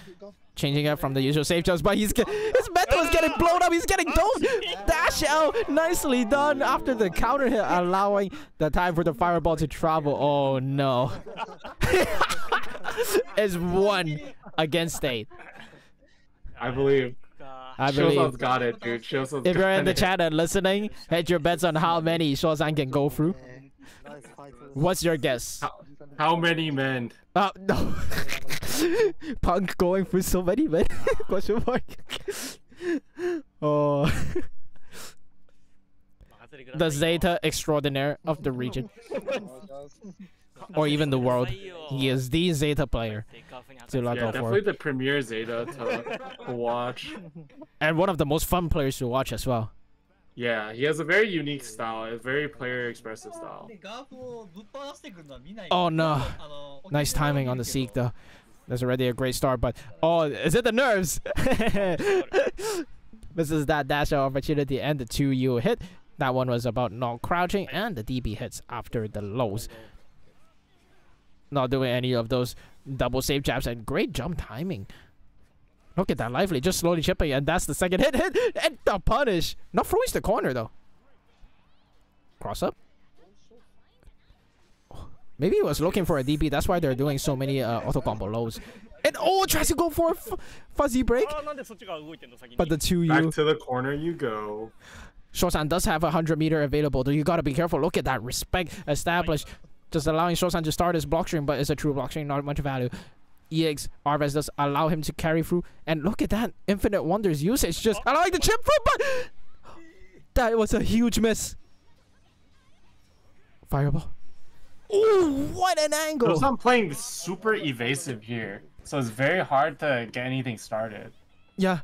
S1: Changing it from the usual safe jumps, but his mental is getting blown up. He's getting domed. Dash out, nicely done after the counter hit, allowing the time for the fireball to travel. Oh no, it's 1 against 8.
S4: I believe. Shosan's got it, dude. Shosan's
S1: if you're in the chat and listening, hedge your bets on how many Shosan can go through. What's your guess?
S4: How many men?
S1: No. Punk going through so many men? Question mark. Oh. The Zeta extraordinaire of the region. Or even the world. He is the Zeta player to look out
S4: definitely
S1: for.
S4: the premier Zeta to watch.
S1: And one of the most fun players to watch as well.
S4: Yeah, he has a very unique style, a very player-expressive style.
S1: Oh no. Nice timing on the Seek though. That's already a great start, but oh, is it the nerves? This is that dash out opportunity and the 2U hit. That one was about not crouching and the DB hits after the lows. Not doing any of those double save jabs and great jump timing. Look at that lively, just slowly chipping, and that's the second hit, and the punish. Not throwing the corner though. Cross up. Maybe he was looking for a DP. That's why they're doing so many auto combo lows. And oh, tries to go for a fuzzy break. But the 2U.
S4: Back to the corner you go.
S1: Shosan does have 100-meter available, though you gotta be careful. Look at that respect established. Just allowing Shosan to start his block stream, but it's a true block stream, not much value. EX Arves does allow him to carry through, and look at that Infinite Wonders usage, just allowing the chip through, but that was a huge miss. Fireball. Oh, what an angle!
S2: So I'm playing super evasive here, so it's very hard to get anything started.
S1: Yeah,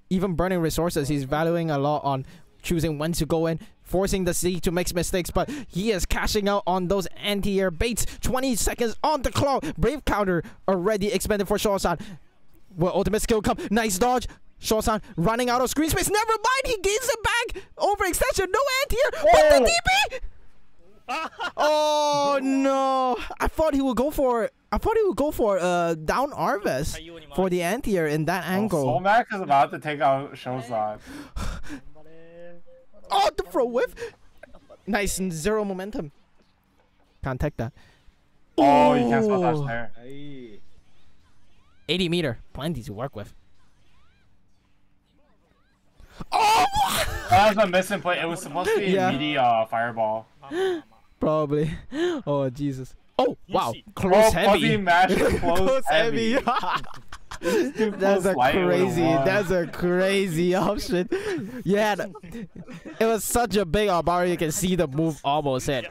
S1: even burning resources, he's valuing a lot on choosing when to go in, forcing the C to make mistakes, but he is cashing out on those anti-air baits. 20 seconds on the clock. Brave counter already expended for Shosan. Will ultimate skill come? Nice dodge. Shosan running out of screen space. Never mind, he gains it back. Overextension, no anti-air, but the DP! Oh no! I thought he would go for down Arves for the anti-air in that angle.
S2: Solmac is about to take out Shosan.
S1: Oh, the throw whiff! Nice and 0 momentum. Can't take that.
S2: Oh, you can't spot dash there.
S1: 80 meter, plenty to work with. Oh!
S2: That was a missing play. It was supposed to be a meaty fireball.
S1: Probably. Oh Jesus. Oh wow, close heavy. Close heavy. That's a crazy option. Yeah, it was such a big bar. You can see the move almost hit.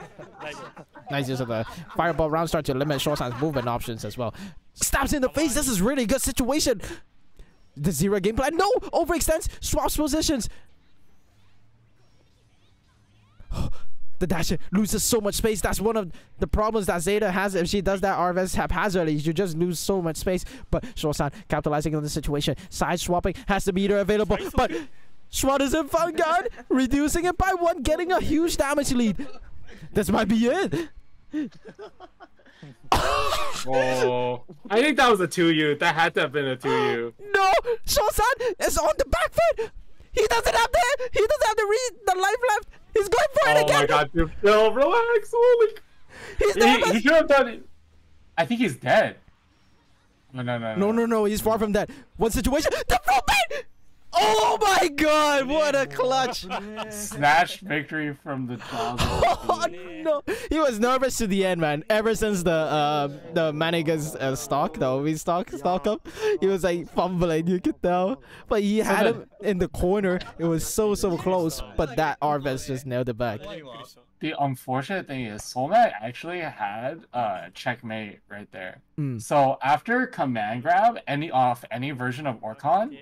S1: Nice use of the fireball round start to limit Shosan's movement options as well. Stabs in the face. This is really good situation. The 0 game plan. No, overextends. Swaps positions. The dash loses so much space. That's one of the problems that Zeta has. If she does that Arves haphazardly, you just lose so much space. But Shosan capitalizing on the situation. Side swapping, has the meter available. But Schwad is in front guard, reducing it by 1, getting a huge damage lead. This might be it.
S4: Oh, I think that was a 2U. That had to have been a 2U.
S1: No, Shosan is on the back foot. He doesn't have the life left. He's going for it again.
S4: Oh my god, dude, Phil, relax. Holy.
S2: He should have done it. I think he's dead. No.
S1: He's far from dead. One situation. The throw bait. Oh my god, what a clutch!
S2: Snatched victory from the jaws.
S1: Oh no! He was nervous to the end, man. Ever since the Maniga's stock, the OV stock up, he was like fumbling, you could tell. But he had him in the corner. It was so close, but that Arves just nailed it back.
S2: The unfortunate thing is Solmat actually had checkmate right there. So after command grab off any version of Orcon,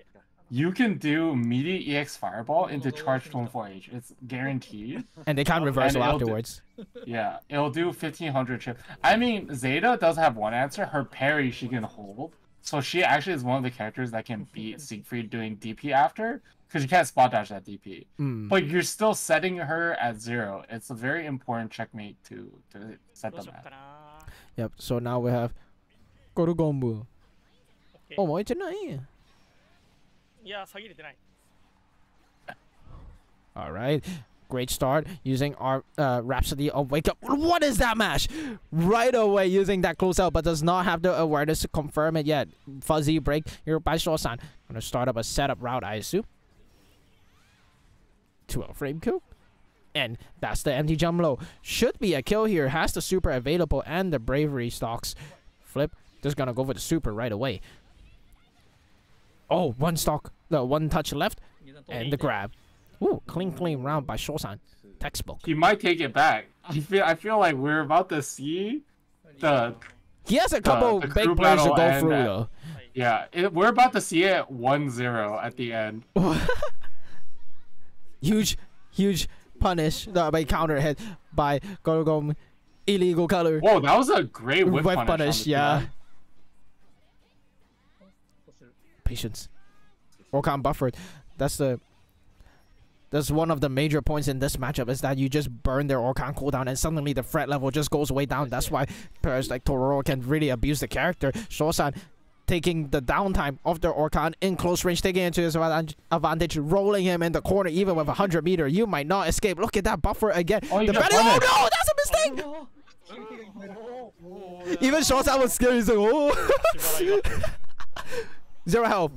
S2: you can do immediate EX Fireball into charged 24H. It's guaranteed.
S1: And they can't reversal afterwards.
S2: Yeah, it'll do 1500 chip. I mean, Zeta does have one answer. Her parry she can hold. So she actually is one of the characters that can beat Siegfried doing DP after. Because you can't spot dash that DP. But you're still setting her at 0. It's a very important checkmate to set them at.
S1: Yep, so now we have Gorogombu. Oh, mo ito na eh. Alright, great start using our Rhapsody of Wake Up. What is that mash? Right away using that close out, but does not have the awareness to confirm it yet. Fuzzy break here by Shosan. Gonna start up a setup route, I assume. 2L frame kill. And that's the empty jump low. Should be a kill here. Has the super available and the bravery stocks. Flip. Just gonna go for the super right away. Oh, one stock. No, one touch left. And the grab. Ooh, clean round by Shosan. Textbook.
S2: He might take it back. I feel like we're about to see the...
S1: He has a couple big players to go through though.
S2: Yeah, we're about to see it 1-0 at the end.
S1: Huge punish by counter hit by Gorogom. Illegal color.
S2: Whoa, that was a great whip
S1: punish. Yeah. Patience. Orkan buffered. That's one of the major points in this matchup is that you just burn their Orkan cooldown and suddenly the threat level just goes way down. That's why players like Tororo can really abuse the character. Shosan taking the downtime of their Orkan in close range, taking it to his advantage, rolling him in the corner even with 100 meter. You might not escape. Look at that buffer again. Oh no, that's a mistake! Even Shosan was scared. He's like, oh. 0 health.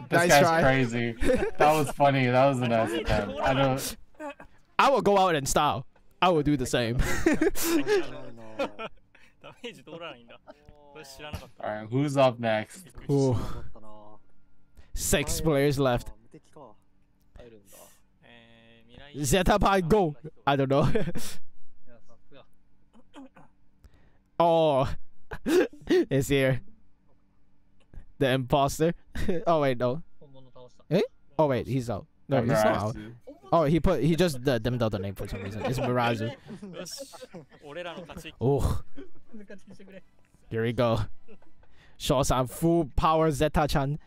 S2: This guy's crazy. That was funny. That was a nice attempt.
S1: I will go out in style. I will do the same.
S2: Alright, who's up next?
S1: Ooh. 6 players left. Zeta by go. I don't know. Oh, it's here. The imposter. Oh wait, no. Eh? Oh wait, he's out. No, he's not out. Oh, he just dimmed out the name for some reason. It's Mirazu. Oh. Here we go. Shosan full power Zeta-chan.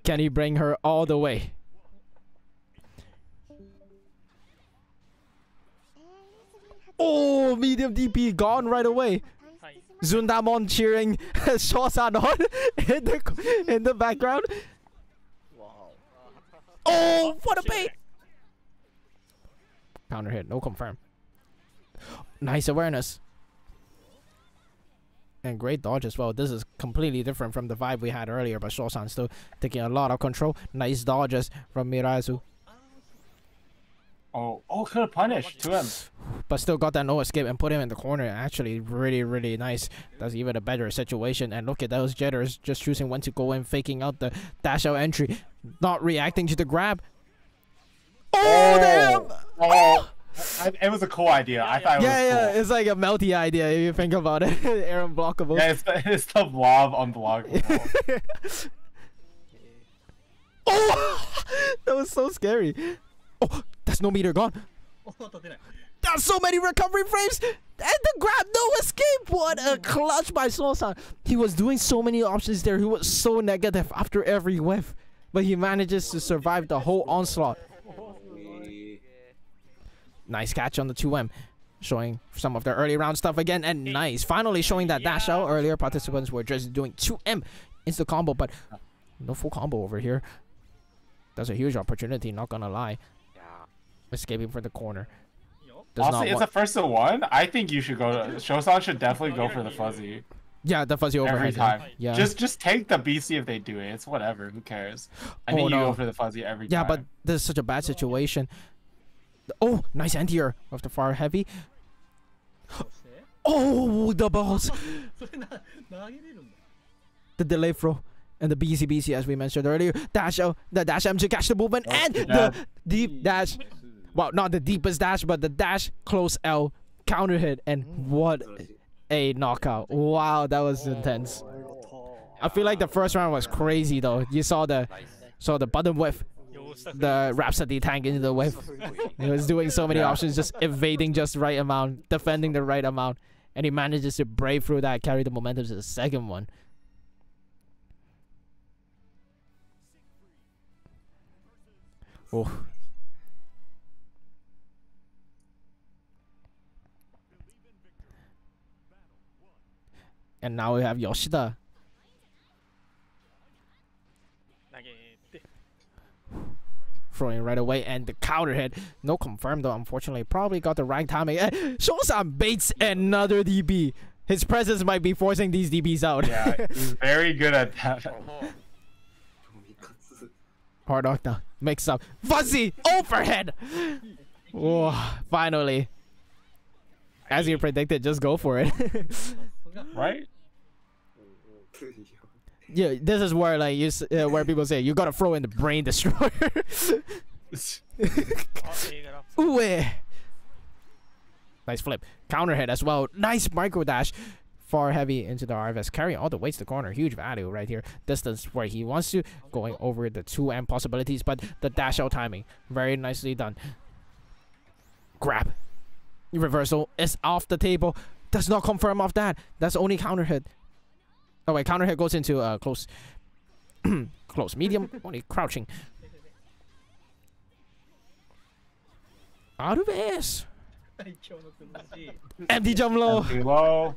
S1: Can he bring her all the way? Oh, medium DP gone right away. Zundamon cheering Shosan on in the background. Oh, what a bait! Counter hit, no confirm. Nice awareness. And great dodge as well. This is completely different from the vibe we had earlier, but Shosan still taking a lot of control. Nice dodges from Mirazu.
S2: Oh, could have punished 2M.
S1: But still got that no escape and put him in the corner. Actually, really nice. That's even a better situation. And look at those jitters, just choosing when to go in, faking out the dash out entry, not reacting to the grab. Oh, damn!
S2: Oh. It was a cool idea. I thought it was cool.
S1: It's like a melty idea if you think about it. Air unblockable.
S2: Yeah, it's the blob unblockable.
S1: Oh, that was so scary. Oh, that's no meter gone. That's so many recovery frames. And the grab, no escape. What a clutch by Shosan. He was doing so many options there. He was so negative after every whiff. But he manages to survive the whole onslaught. Nice catch on the 2M. Showing some of their early round stuff again. And nice. Finally showing that dash out. Earlier participants were just doing 2M insta combo. But no full combo over here. That's a huge opportunity, not gonna lie. Escaping for the corner.
S2: Honestly, it's a 1st-1. I think you should go to... Shosan should definitely go for the fuzzy.
S1: Yeah, the fuzzy overhead.
S2: Every time.
S1: Yeah.
S2: Just take the BC if they do it. It's whatever. Who cares? I think you go for the fuzzy every time.
S1: Yeah, but this is such a bad situation. Oh, nice anti-air of the far heavy. Oh, the balls. The delay throw. And the BC as we mentioned earlier. Dash out. The dash M to catch the movement. And the deep dash. Well, not the deepest dash, but the dash close L. Counter hit. And what a knockout. Wow, that was intense. I feel like the first round was crazy though. You saw the button whiff. The Rhapsody tank into the whiff. He was doing so many options, just evading just the right amount, defending the right amount. And he manages to brave through that, carry the momentum to the second one. Oh. And now we have Yoshida. Throwing right away, and the counter hit. No confirm though, unfortunately. Probably got the right timing. Shosan baits another DB. His presence might be forcing these DBs out.
S2: Yeah, he's very good at that.
S1: Hard knockdown. Mix up. Fuzzy overhead. Oh, finally. As you predicted, just go for it.
S2: Right?
S1: Yeah, this is where like where people say you gotta throw in the brain destroyer. Ooh, nice flip, counter hit as well. Nice micro dash, far heavy into the RFS, carrying all the way to the corner. Huge value right here. Distance where he wants to, going over the 2M possibilities, but the dash out timing very nicely done. Grab, reversal is off the table. Does not confirm off that. That's only counter hit. Oh wait, counter hit goes into close, close medium. Only crouching. Out of ass. Empty jump low.
S2: Empty low.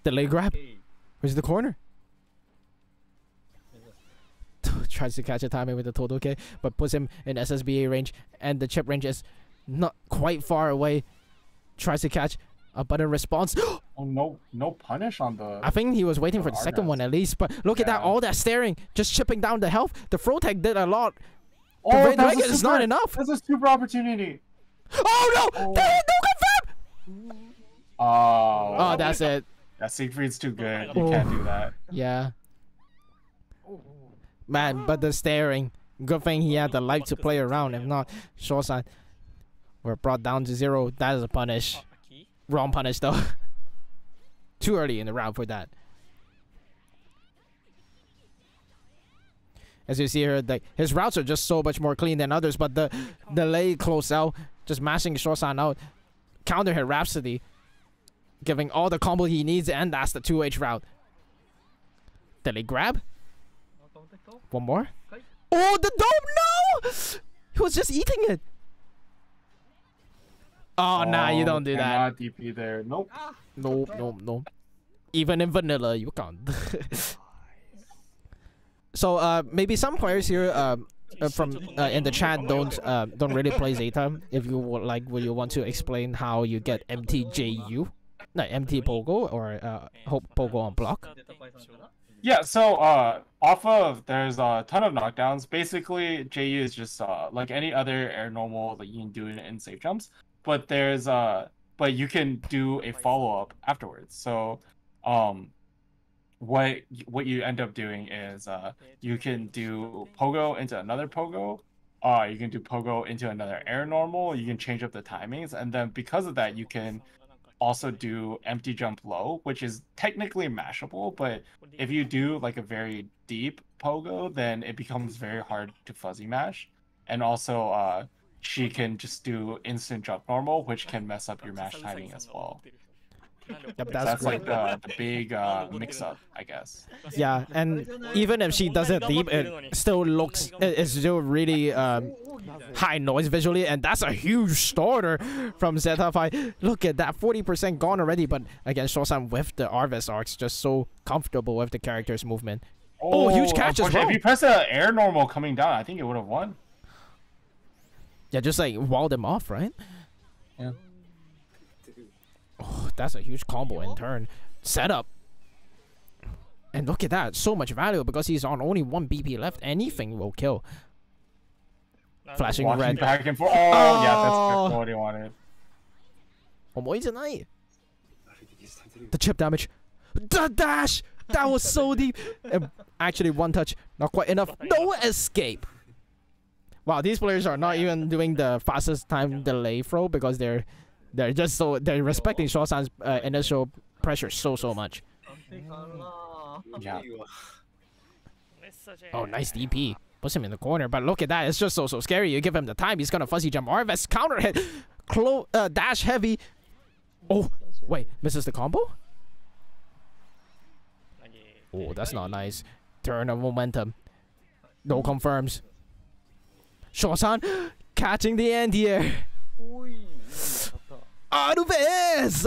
S1: Delay grab. Where's the corner? Tries to catch a timing with the total K, but puts him in SSBA range, and the chip range is not quite far away. Tries to catch a button response.
S2: Oh, no punish on the...
S1: I think he was waiting for the second one at least, but look at that, all that staring, just chipping down the health. The throw tag did a lot.
S2: Oh,
S1: it's not enough.
S2: That's a super opportunity.
S1: Oh no! No confirm! Oh, that's it.
S2: Yeah, Siegfried's too good. You can't do that.
S1: Yeah. Man, but the staring. Good thing he had the life to play around. If not, Shosan were brought down to 0. That is a punish. Wrong punish though. Too early in the round for that. As you see here, like his routes are just so much more clean than others, but the delay close out, just mashing Shosan out. Counter hit Rhapsody, giving all the combo he needs, and that's the 2H route. Delay grab. One more. Oh, the dome! No! He was just eating it. Oh, nah, you don't do that.
S2: DP there. Nope.
S1: Nope. Even in vanilla, you can't. So, maybe some players here from in the chat don't really play Zeta. If you would like, would you want to explain how you get MTJU? No, MT Pogo or Hope Pogo on block?
S2: Yeah, so off of there's a ton of knockdowns. Basically, JU is just like any other air normal that you can do in safe jumps, but there's but you can do a follow up afterwards. So what you end up doing is you can do pogo into another pogo, you can do pogo into another air normal. You can change up the timings, and then because of that, you can also do empty jump low, which is technically mashable, but if you do like a very deep pogo, then it becomes very hard to fuzzy mash. And also she can just do instant jump normal, which can mess up your mash timing as well.
S1: Yep,
S2: that's like the big mix up, I guess.
S1: Yeah, and even if she does it deep, it still looks, it's still really high noise visually, and that's a huge starter from Zeta 5. Look at that, 40% gone already, but again, Shosan with the Arvis arcs, just so comfortable with the character's movement. Oh, huge catch as well.
S2: If you press the air normal coming down, I think it would have won.
S1: Yeah, just like walled him off, right?
S2: Yeah.
S1: Oh, that's a huge combo in turn. Setup. And look at that. So much value because he's on only 1 BP left. Anything will kill. Flashing
S2: Watching
S1: red.
S2: back and forth. Oh, yeah, that's what he wanted.
S1: The chip damage. The dash! That was so deep. Actually, 1 touch. Not quite enough. No escape. Wow, these players are not even doing the fastest time delay throw because they're respecting Shaw-san's initial pressure so much.
S2: Yeah.
S1: Oh, nice DP. Puts him in the corner, but look at that. It's just so scary. You give him the time, he's gonna fuzzy jump. RFS counter hit. Dash heavy. Oh, wait. Misses the combo? Oh, that's not nice. Turn of momentum. No confirms. Shaw-san catching the anti-air. Arves!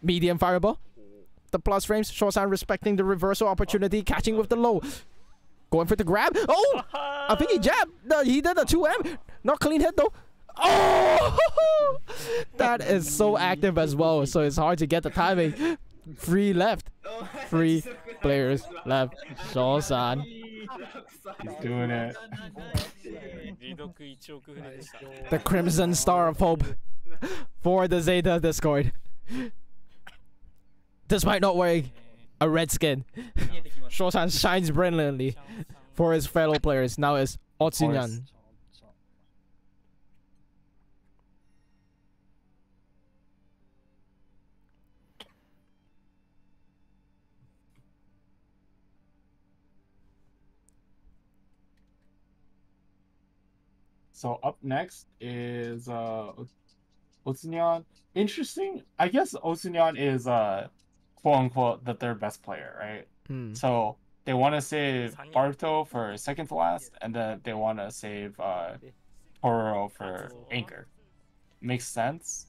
S1: Medium fireball. The plus frames. Shaw-san respecting the reversal opportunity. Catching with the low. Going for the grab. Oh! I think he jabbed. No, he did a 2M. Not clean hit though. Oh! That is so active as well. So it's hard to get the timing. 3 left. 3 players left. Shaw-san.
S2: He's doing it.
S1: The Crimson Star of Hope for the Zeta Discord. Despite not wearing a red skin, Shaw-san shines brilliantly for his fellow players. Now it's Otsunyan.
S2: So up next is Otsunyan. Interesting. I guess Otsunyan is quote unquote the 3rd best player, right? So they want to save Baruto for second to last, and then they want to save Tororo for anchor. Makes sense.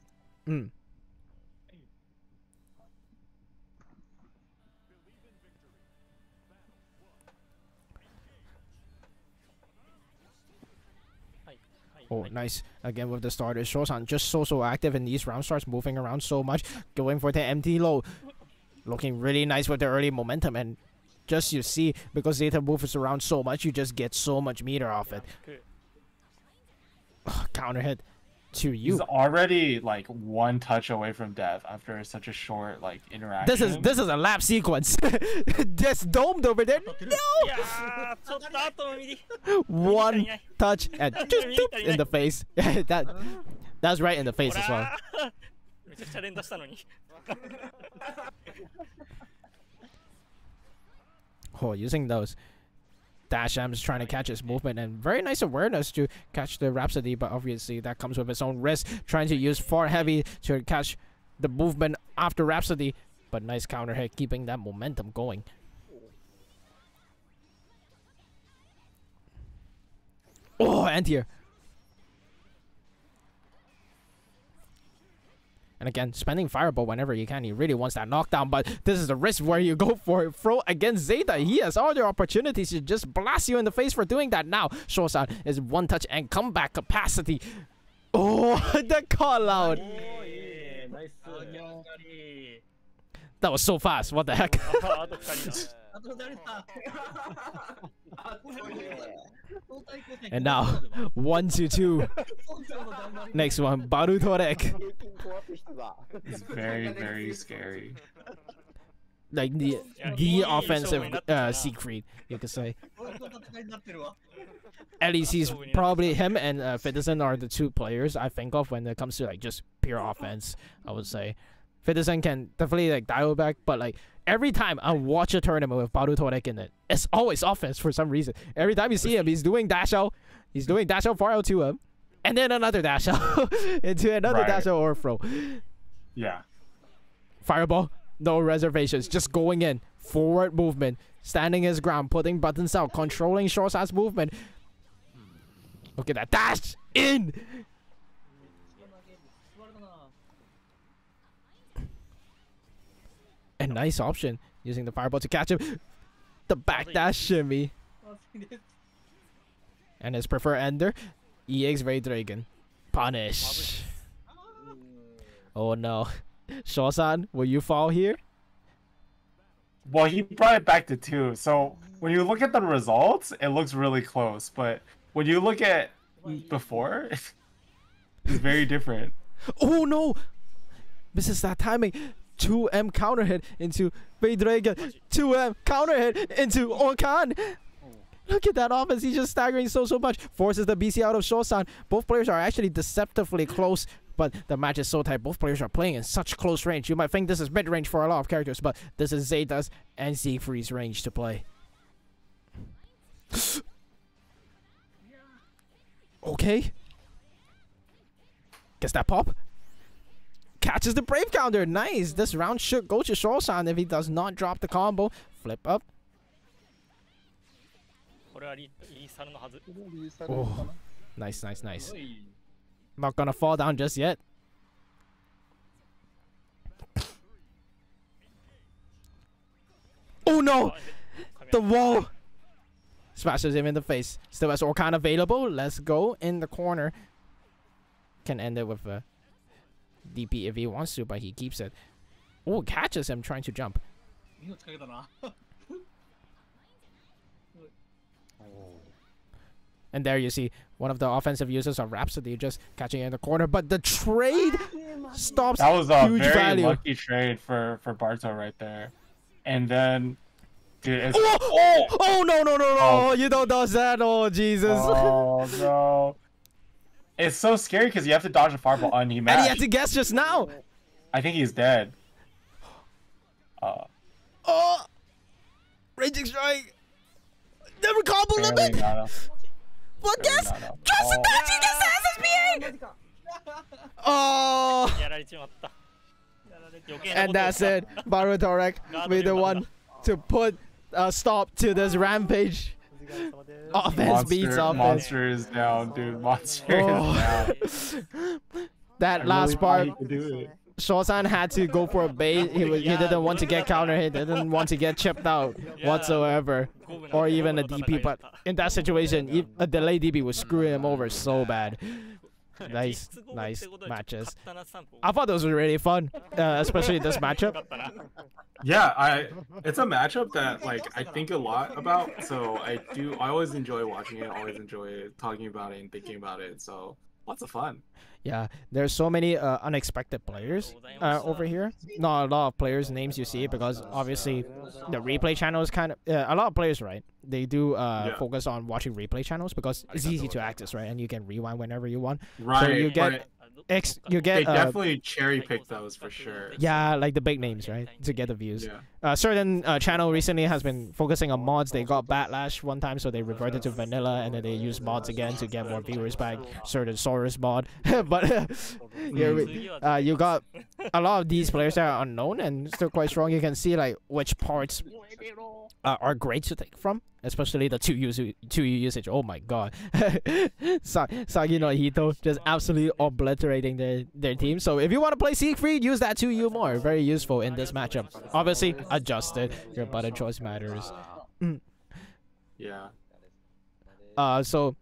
S1: Oh, nice. Again with the starters. Shaw-san just so active in these rounds. Starts moving around so much. Going for the empty low. Looking really nice with the early momentum. And just you see, because Zeta moves around so much, you just get so much meter off it. Counter hit to you.
S2: He's already like 1 touch away from death after such a short like interaction.
S1: This is a lap sequence. Just domed over there. No. 1 touch and just doop in the face. That's right in the face as well. Oh, using those dash M's trying to catch his movement, and very nice awareness to catch the Rhapsody, but obviously that comes with its own risk. Trying to use far heavy to catch the movement after Rhapsody, but nice counter hit, keeping that momentum going. Oh, anti-air. And again, spending Fireball whenever you can. He really wants that knockdown, but this is the risk where you go for it. Throw against Zeta. He has all the opportunities to just blast you in the face for doing that now. Shaw-san is 1 touch and comeback capacity. Oh, the call out. That was so fast. What the heck? And now 1 to 2. Next one, Barutorek.
S2: It's very scary.
S1: Like the offensive Siegfried, you could say. At least he's probably him and Fitterson are the 2 players I think of when it comes to like just pure offense. I would say Fitterson can definitely like dial back, but like every time I watch a tournament with Barutorek in it, it's always offense for some reason. Every time you see him, he's doing dash out. He's doing dash out far out to him, and then another dash out into another dash out or throw.
S2: Yeah.
S1: Fireball, no reservations, just going in. Forward movement, standing his ground, putting buttons out, controlling Shaw-san's movement. Look at that dash in. A nice option using the fireball to catch him. The backdash shimmy. And his preferred ender, EX Ray Dragon. Punish. Oh no. Shosan, will you fall here?
S2: Well, he brought it back to 2. So when you look at the results, it looks really close. But when you look at before, it's very different.
S1: Oh no! Misses that timing. 2M counter hit into Vaydragon. 2M counter hit into Orkan. Look at that offense. He's just staggering so much. Forces the BC out of Shosan. Both players are actually deceptively close, but the match is so tight. Both players are playing in such close range. You might think this is mid-range for a lot of characters, but this is Zeta's and Siegfried's range to play. Okay. Gets that pop. Catches the Brave counter. Nice. This round should go to Shosan if he does not drop the combo. Flip up. Oh, nice. Not gonna fall down just yet. Oh no! The wall smashes him in the face. Still has Orkan available. Let's go in the corner. Can end it with a DP if he wants to, but he keeps it. Oh, catches him trying to jump. And there you see one of the offensive users of Rhapsody just catching in the corner, but the trade stops.
S2: That was a
S1: huge
S2: very
S1: value.
S2: lucky trade for Barto right there. And then, dude, it's...
S1: Oh no!
S2: Oh.
S1: You don't dodge that! Oh Jesus!
S2: Oh no! It's so scary because you have to dodge a fireball and he mashed.
S1: And he had to guess just now.
S2: I think he's dead.
S1: Oh! Raging strike. Never combo limit. What guess? Just that you gets SSBA. Oh! And that's it. Barutorek with the one to put a stop to this rampage. Offense beats offense.
S2: Monster is down, dude. Monster is down.
S1: That last part,
S2: do it.
S1: Shosan had to go for a bait. He didn't want to get counter hit. Didn't want to get chipped out whatsoever, or even a DP. But in that situation, a delay DP was screwing him over so bad. Nice matches. I thought those were really fun, especially this matchup.
S4: Yeah, it's a matchup that like I think a lot about. So I always enjoy watching it. Always enjoy talking about it and thinking about it. So lots of fun.
S1: Yeah, there's so many unexpected players over here. Not a lot of players' names you see because obviously the replay channel is kind of a lot of players, right? They do focus on watching replay channels because it's easy to access, right? And you can rewind whenever you want.
S4: Right.
S1: So you get
S4: they definitely cherry pick those for sure.
S1: Yeah, like the big names, right? To get the views.
S4: Yeah.
S1: Certain channel recently has been focusing on mods. They got backlash one time, so they reverted to vanilla, and then they use mods again to get more viewers back. Certain Saurus mod, but you got a lot of these players that are unknown and still quite strong. You can see like which parts are great to take from, especially the 2U usage. Oh my god, Sagi no Hito just absolutely obliterating their team. So if you want to play Siegfried, use that 2U more. Very useful in this matchup. Obviously, adjust it. Your button choice matters.
S4: Yeah.
S1: So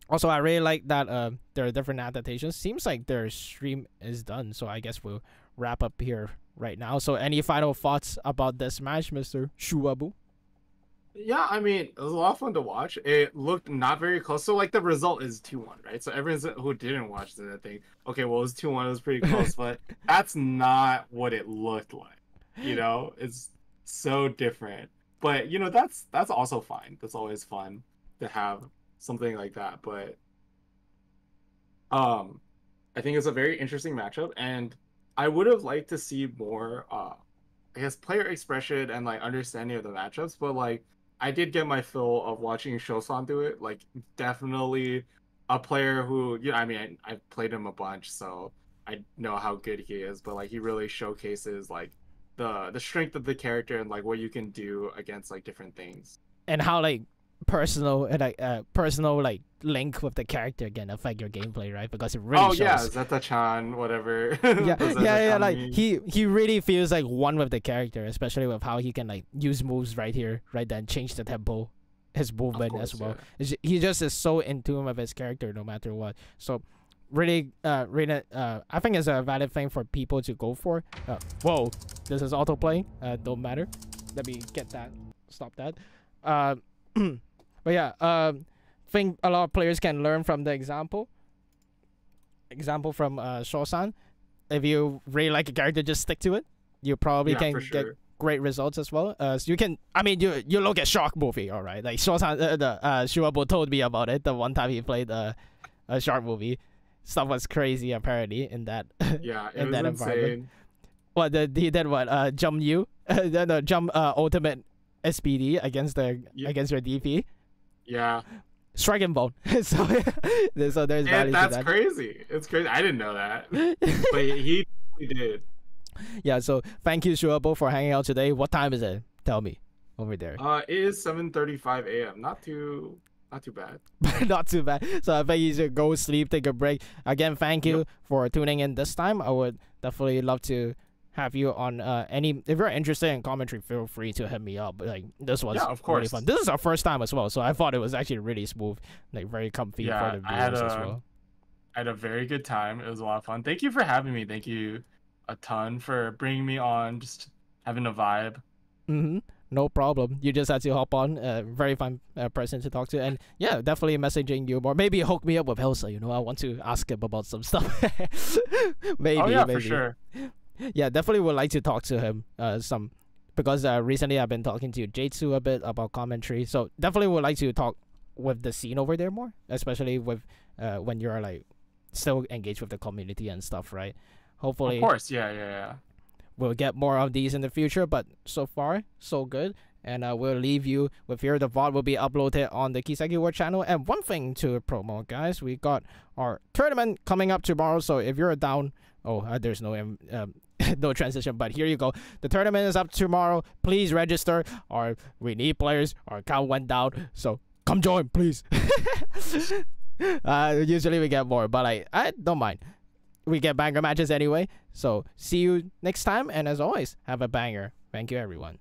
S1: also I really like that there are different adaptations. Seems like their stream is done, so I guess we'll wrap up here right now. So any final thoughts about this match, Mr. Shuaboo?
S4: Yeah, I mean, it was a lot of fun to watch. It looked not very close. So, like, the result is 2-1, right? So, everyone who didn't watch that thing, okay, well, it was 2-1. It was pretty close, but that's not what it looked like. You know? It's so different. But, you know, that's also fine. That's always fun to have something like that. But I think it's a very interesting matchup, and I would have liked to see more, I guess, player expression and, like, understanding of the matchups, but, like, I did get my fill of watching Shosan do it. Like, definitely a player who, you know, I mean, I've played him a bunch, so I know how good he is. But like, he really showcases like the strength of the character and like what you can do against like different things.
S1: And how like personal like link with the character again affect your gameplay, right? Because it really shows.
S4: Yeah, Zeta-chan, whatever.
S1: yeah, like he really feels like one with the character, especially with how he can like use moves right here, right then, change the tempo, his movement as well. Yeah. He just is so in tune with his character no matter what. So really I think it's a valid thing for people to go for. Whoa, this is autoplay. Don't matter. Let me get that. Stop that. But yeah, think a lot of players can learn from the example from Shosan. If you really like a character, just stick to it. You probably can get great results as well. So you can, I mean, you look at Shark movie, all right? Like Shosan, Shuaboo told me about it the one time he played a Shark movie. Stuff was crazy apparently in that
S4: Yeah,
S1: in
S4: was
S1: that
S4: insane.
S1: environment. What he did? What jump you? No, jump ultimate SPD against your DP.
S4: Yeah.
S1: Strike and bone. so there's value to
S4: That's
S1: that.
S4: crazy. It's crazy. I didn't know that, but he did.
S1: Yeah. So thank you, Shuaboo, for hanging out today. What time is it? Tell me over there.
S4: It is 7:35 a.m. Not too bad.
S1: Not too bad. So I think you should go sleep, take a break. Again, thank you for tuning in this time. I would definitely love to have you on if you're interested in commentary, feel free to hit me up. Like this was
S4: of course.
S1: really fun. This is our first time as well, so I thought it was actually really smooth, like very comfy for the viewers as well.
S2: I had a very good time. It was a lot of fun. Thank you for having me. Thank you a ton for bringing me on, just having a vibe.
S1: No problem. You just had to hop on. Very fun person to talk to, and yeah, definitely messaging you more. Maybe hook me up with Helsa. I want to ask him about some stuff. Maybe.
S2: Oh yeah,
S1: maybe.
S2: for sure.
S1: Yeah, definitely would like to talk to him because recently I've been talking to J2 a bit about commentary, so definitely would like to talk with the scene over there more, especially with when you're like still engaged with the community and stuff, right? Hopefully,
S2: of course, yeah.
S1: We'll get more of these in the future, but so far so good. And we'll leave you with here. The VOD will be uploaded on the Kiseki World channel. And one thing to promote, guys, we got our tournament coming up tomorrow. So if you're down, there's no no transition, but here you go. The tournament is up tomorrow. Please register, or we need players. Our count went down, so come join, please. Usually we get more, but I don't mind. We get banger matches anyway. So see you next time, and as always, have a banger. Thank you, everyone.